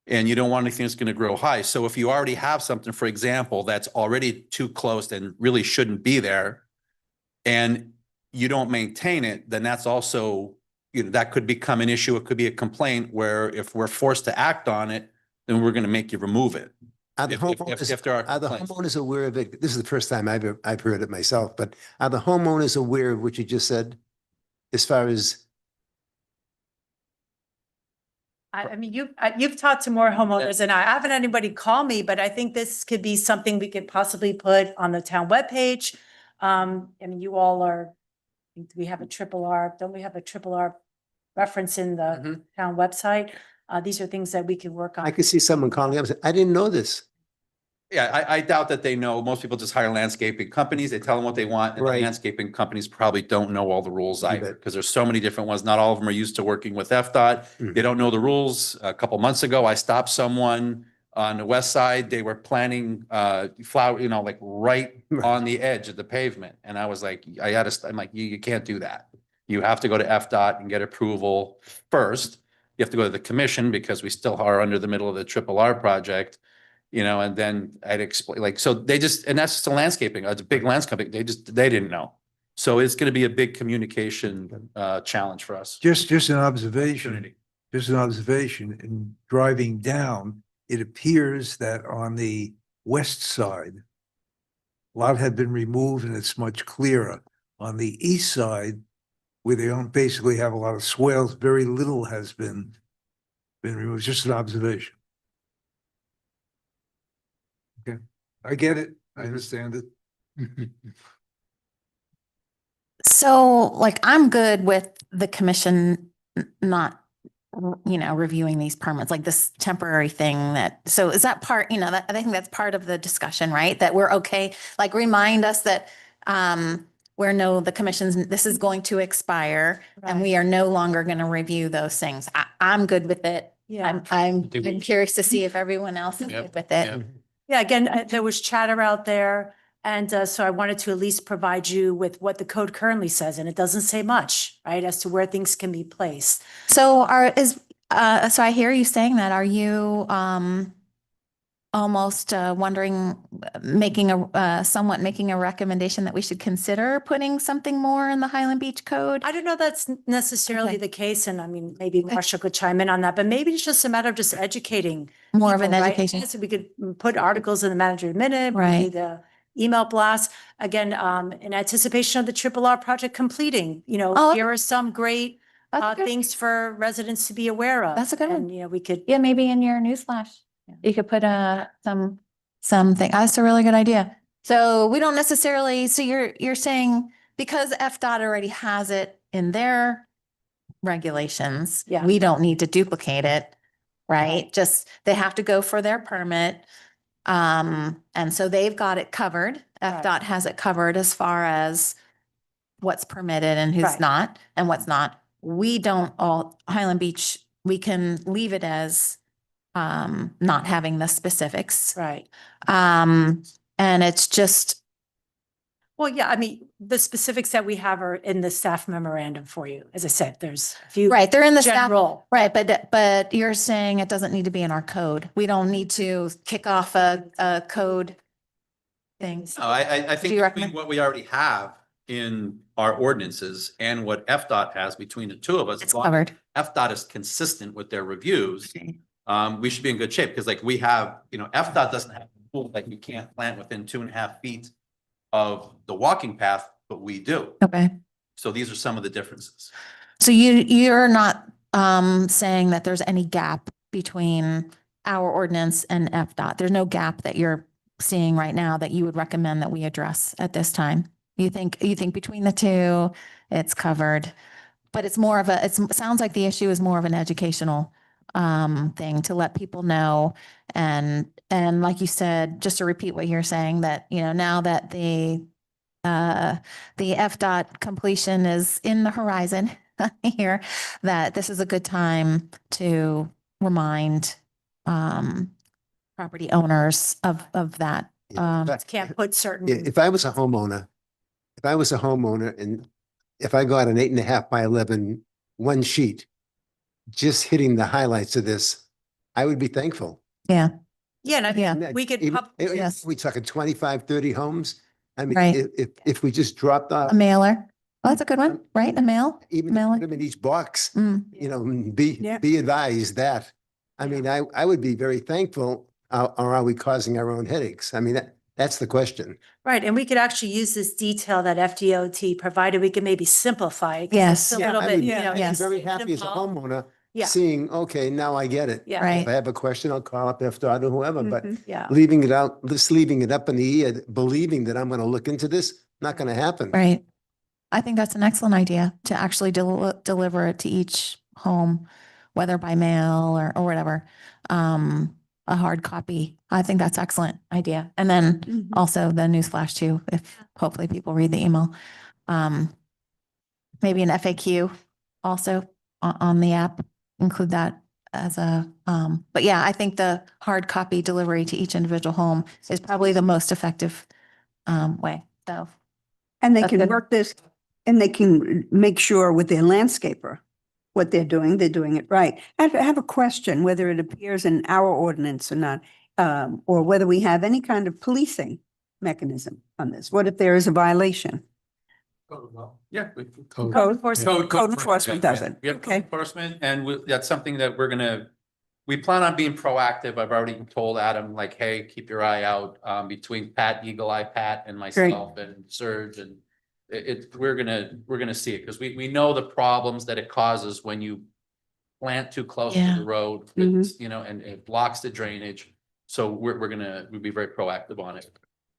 And you don't want anything that's going to grow high. So if you already have something, for example, that's already too close and really shouldn't be there, and you don't maintain it, then that's also, that could become an issue. It could be a complaint where if we're forced to act on it, then we're going to make you remove it. Are the If homeowners, there are the complaints. homeowners aware of it? This is the first time I've heard it myself, but are the homeowners aware of what you just said? As far as I mean, you've talked to more homeowners than I haven't had anybody call me, but I think this could be something we could possibly put on the town webpage. I mean, you all are, we have a triple R, don't we have a triple R reference in the town website? These are things that we could work on. I could see someone calling up and say, I didn't know this. Yeah, I doubt that they know. Most people just hire landscaping companies. They tell them what they want. And the Right. landscaping companies probably don't know all the rules You either, bet. because there's so many different ones. Not all of them are used to working with FDOT. They don't know the rules. A couple months ago, I stopped someone on the west side. They were planting flower, like right on the edge of the pavement. And I was like, I'm like, you can't do that. You have to go to FDOT and get approval first. You have to go to the commission because we still are under the middle of the triple R project. And then I'd explain, so they just, and that's just a landscaping, it's a big landscaping, they didn't know. So it's gonna be a big communication challenge for us. Just an observation, in driving down, it appears that on the west side, a lot had been removed and it's much clearer. On the east side, where they don't basically have a lot of swales, very little has been removed, just an observation. Okay, I get it, I understand it. So like, I'm good with the commission not, reviewing these permits, like this temporary thing so is that part, that I think that's part of the discussion, right? That we're okay, like remind us that, the commission's, this is going to expire and we are no longer going to review those things. I'm good with it. Yeah. I'm curious to see if everyone else is good with it. Yeah, again, there was chatter out there. And so I wanted to at least provide you with what the code currently says, and it doesn't say much, right, as to where things can be placed. So so I hear you saying that. Are you almost wondering, making a recommendation that we should consider putting something more in the Highland Beach Code? I don't know that's necessarily Okay. the case, and I mean, maybe Marcia could chime in on that, but maybe it's just a matter of just educating. More of an people, right? education. So we could put articles in the Manager Minute, Right. maybe the email blast, again, in anticipation of the Triple R project completing, Oh, here are some great That's good. things for residents to be aware of. That's a good one. And, we could. Yeah, maybe in your newsflash, you could put something. That's a really good idea. So we don't necessarily, so you're saying because FDOT already has it in their regulations, Yeah. we don't need to duplicate it, right? Just, they have to go for their permit. And so they've got it covered. Right. FDOT has it covered as far as what's permitted and who's Right. not and what's not. We don't Highland Beach, we can leave it as not having the specifics. Right. And it's just, Well, yeah, I mean, the specifics that we have are in the staff memorandum for you. As I said, there's a few. right, they're in the staff, General. right, but you're saying it doesn't need to be in our code. We don't need to kick off a code thing. No, I Do think you between recommend- what we already have in our ordinances and what FDOT has between the two of us. It's as long covered. as FDOT is consistent with their reviews. We should be in good shape because like we have, FDOT doesn't have a rule that you can't plant within 2.5 feet of the walking path, but we do. Okay. So these are some of the differences. So you're not saying that there's any gap between our ordinance and FDOT? There's no gap that you're seeing right now that you would recommend that we address at this time? You think between the two, it's covered, but it's more of it sounds like the issue is more of an educational thing to let people know. And like you said, just to repeat what you're saying, that, now that the FDOT completion is in the horizon here, that this is a good time to remind property owners of that. Can't put certain. If I was a homeowner and if I got an 8.5 by 11 one sheet, just hitting the highlights of this, I would be thankful. Yeah. Yeah, and I Yeah. think we could, Yes. We talking 25, 30 homes. I mean, Right. if we just dropped off, A mailer. Oh, that's a good one, right? A mail? even mailer. put them in each box, Mm. Yeah. be advised that. I mean, I would be very thankful, or are we causing our own headaches? I mean, that's the question. right, and we could actually use this detail that FDOT provided. We can maybe simplify it. 'cause Yes. it's a Yeah, little I bit, would- you know. I'd be yes. very happy as a involved. homeowner Yeah. seeing, okay, now I get it. Yeah. Right. If I have a question, I'll call up after I or whoever, but Mhm. Yeah. leaving it out, just leaving it up in the air, believing that I'm going to look into this, not going to happen. Right. I think that's an excellent idea to actually deliver it to each home, whether by mail or whatever. A hard copy. I think that's excellent idea. And then Mhm. also the newsflash too, if hopefully people read the email. Maybe an FAQ also on the app, include that as a, but yeah, I think the hard copy delivery to each individual home is probably the most effective way. So. And they That's can good. work this, and they can make sure with their landscaper, what they're doing it right. I have a question, whether it appears in our ordinance or not, or whether we have any kind of policing mechanism on this. What if there is a violation? Yeah. Code Code enforcement does it. We have code Okay. enforcement, and that's something that we plan on being proactive. I've already told Adam, like, hey, keep your eye out, between Pat, Eagle Eye Pat and myself and Serge, and we're gonna see it, because we know the problems that it causes when you plant too close to Yeah. the road, Mhm. it's, and it blocks the drainage. So we'll be very proactive on it.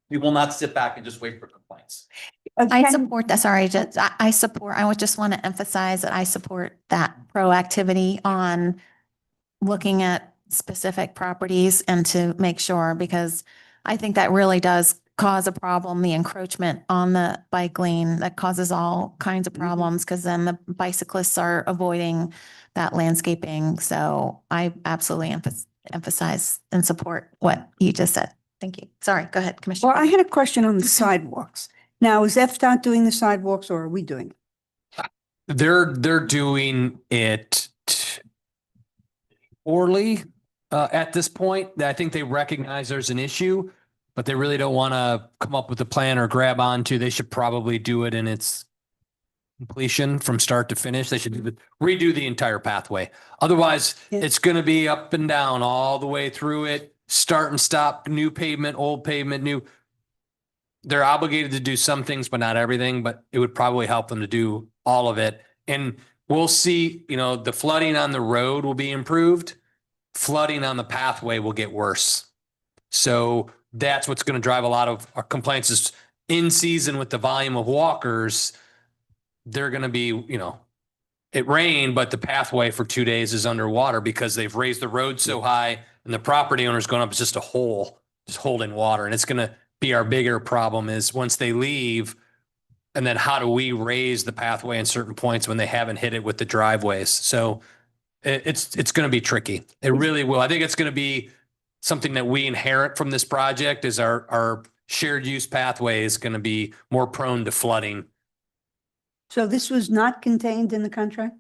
We will not sit back and just wait for complaints. I support that. Sorry, I support, I would just want to emphasize that I support that proactivity on looking at specific properties and to make sure, because I think that really does cause a problem, the encroachment on the bike lane that causes all kinds of problems, because then the bicyclists are avoiding that landscaping. So I absolutely emphasize and support what you just said. Thank you. Sorry, go ahead, Commissioner. Well, I had a question on the sidewalks. Now, is FDOT doing the sidewalks or are we doing it? They're doing it poorly at this point. I think they recognize there's an issue, but they really don't want to come up with a plan or grab onto. They should probably do it in its completion from start to finish. They should redo the entire pathway. Otherwise, Yeah. it's going to be up and down all the way through it. Start and stop, new pavement, old pavement, new. They're obligated to do some things, but not everything, but it would probably help them to do all of it. And we'll see, the flooding on the road will be improved. Flooding on the pathway will get worse. So that's what's going to drive a lot of our complaints is in season with the volume of walkers. They're going to be, it rained, but the pathway for 2 days is underwater because they've raised the road so high and the property owner's going up. It's just a hole, just holding water. And it's going to be our bigger problem is once they leave, and then how do we raise the pathway in certain points when they haven't hit it with the driveways? So it's going to be tricky. It really will. I think it's going to be something that we inherit from this project is our shared use pathway is going to be more prone to flooding. So this was not contained in the contract?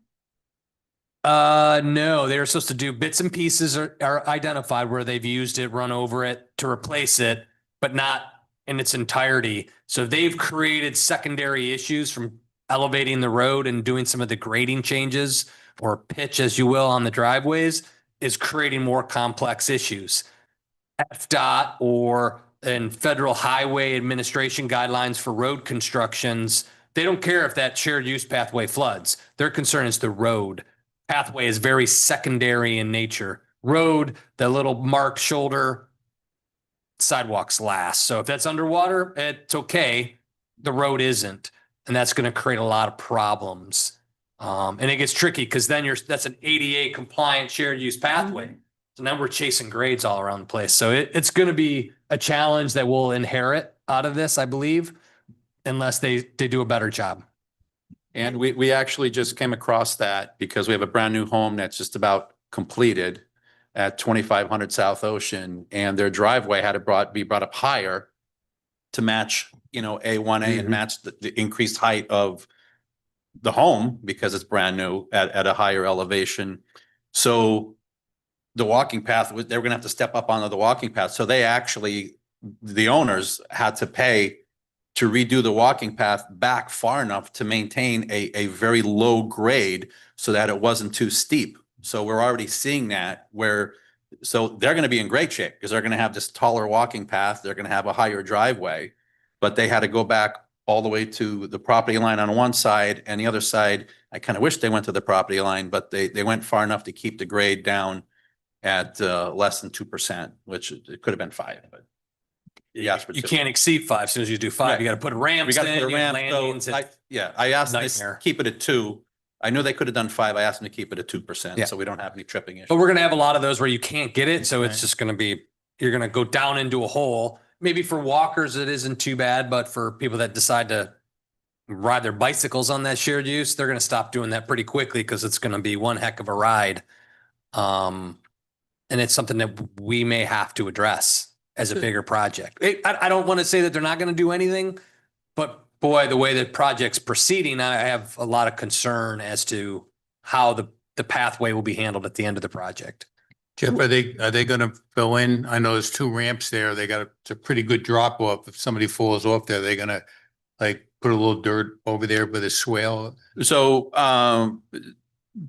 No, they were supposed to do bits and pieces are identified where they've used it, run over it to replace it, but not in its entirety. So they've created secondary issues from elevating the road and doing some of the grading changes or pitch, as you will, on the driveways is creating more complex issues. FDOT or in Federal Highway Administration guidelines for road constructions, they don't care if that shared use pathway floods. Their concern is the road. Pathway is very secondary in nature. Road, the little marked shoulder, sidewalks last. So if that's underwater, it's okay. The road isn't. And that's going to create a lot of problems. And it gets tricky because then that's an ADA compliant shared use pathway. So now we're chasing grades all around the place. So it's going to be a challenge that we'll inherit out of this, I believe, unless they do a better job. And we actually just came across that because we have a brand new home that's just about completed at 2500 South Ocean, and their driveway had to be brought up higher to match, A1A and match the increased height of the home because it's brand new at a higher elevation. So the walking path, they were gonna have to step up onto the walking path. So the owners had to pay to redo the walking path back far enough to maintain a very low grade so that it wasn't too steep. So we're already seeing that so they're going to be in great shape because they're going to have this taller walking path. They're going to have a higher driveway, but they had to go back all the way to the property line on one side, and the other side, I kind of wish they went to the property line, but they went far enough to keep the grade down at less than 2%, which it could have been 5, but. Yes, You can't exceed 5. As soon as you do 5, you got to put We ramps got to in, put a you have ramp, landings. so I asked them to nightmare. keep it at 2. I knew they could have done 5. I asked them to keep it at 2%, Yeah. so we don't have any tripping issues. But we're going to have a lot of those where you can't get it. So it's Right. just going to be, you're going to go down into a hole. Maybe for walkers, it isn't too bad, but for people that decide to ride their bicycles on that shared use, they're going to stop doing that pretty quickly because it's going to be one heck of a ride. And it's something that we may have to address as a bigger project. I don't want to say that they're not going to do anything, but boy, the way that project's proceeding, I have a lot of concern as to how the pathway will be handled at the end of the project. Jeff, are they gonna fill in? I know there's 2 ramps there. It's a pretty good drop off. If somebody falls off there, they're gonna like put a little dirt over there with a swale. So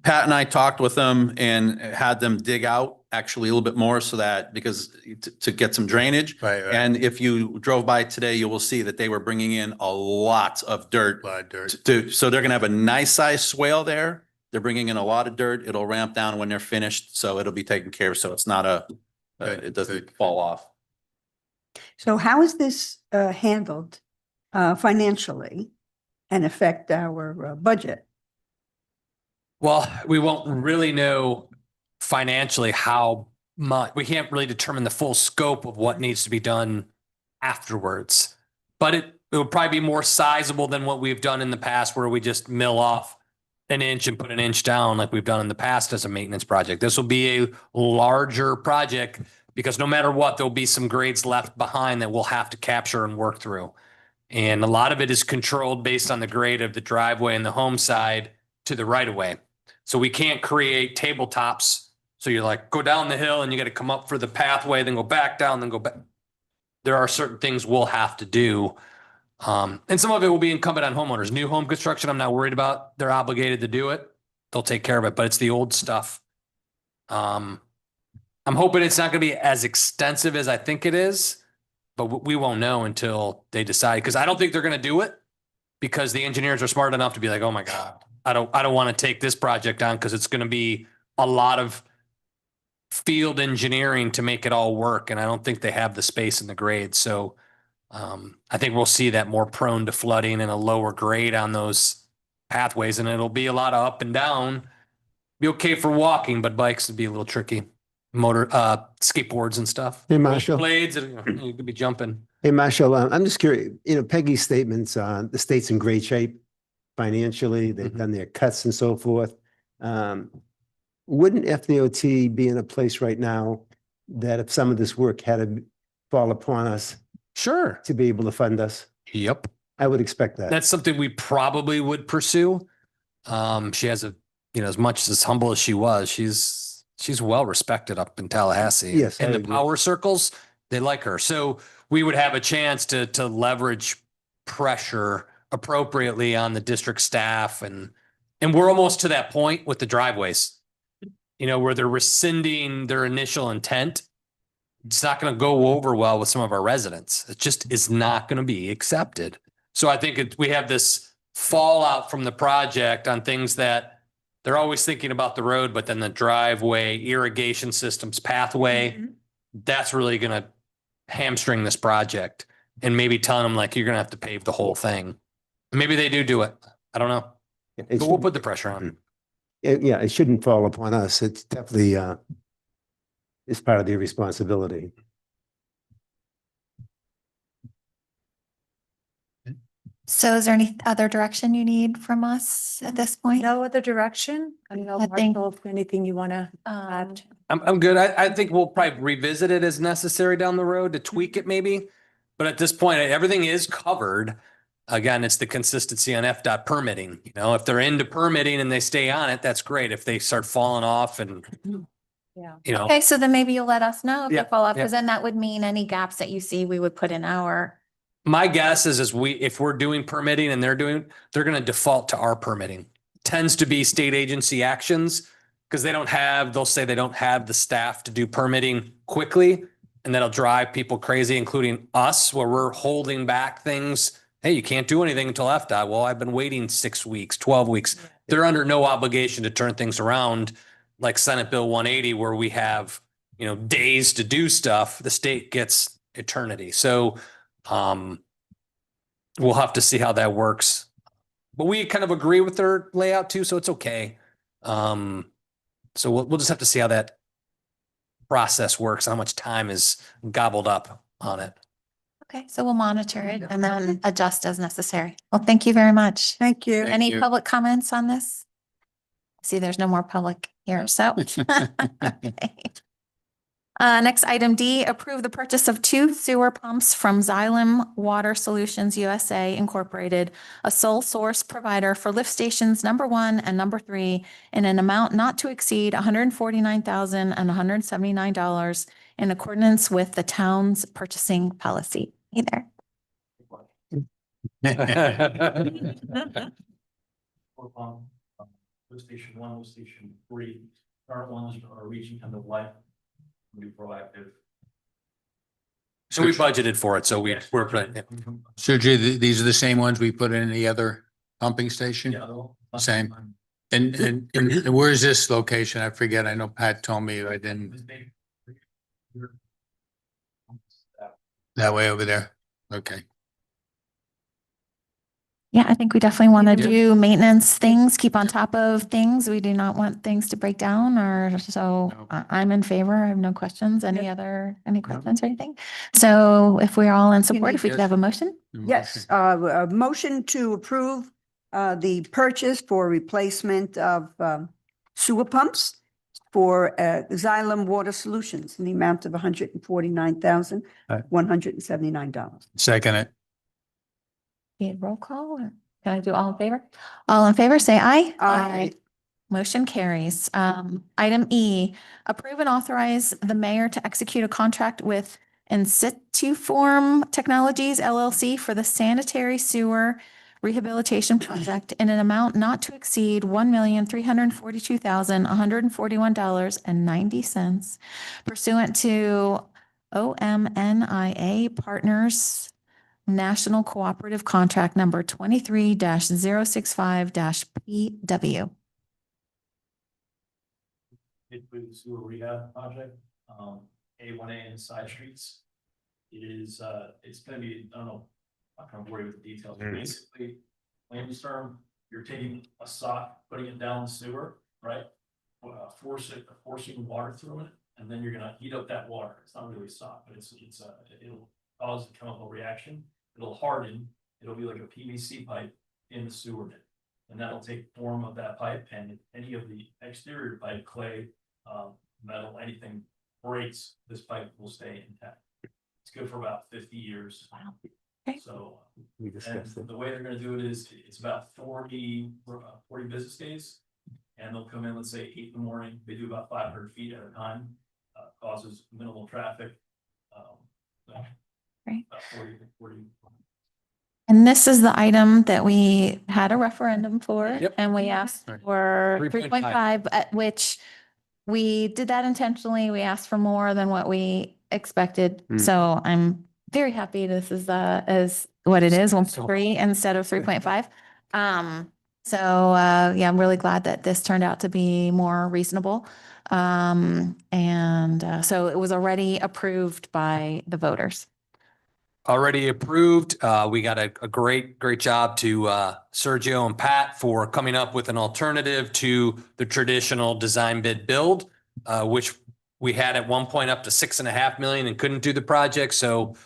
Pat and I talked with them and had them dig out actually a little bit more so that because to get some drainage. Right. And if you drove by today, you will see that they were bringing in a lot of dirt. A lot of dirt. So they're going to have a nice size swale there. They're bringing in a lot of dirt. It'll ramp down when they're finished. So it'll be taken care of. So it's not Good, it doesn't good. fall off. So how is this handled financially and affect our budget? Well, we won't really know financially how much, we can't really determine the full scope of what needs to be done afterwards. But it will probably be more sizable than what we've done in the past where we just mill off an inch and put an inch down like we've done in the past as a maintenance project. This will be a larger project because no matter what, there'll be some grades left behind that we'll have to capture and work through. And a lot of it is controlled based on the grade of the driveway and the home side to the right of way. So we can't create tabletops. So you're like, go down the hill and you got to come up for the pathway, then go back down, then go back. There are certain things we'll have to do. And some of it will be incumbent on homeowners. New home construction, I'm not worried about. They're obligated to do it. They'll take care of it, but it's the old stuff. I'm hoping it's not going to be as extensive as I think it is, but we won't know until they decide. Because I don't think they're going to do it because the engineers are smart enough to be like, oh my God, I don't want to take this project on because it's going to be a lot of field engineering to make it all work. And I don't think they have the space and the grade. So I think we'll see that more prone to flooding and a lower grade on those pathways. And it'll be a lot of up and down. Be okay for walking, but bikes would be a little tricky. Skateboards and stuff. Hey, Marshall. Blades, you could be jumping. Hey, Marshall, I'm just curious, Peggy's statements on the state's in great shape financially, they've done their cuts and so forth. Wouldn't FDOT be in a place right now that if some of this work had to fall upon us? Sure. To be able to fund us? Yep. I would expect that. That's something we probably would pursue. She has as much as humble as she was, she's well respected up in Tallahassee. Yes, I in the agree. power circles, they like her. So we would have a chance to leverage pressure appropriately on the district staff. And we're almost to that point with the driveways, where they're rescinding their initial intent. It's not going to go over well with some of our residents. It just is not going to be accepted. So I think we have this fallout from the project on things that they're always thinking about the road, but then the driveway, irrigation systems, pathway, that's really going to hamstring this project and maybe telling them like, you're going to have to pave the whole thing. Maybe they do it. I don't know. But we'll put the pressure on. Yeah, it shouldn't fall upon us. It's definitely, it's part of their responsibility. So is there any other direction you need from us at this point? No other direction? I don't know, I think- Marshall, if anything you want to add. I'm good. I think we'll probably revisit it as necessary down the road to tweak it maybe. But at this point, everything is covered. Again, it's the consistency on FDOT permitting. If they're into permitting and they stay on it, that's great. If they start falling off and, Yeah. Okay, so then maybe you'll let us know if Yeah, you fall off, yeah. because then that would mean any gaps that you see, we would put in our. My guess is if we're doing permitting and they're going to default to our permitting. Tends to be state agency actions because they'll say they don't have the staff to do permitting quickly. And that'll drive people crazy, including us, where we're holding back things hey, you can't do anything until FDOT. Well, I've been waiting 6 weeks, 12 weeks. They're under no obligation to turn things around like Senate Bill 180, where we have, days to do stuff. The state gets eternity. So, we'll have to see how that works. But we kind of agree with their layout too, so it's okay. So we'll just have to see how that process works, how much time is gobbled up on it. Okay, so we'll monitor it and then adjust as necessary. Well, thank you very much. Thank you. Thank Any you. public comments on this? See, there's no more public here, so. Okay. Next item D, approve the purchase of 2 sewer pumps from Xylem Water Solutions USA Incorporated, a sole source provider for lift stations number 1 and number 3 in an amount not to exceed $149,179 in accordance with the town's purchasing policy. Either. Lift station 1, lift station 3, current ones are reaching end of life. Be proactive. So we budgeted for it, so we're putting, yeah. Sergio, these are the same ones we put in the other pumping station? Yeah, they'll- Same. And where is this location? I forget. I know Pat told me I didn't. That way over there. Okay. Yeah, I think we definitely want to Yeah. do maintenance things, keep on top of things. We do not want things to break down or so No. I'm in favor. I have no questions. Any questions or anything? So if we're all in support, if we could Yes. have a motion? Yes, a motion to approve the purchase for replacement of sewer pumps for Xylem Water Solutions in the amount of $149,179. Second it. Need roll call or can I do all in favor? All in favor, say aye. Aye. Motion carries. Item E, approve and authorize the mayor to execute a contract with Insituform Technologies LLC for the sanitary sewer rehabilitation project in an amount not to exceed $1,342,141.90 pursuant to OMNIA Partners National Cooperative Contract Number 23-065-PW. Midway Sewer Rehab Project, A1A and side streets. It is, it's gonna be, I don't know, I'm not gonna worry with the details, but basically, layman's term, you're taking a sock, putting it down the sewer, right? Forcing water through it, and then you're gonna heat up that water. It's not really a sock, but it'll cause a chemical reaction. It'll harden, it'll be like a PVC pipe in the sewer net. And that'll take form of that pipe, and if any of the exterior pipe, clay, metal, anything breaks, this pipe will stay intact. It's good for about 50 years. Wow. Okay. So, We and discussed it. the way they're gonna do it is, it's about 40 business days. And they'll come in, let's say 8 in the morning, they do about 500 feet at a time, causes minimal traffic. So, Great. about 40. And this is the item that we had a referendum for, Yep. and we asked Right. for 3.5. 3.5, at which we did that intentionally. We asked for more than what we expected. So I'm very happy this is what it is, 1.3 instead of 3.5. Yeah, I'm really glad that this turned out to be more reasonable. So it was already approved by the voters. Already approved. We got a great job to Sergio and Pat for coming up with an alternative to the traditional design bid build, which we had at one point up to $6.5 million and couldn't do the project. So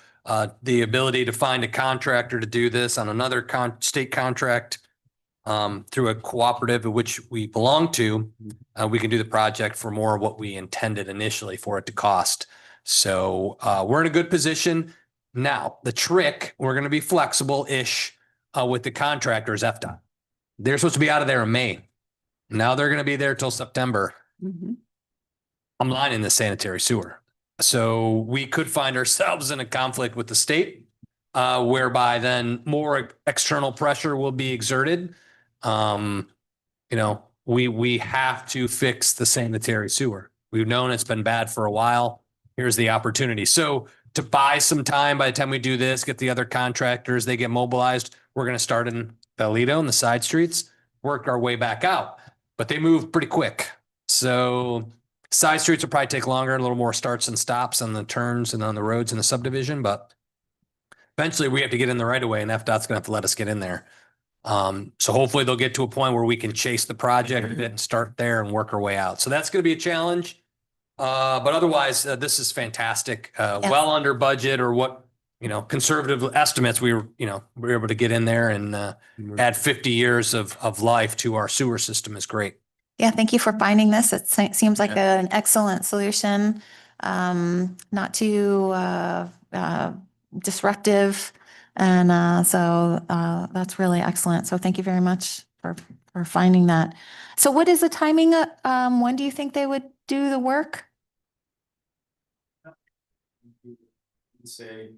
the ability to find a contractor to do this on another state contract through a cooperative of which we belong to, we can do the project for more of what we intended initially for it to cost. So we're in a good position. Now, the trick, we're going to be flexible-ish with the contractors, FDOT. They're supposed to be out of there in May. Now they're going to be there till September. I'm lining the sanitary sewer. So we could find ourselves in a conflict with the state, whereby then more external pressure will be exerted. We have to fix the sanitary sewer. We've known it's been bad for a while. Here's the opportunity. So to buy some time, by the time we do this, get the other contractors, they get mobilized, we're going to start in Bellito and the side streets, work our way back out. But they move pretty quick. So side streets will probably take longer, a little more starts and stops on the turns and on the roads in the subdivision, but eventually we have to get in the right of way and FDOT's gonna have to let us get in there. So hopefully they'll get to a point where we can chase the project a bit and start there and work our way out. So that's gonna be a challenge. But otherwise, this is fantastic. Well under budget, or what, conservative estimates, we were able to get in there and add 50 years of life to our sewer system is great. Yeah, thank you for finding this. It seems like an excellent solution, not too disruptive. And so that's really excellent. So thank you very much for finding that. So what is the timing? When do you think they would do the work? Say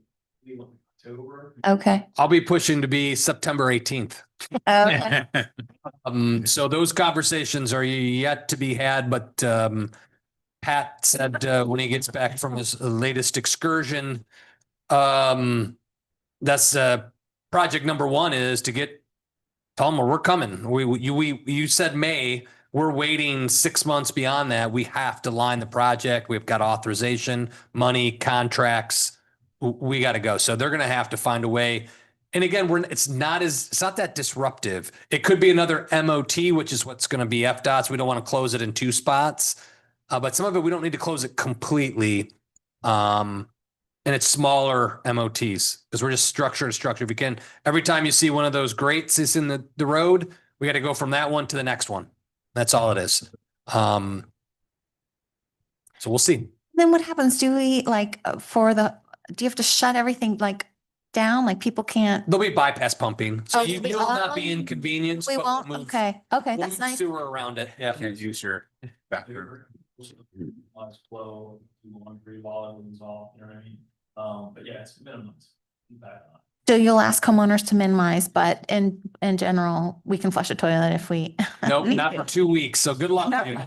October. Okay. I'll be pushing to be September 18th. Okay. So those conversations are yet to be had, but Pat said when he gets back from his latest excursion, that's project number one is to tell them we're coming. You said May. We're waiting 6 months beyond that. We have to line the project. We've got authorization, money, contracts. We got to go. So they're going to have to find a way. And again, it's not that disruptive. It could be another MOT, which is what's going to be FDOT's. We don't want to close it in 2 spots, but some of it, we don't need to close it completely. And it's smaller MOTs because we're just structure. If you can, every time you see one of those grates is in the road, we got to go from that one to the next one. That's all it is. So we'll see. Then what happens? Do we do you have to shut everything down? Like people can't? There'll be bypass pumping. So Oh, you will not be inconvenienced. We but won't? we'll move- Okay. Okay. we'll That's move nice. Sewer around it. Yeah. Use your bathroom. Flow, laundry, volumes off, you know what I mean? But yeah, it's minimums. So you'll ask homeowners to minimize, but in general, we can flush a toilet if we. Nope, need not to. for 2 weeks. So good luck. No. dude.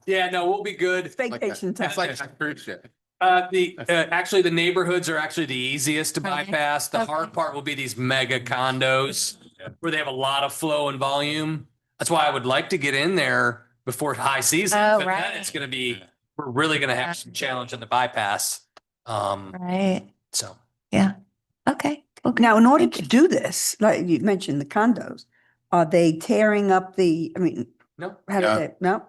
Yeah, no, we'll be good. Vacation time. It's like a cruise ship. Actually, the neighborhoods are actually the easiest to Right. bypass. The Okay. hard part will be these mega condos where they have a lot of flow and volume. That's why I would like to get in there before high season. Oh, but then right. it's going to be, we're really going to have some challenge in the bypass. Right. So Okay. Okay. Now, in order Thank to you. do this, like you mentioned the condos, are they tearing up no, how do they, no?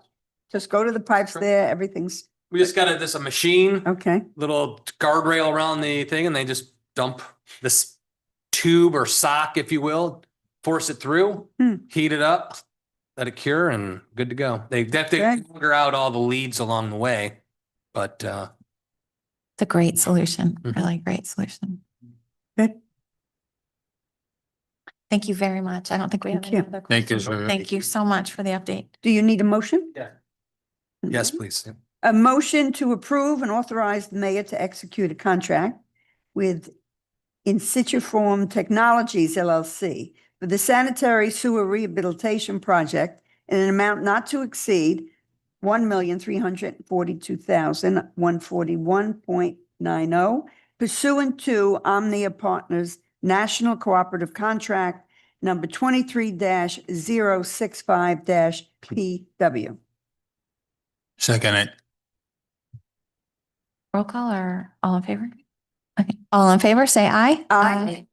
Just go to the pipes Sure. there, everything's, we just got a machine, okay. little guardrail around the thing, and they just dump this tube or sock, if you will, force it through, heat it up, let it cure, and good to go. They Okay. figure out all the leads along the way, but It's a great solution. Mhm. Really great solution. Good. Thank you very much. I don't think we have Thank any you. other Thank you. questions. Thank you so much for the update. Do you need a motion? Yeah. Yes, please. A motion to approve and authorize the mayor to execute a contract with In Situ Form Technologies LLC for the sanitary sewer rehabilitation project in an amount not to exceed $1,342,141.90 pursuant to Omnia Partners National Cooperative Contract number 23-065-PW. Second it. Roll call or all in favor? Okay. All in favor, say aye. Aye.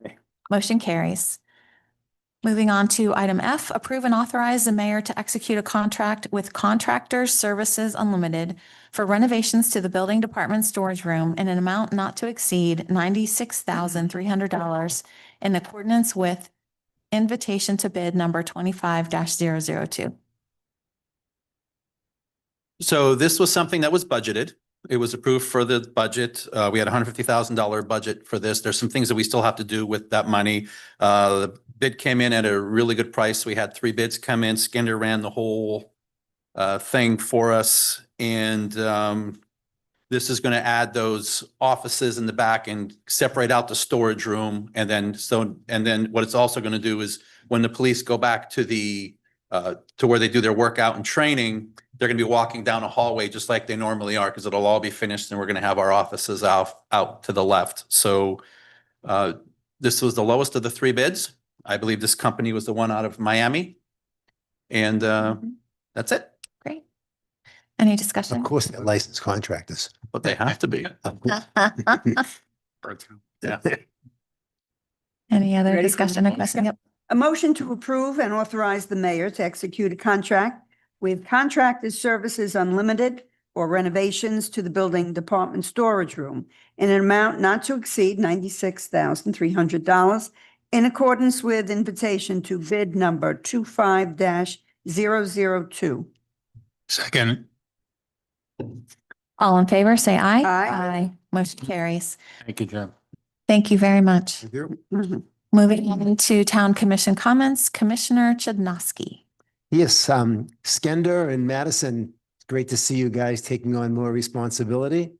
Motion carries. Moving on to item F, approve and authorize the mayor to execute a contract with Contractors Services Unlimited for renovations to the building department storage room in an amount not to exceed $96,300 in accordance with invitation to bid number 25-002. So this was something that was budgeted. It was approved for the budget. We had $150,000 budget for this. There's some things that we still have to do with that money. The bid came in at a really good price. We had 3 bids come in. Skinder ran the whole thing for us. And this is going to add those offices in the back and separate out the storage room. And then what it's also going to do is when the police go back to the to where they do their workout and training, They're gonna be walking down a hallway just like they normally are, because it'll all be finished and we're gonna have our offices out to the left. So this was the lowest of the three bids. I believe this company was the one out of Miami. And that's it. Great. Any Of discussion? course, they're licensed contractors. But they have to be. Yeah. Any other Ready for discussion the or question? Yep. A motion to approve and authorize the mayor to execute a contract with Contracted Services Unlimited for renovations to the building department storage room in an amount not to exceed $96,300 in accordance with invitation to bid number 25-002. Second, All in favor, say aye. Aye. Motion carries. thank you, Jim. Thank you very much. Mhm. Moving on to town commission comments, Commissioner Chudnovsky. Yes, Skender and Madison, it's great to see you guys taking on more responsibility.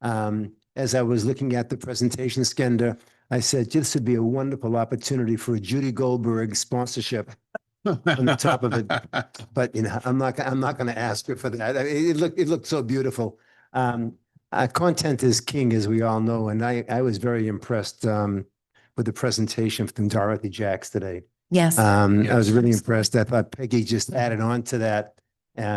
As I was looking at the presentation, Skender, I said, this would be a wonderful opportunity for a Judy Goldberg sponsorship on the top of it. But you know, I'm not going to ask her for that. It looked so beautiful. Content is king, as we all know, and I was very impressed with the presentation from Dorothy Jacks today. Yes. I was really impressed. I thought Peggy just added on to that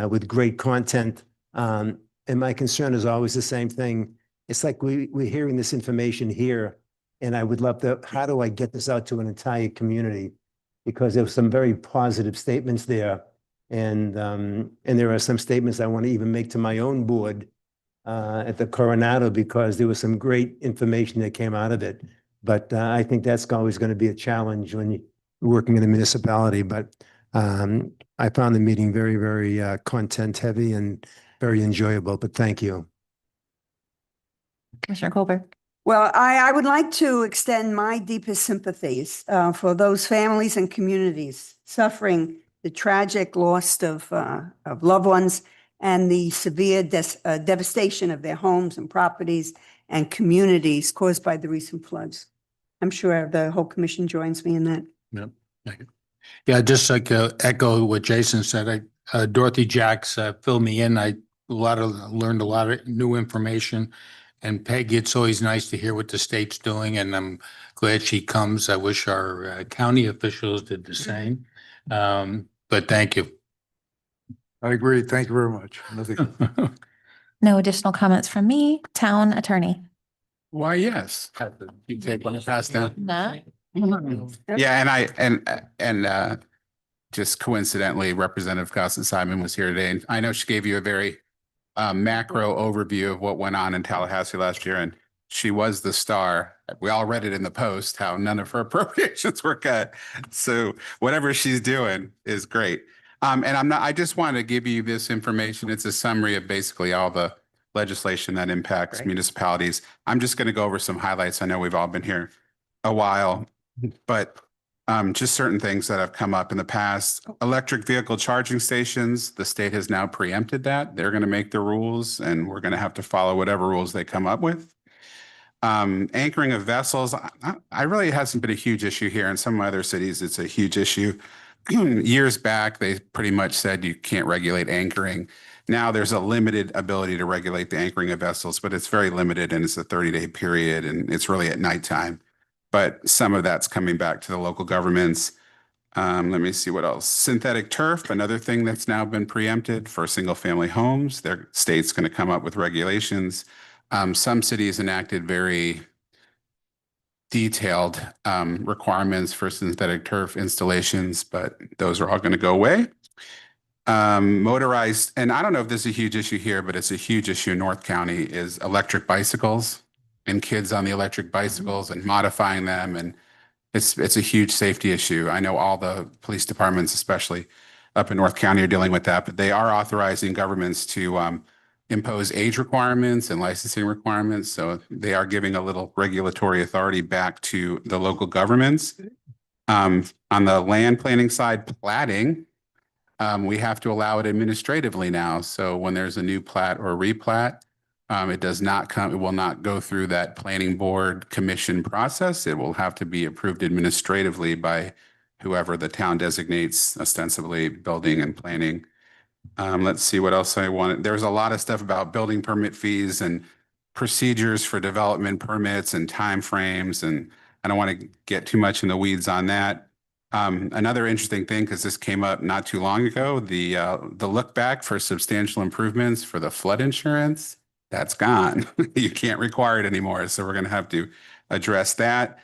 with great content. And my concern is always the same thing. It's like we're hearing this information here, and I would love to, how do I get this out to an entire community? Because there were some very positive statements there. And there are some statements I want to even make to my own board at the Coronado, because there was some great information that came out of it. But I think that's always going to be a challenge when you're working in a municipality. But I found the meeting very, very content heavy and very enjoyable. But thank you. Commissioner Colbert. Well, I would like to extend my deepest sympathies for those families and communities suffering the tragic loss of loved ones and the severe devastation of their homes and properties and communities caused by the recent floods. I'm sure the whole commission joins me in that. Yep. Thank you. Yeah, just like echo what Jason said, Dorothy Jacks filled me in. Learned a lot of new information. And Peggy, it's always nice to hear what the state's doing, and I'm glad she comes. I wish our county officials did the same. But thank you. I agree. Thank you very much. Nothing. No additional comments from me. Town attorney. Why, yes. You take one pass down. No. Yeah, and just coincidentally, Representative Costa-Simon was here today, and I know she gave you a very macro overview of what went on in Tallahassee last year, and she was the star. We all read it in the Post, how none of her appropriations were cut. So whatever she's doing is great. And I just want to give you this information. It's a summary of basically all the legislation that impacts municipalities. I'm just going to go over some highlights. I know we've all been here a while, but just certain things that have come up in the past. Electric vehicle charging stations, the state has now preempted that. They're going to make the rules, and we're going to have to follow whatever rules they come up with. Anchoring of vessels, I really hasn't been a huge issue here. In some other cities, it's a huge issue. Years back, they pretty much said you can't regulate anchoring. Now there's a limited ability to regulate the anchoring of vessels, but it's very limited, and it's a 30-day period, and it's really at nighttime. But some of that's coming back to the local governments. Let me see what else. Synthetic turf, another thing that's now been preempted for single-family homes. Their state's going to come up with regulations. Some cities enacted very detailed requirements for synthetic turf installations, but those are all going to go away. Motorized, and I don't know if this is a huge issue here, but it's a huge issue in North County, is electric bicycles and kids on the electric bicycles and modifying them. And it's a huge safety issue. I know all the police departments, especially up in North County, are dealing with that, but they are authorizing governments to impose age requirements and licensing requirements. So they are giving a little regulatory authority back to the local governments. On the land planning side, platting, we have to allow it administratively now. So when there's a new plat or replat, it will not go through that planning board commission process. It will have to be approved administratively by whoever the town designates, ostensibly building and planning. Let's see what else I wanted. There's a lot of stuff about building permit fees and procedures for development permits and timeframes, and I don't want to get too much in the weeds on that. Another interesting thing, because this came up not too long ago, the look back for substantial improvements for the flood insurance, that's gone. You can't require it anymore. So we're going to have to address that.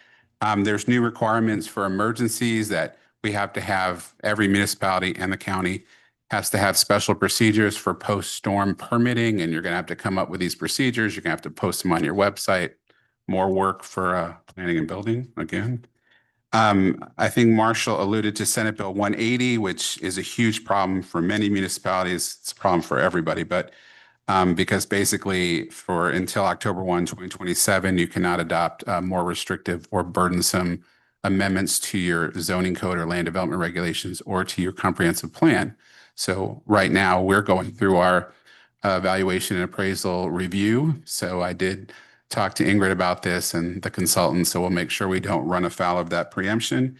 There's new requirements for emergencies that we have to have. Every municipality and the county has to have special procedures for post-storm permitting, and you're going to have to come up with these procedures. You're going to have to post them on your website. More work for planning and building again. I think Marshall alluded to Senate Bill 180, which is a huge problem for many municipalities. It's a problem for everybody, but because basically for until October 1, 2027, you cannot adopt more restrictive or burdensome amendments to your zoning code or land development regulations or to your comprehensive plan. So right now we're going through our evaluation and appraisal review. So I did talk to Ingrid about this and the consultant, so we'll make sure we don't run afoul of that preemption.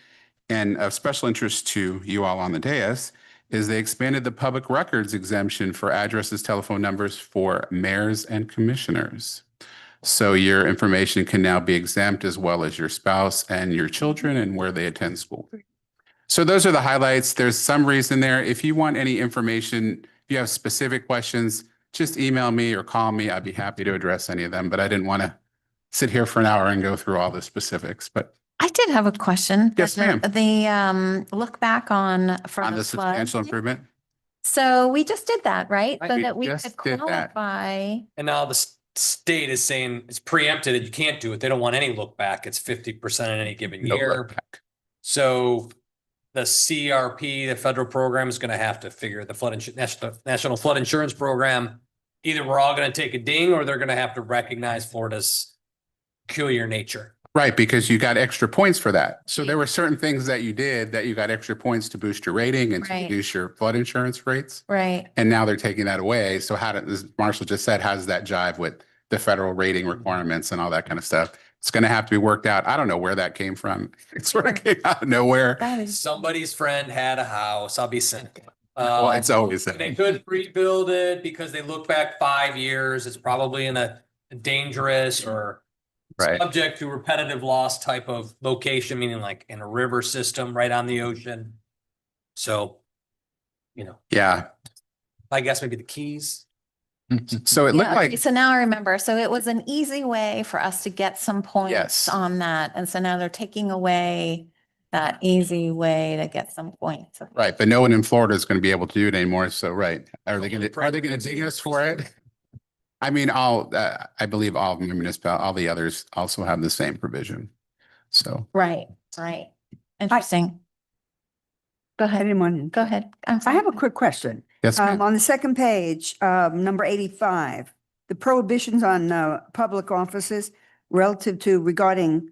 And of special interest to you all on the dais is they expanded the public records exemption for addresses, telephone numbers for mayors and commissioners. So your information can now be exempt, as well as your spouse and your children and where they attend school. So those are the highlights. There's some reason there. If you want any information, if you have specific questions, just email me or call me. I'd be happy to address any of them, but I didn't want to sit here for an hour and go through all the specifics, but I did have a question. Yes, ma'am. The look back on for on the the flood. substantial improvement. So we just did that, right? So Right, we that we just could did that. qualify. And now the state is saying it's preempted, you can't do it. They don't want any look back. It's 50% in any given No year. look back. So the CRP, the federal program, is going to have to figure the National Flood Insurance Program. Either we're all going to take a ding, or they're going to have to recognize Florida's peculiar nature. Right, because you got extra points for that. So there were certain things that you did that you got extra points to boost your rating and to Right. reduce your flood insurance rates. Right. And now they're taking that away. So how does, as Marshall just said, how does that jive with the federal rating requirements and all that kind of stuff? It's going to have to be worked out. I don't know where that came from. It sort of came out of nowhere. That is Somebody's friend had a house. I'll be simple. Well, it's always They that. could rebuild it because they look back 5 years. It's probably in a dangerous or Right. subject to repetitive loss type of location, meaning like in a river system right on the ocean. So, Yeah. I guess maybe the Keys. So it looked Yeah, like. okay, so now I remember. So it was an easy way for us to get some points Yes. on that. And so now they're taking away that easy way to get some points. Right, but no one in Florida is going to be able to do it anymore. So, right. Are they going to ding us for it? I mean, I believe all all the others also have the same provision. So, Right, right. Interesting. Go I ahead. didn't want Go ahead. I have a quick question. yes, ma'am. On the second page, number 85, the prohibitions on public offices relative to regarding.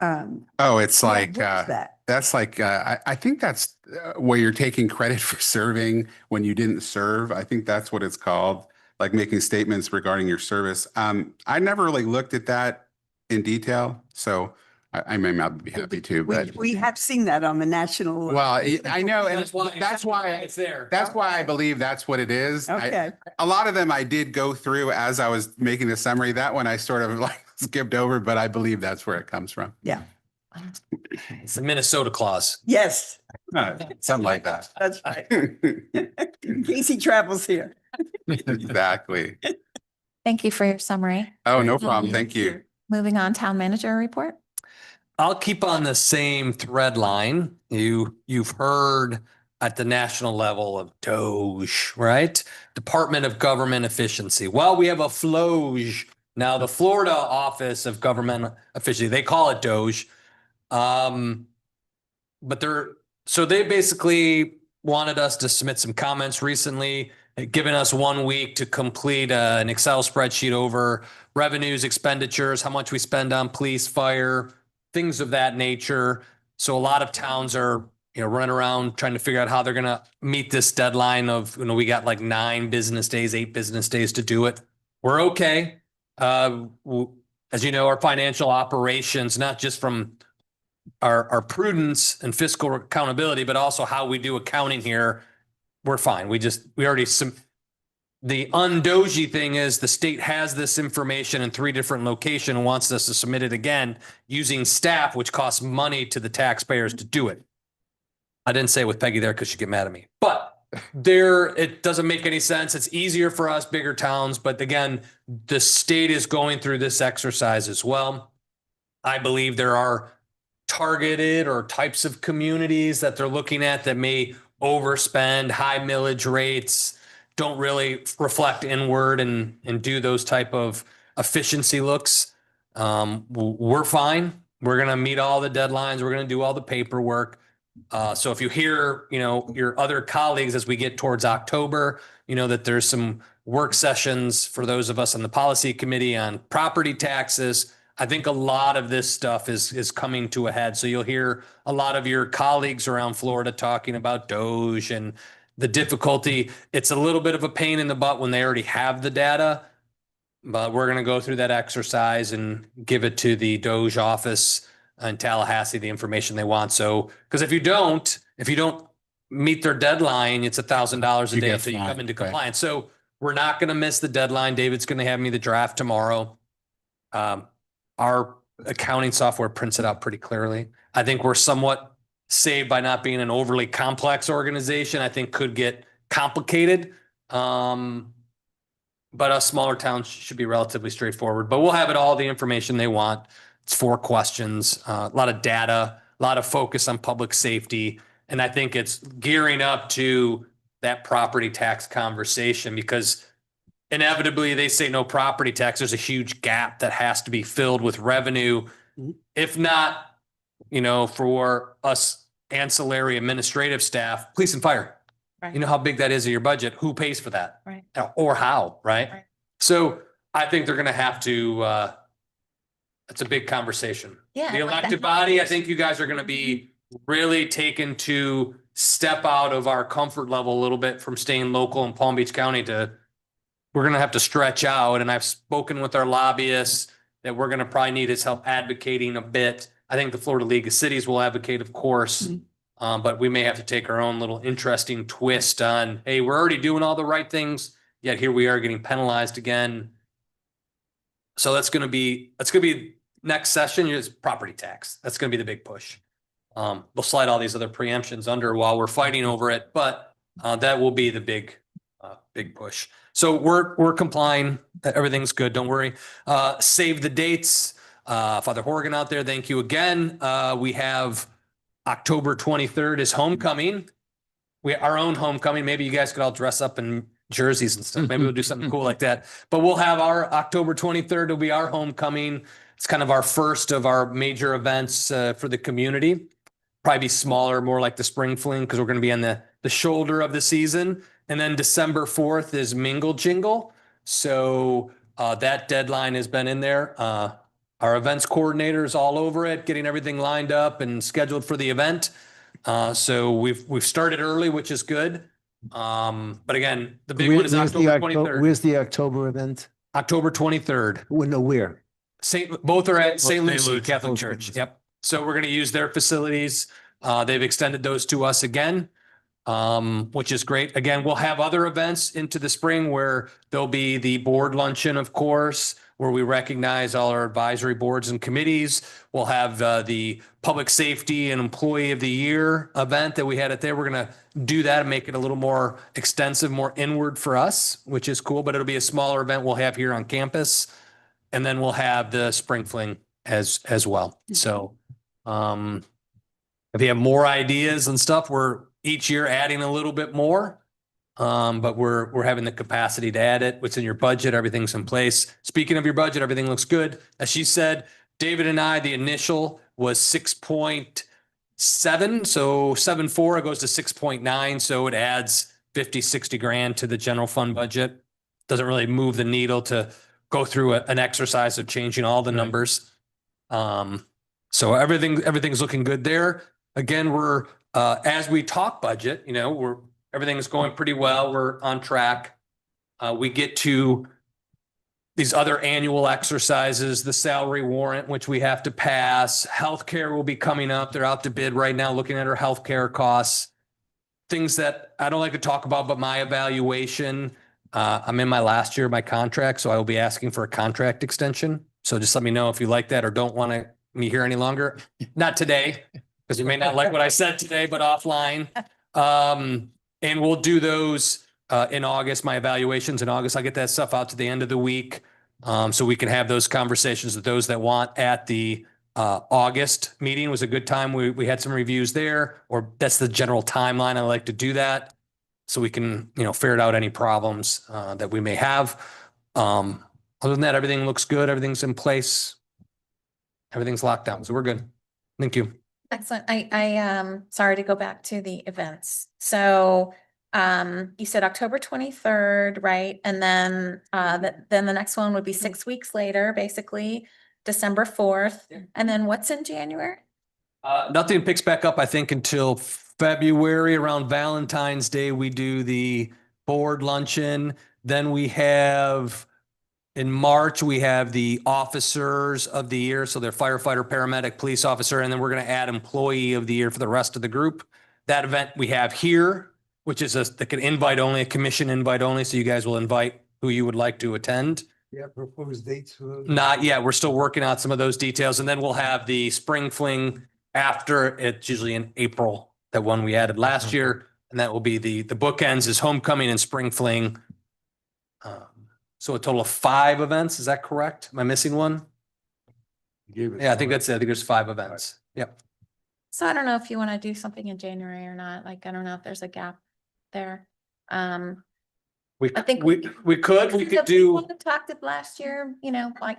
Oh, it's what like, is that? that's like, I think that's where you're taking credit for serving when you didn't serve. I think that's what it's called, like making statements regarding your service. I never really looked at that in detail, so I may not be happy to, but. We have seen that on the national. Well, I know, and that's why it's there. that's why I believe that's what it is. Okay. A lot of them I did go through as I was making the summary. That one I sort of like skipped over, but I believe that's where it comes from. Yeah. It's the Minnesota clause. Yes, Something like that. that's right. Casey travels here. Exactly. Thank you for your summary. Oh, no problem. Thank you. Moving on, town manager report. I'll keep on the same thread line. You've heard at the national level of DOGE, right? Department of Government Efficiency. Well, we have a FLOGE. Now, the Florida Office of Government Efficiency, they call it DOGE. But they basically wanted us to submit some comments recently, giving us 1 week to complete an Excel spreadsheet over revenues, expenditures, how much we spend on police, fire, things of that nature. So a lot of towns are, running around trying to figure out how they're going to meet this deadline of, we got like 9 business days, 8 business days to do it. We're okay. As you know, our financial operations, not just from our prudence and fiscal accountability, but also how we do accounting here, we're fine. We already the undoji thing is the state has this information in 3 different locations and wants us to submit it again using staff, which costs money to the taxpayers to do it. I didn't say it with Peggy there because she'd get mad at me, but it doesn't make any sense. It's easier for us bigger towns. But again, the state is going through this exercise as well. I believe there are targeted or types of communities that they're looking at that may overspend, high millage rates, don't really reflect inward and do those type of efficiency looks. We're fine. We're going to meet all the deadlines. We're going to do all the paperwork. So if you hear, your other colleagues as we get towards October, that there's some work sessions for those of us on the policy committee on property taxes. I think a lot of this stuff is coming to a head. So you'll hear a lot of your colleagues around Florida talking about DOGE and the difficulty. It's a little bit of a pain in the butt when they already have the data, but we're going to go through that exercise and give it to the DOGE office in Tallahassee, the information they want. So, because if you don't meet their deadline, it's $1,000 a day until you come into compliance. So we're not going to miss the deadline. David's going to have me the draft tomorrow. Our accounting software prints it out pretty clearly. I think we're somewhat saved by not being an overly complex organization. I think could get complicated. But us smaller towns should be relatively straightforward, but we'll have all the information they want. It's 4 questions, a lot of data, a lot of focus on public safety. And I think it's gearing up to that property tax conversation because inevitably they say no property tax. There's a huge gap that has to be filled with revenue. If not, for us ancillary administrative staff, police and fire, Right. you know how big that is of your budget. Who pays for that? Right. Or how, right? Right. So I think they're going to have to, it's a big conversation. Yeah. The elected body, I think you guys are going to be really taken to step out of our comfort level a little bit from staying local in Palm Beach County we're going to have to stretch out. And I've spoken with our lobbyists that we're going to probably need his help advocating a bit. I think the Florida League of Cities will advocate, of course, but we may have to take our own little interesting twist on, hey, we're already doing all the right things, yet here we are getting penalized again. So that's going to be next session is property tax. That's going to be the big push. We'll slide all these other preemptions under while we're fighting over it, but that will be the big push. So we're complying. Everything's good. Don't worry. Save the dates. Father Horgan out there, thank you again. We have October 23rd is homecoming. Our own homecoming. Maybe you guys could all dress up in jerseys and stuff. Maybe we'll do something cool like that. But we'll have our October 23rd will be our homecoming. It's kind of our first of our major events for the community. Probably be smaller, more like the spring fling because we're going to be on the shoulder of the season. And then December 4th is Mingle Jingle. So that deadline has been in there. Our events coordinator is all over it, getting everything lined up and scheduled for the event. So we've started early, which is good. But again, the big one is October 23rd. Where's the October event? October 23rd. Where? Both are at St. Lucie Lucie. Catholic Church. Yep. So we're going to use their facilities. They've extended those to us again, which is great. Again, we'll have other events into the spring where there'll be the board luncheon, of course, where we recognize all our advisory boards and committees. We'll have the public safety and employee of the year event that we had at there. We're going to do that and make it a little more extensive, more inward for us, which is cool, but it'll be a smaller event we'll have here on campus. And then we'll have the spring fling as well. So if you have more ideas and stuff, we're each year adding a little bit more. But we're having the capacity to add it. What's in your budget, everything's in place. Speaking of your budget, everything looks good. As she said, David and I, the initial was 6.7. So 7.4, it goes to 6.9. So it adds 50, 60 grand to the general fund budget. Doesn't really move the needle to go through an exercise of changing all the numbers. So everything's looking good there. Again, we're, as we talk budget, everything is going pretty well. We're on track. We get to these other annual exercises, the salary warrant, which we have to pass. Healthcare will be coming up. They're out to bid right now, looking at our healthcare costs. things that I don't like to talk about, but my evaluation, I'm in my last year of my contract, so I will be asking for a contract extension. So just let me know if you like that or don't want me here any longer. Not today, because you may not like what I said today, but offline. And we'll do those in August, my evaluations in August. I'll get that stuff out to the end of the week. So we can have those conversations with those that want at the August meeting. Was a good time. We had some reviews there, or that's the general timeline. I like to do that so we can, ferret out any problems that we may have. Other than that, everything looks good. Everything's in place. Everything's locked down. So we're good. Thank you. Excellent. Sorry to go back to the events. So, you said October 23rd, right? And then, then the next one would be 6 weeks later, basically December 4th. And then what's in January? Nothing picks back up, I think, until February. Around Valentine's Day, we do the board luncheon. Then we have, in March, we have the officers of the year. So they're firefighter, paramedic, police officer, and then we're going to add employee of the year for the rest of the group. That event we have here, which is like an invite only, a commission invite only. So you guys will invite who you would like to attend. Yeah, proposed dates for those? Not yet. We're still working out some of those details. And then we'll have the spring fling after. It's usually in April, that one we added last year. And that will be the bookends is homecoming and spring fling. So a total of 5 events. Is that correct? Am I missing one? Yeah, I think that's it. I think there's 5 events. Yep. So I don't know if you want to do something in January or not. Like, I don't know if there's a gap there. I think we could do. We talked it last year, like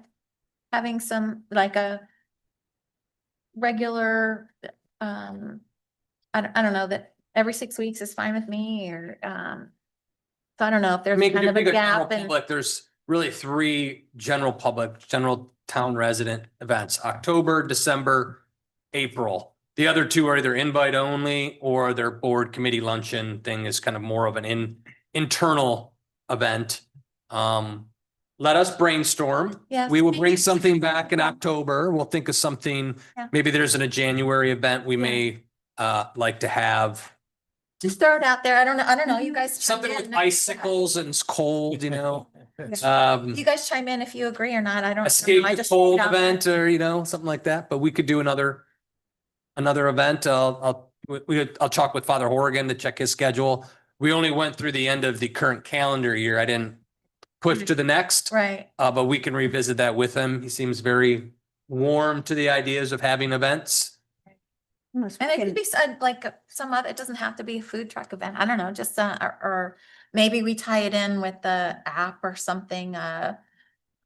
having some, like a regular, I don't know, that every 6 weeks is fine with me, or, so I don't know if there's kind of a gap. Like there's really 3 general town resident events: October, December, April. The other 2 are either invite only or their board committee luncheon thing is kind of more of an internal event. Let us brainstorm. Yes. We will bring something back in October. We'll think of something. Yeah. Maybe there's a January event we may like to have. Just throw it out there. I don't know. You guys. Something chime with in. icicles and it's cold, You guys chime in if you agree or not. I don't. escape I the just cold threw it out there. event or, something like that. But we could do another event. I'll talk with Father Horrigan to check his schedule. We only went through the end of the current calendar year. I didn't push to the next. Right. But we can revisit that with him. He seems very warm to the ideas of having events. And it could be like some other, it doesn't have to be a food truck event. I don't know, just, or maybe we tie it in with the app or something,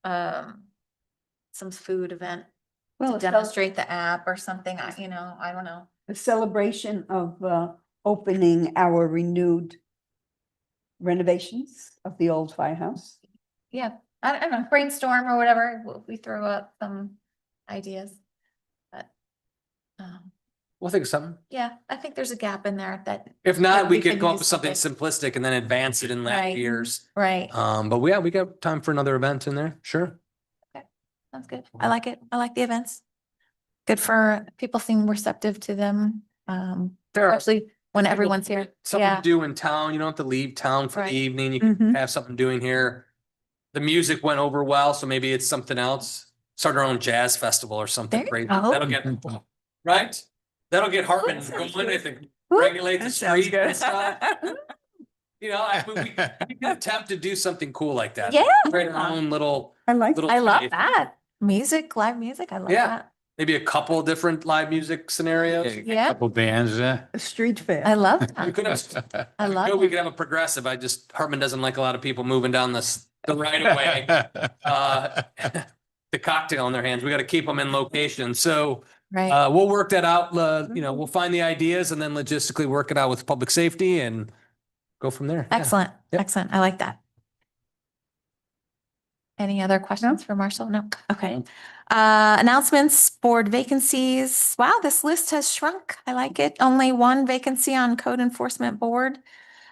some food event to demonstrate the app or something, I don't know. A celebration of opening our renewed renovations of the old firehouse. Yeah, I don't know, brainstorm or whatever, we throw up some ideas. But, We'll think of something. yeah, I think there's a gap in there that. If not, that we could could come up use with something simplistic and then advance it in later Right. years. Right, But we got time for another event in there. Sure. sounds good. I like it. I like the events. Good for, people seem receptive to them, especially when everyone's here. Something Yeah. to do in town. You don't have to leave town for Right. the evening. You can Mhm. have something doing here. The music went over well, so maybe it's something else. Start our own jazz festival or something There you great. go. That'll get, right? That'll get Hartman going, I think, regulate the street and stuff. We can attempt to do something cool like that. Yeah. Create our own little, I like little. I love space. that. Music, live music. I love Yeah. that. Maybe a couple different live music scenarios. Yeah. Couple bands, a street fair. I love We that. could have, I love we it. could have a progressive. Hartman doesn't like a lot of people moving down the right of way. The cocktail in their hands. We got to keep them in location. So Right. we'll work that out. We'll find the ideas and then logistically work it out with public safety and go from there. Yeah. Excellent. Yep. Excellent. I like that. Any other questions for Marshall? No? Okay. Announcements, board vacancies. Wow, this list has shrunk. I like it. Only 1 vacancy on code enforcement board.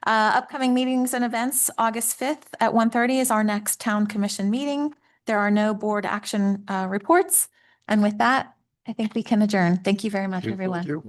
Upcoming meetings and events, August 5th at 1:30 is our next town commission meeting. There are no board action reports. And with that, I think we can adjourn. Thank you very much, everyone.